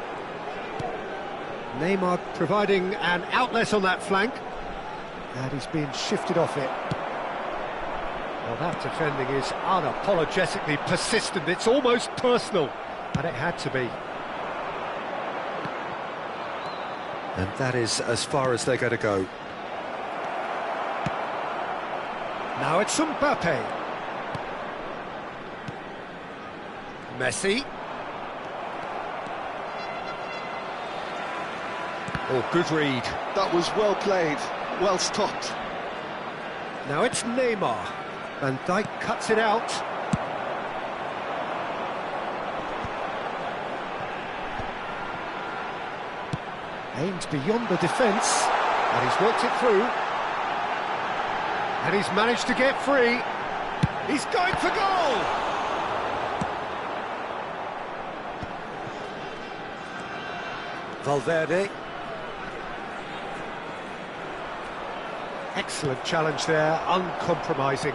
Neymar providing an outlet on that flank. And he's been shifted off it. Well, that defending is unapologetically persistent. It's almost personal. And it had to be. And that is as far as they're going to go. Now it's Mbappé. Messi. Oh, good read. That was well played, well stopped. Now it's Neymar. Van Dijk cuts it out. Aimed beyond the defence, and he's worked it through. And he's managed to get free. He's going for goal! Valverde. Excellent challenge there, uncompromising.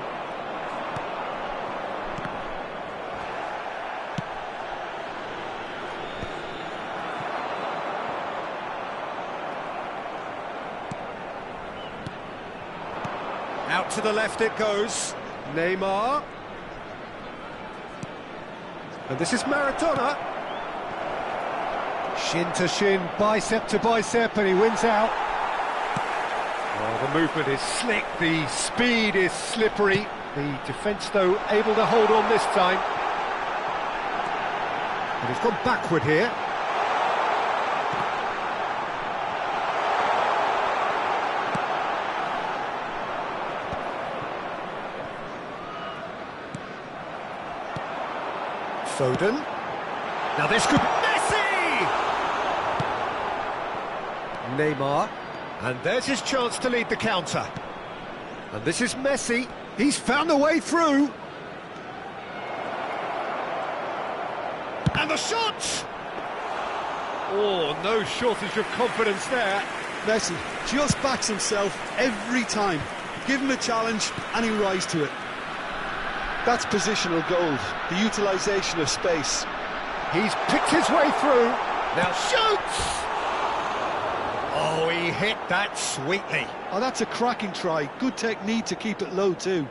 Out to the left it goes. Neymar. And this is Maradona. Shin to shin, bicep to bicep, and he wins out. Oh, the movement is slick, the speed is slippery. The defence, though, able to hold on this time. And he's gone backward here. Foden. Now this could... Messi! Neymar. And there's his chance to lead the counter. And this is Messi. He's found a way through. And the shot! Oh, no shortage of confidence there. Messi just backs himself every time. Give him a challenge and he'll rise to it. That's positional gold, the utilisation of space. He's picked his way through. Now shoots! Oh, he hit that sweetly. Oh, that's a cracking try. Good technique to keep it low too.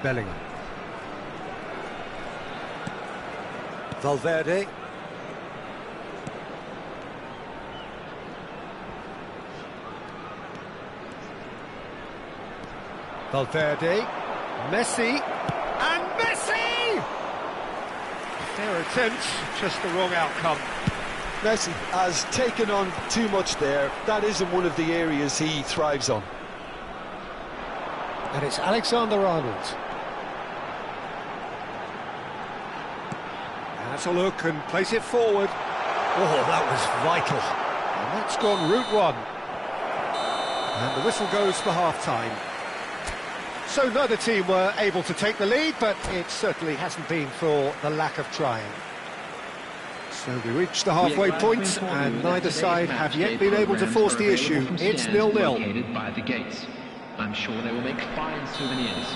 Bellingham. Valverde. Valverde, Messi, and Messi! Fair attempt, just the wrong outcome. Messi has taken on too much there. That isn't one of the areas he thrives on. And it's Alexander-Arnold. Has a look and plays it forward. Oh, that was vital. And that's gone route one. And the whistle goes for half-time. So neither team were able to take the lead, but it certainly hasn't been for the lack of trying. So we reached the halfway point, and neither side have yet been able to force the issue. It's 0-0. Located by the gates. I'm sure they will make fine souvenirs.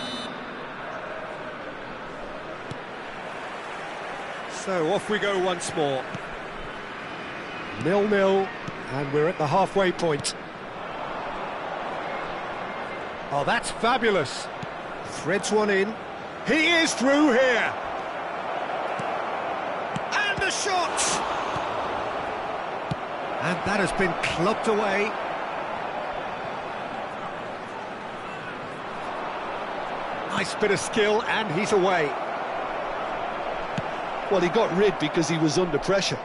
So off we go once more. 0-0, and we're at the halfway point. Oh, that's fabulous. Threads one in. He is through here. And the shot! And that has been clubbed away. Nice bit of skill, and he's away. Well, he got rid because he was under pressure.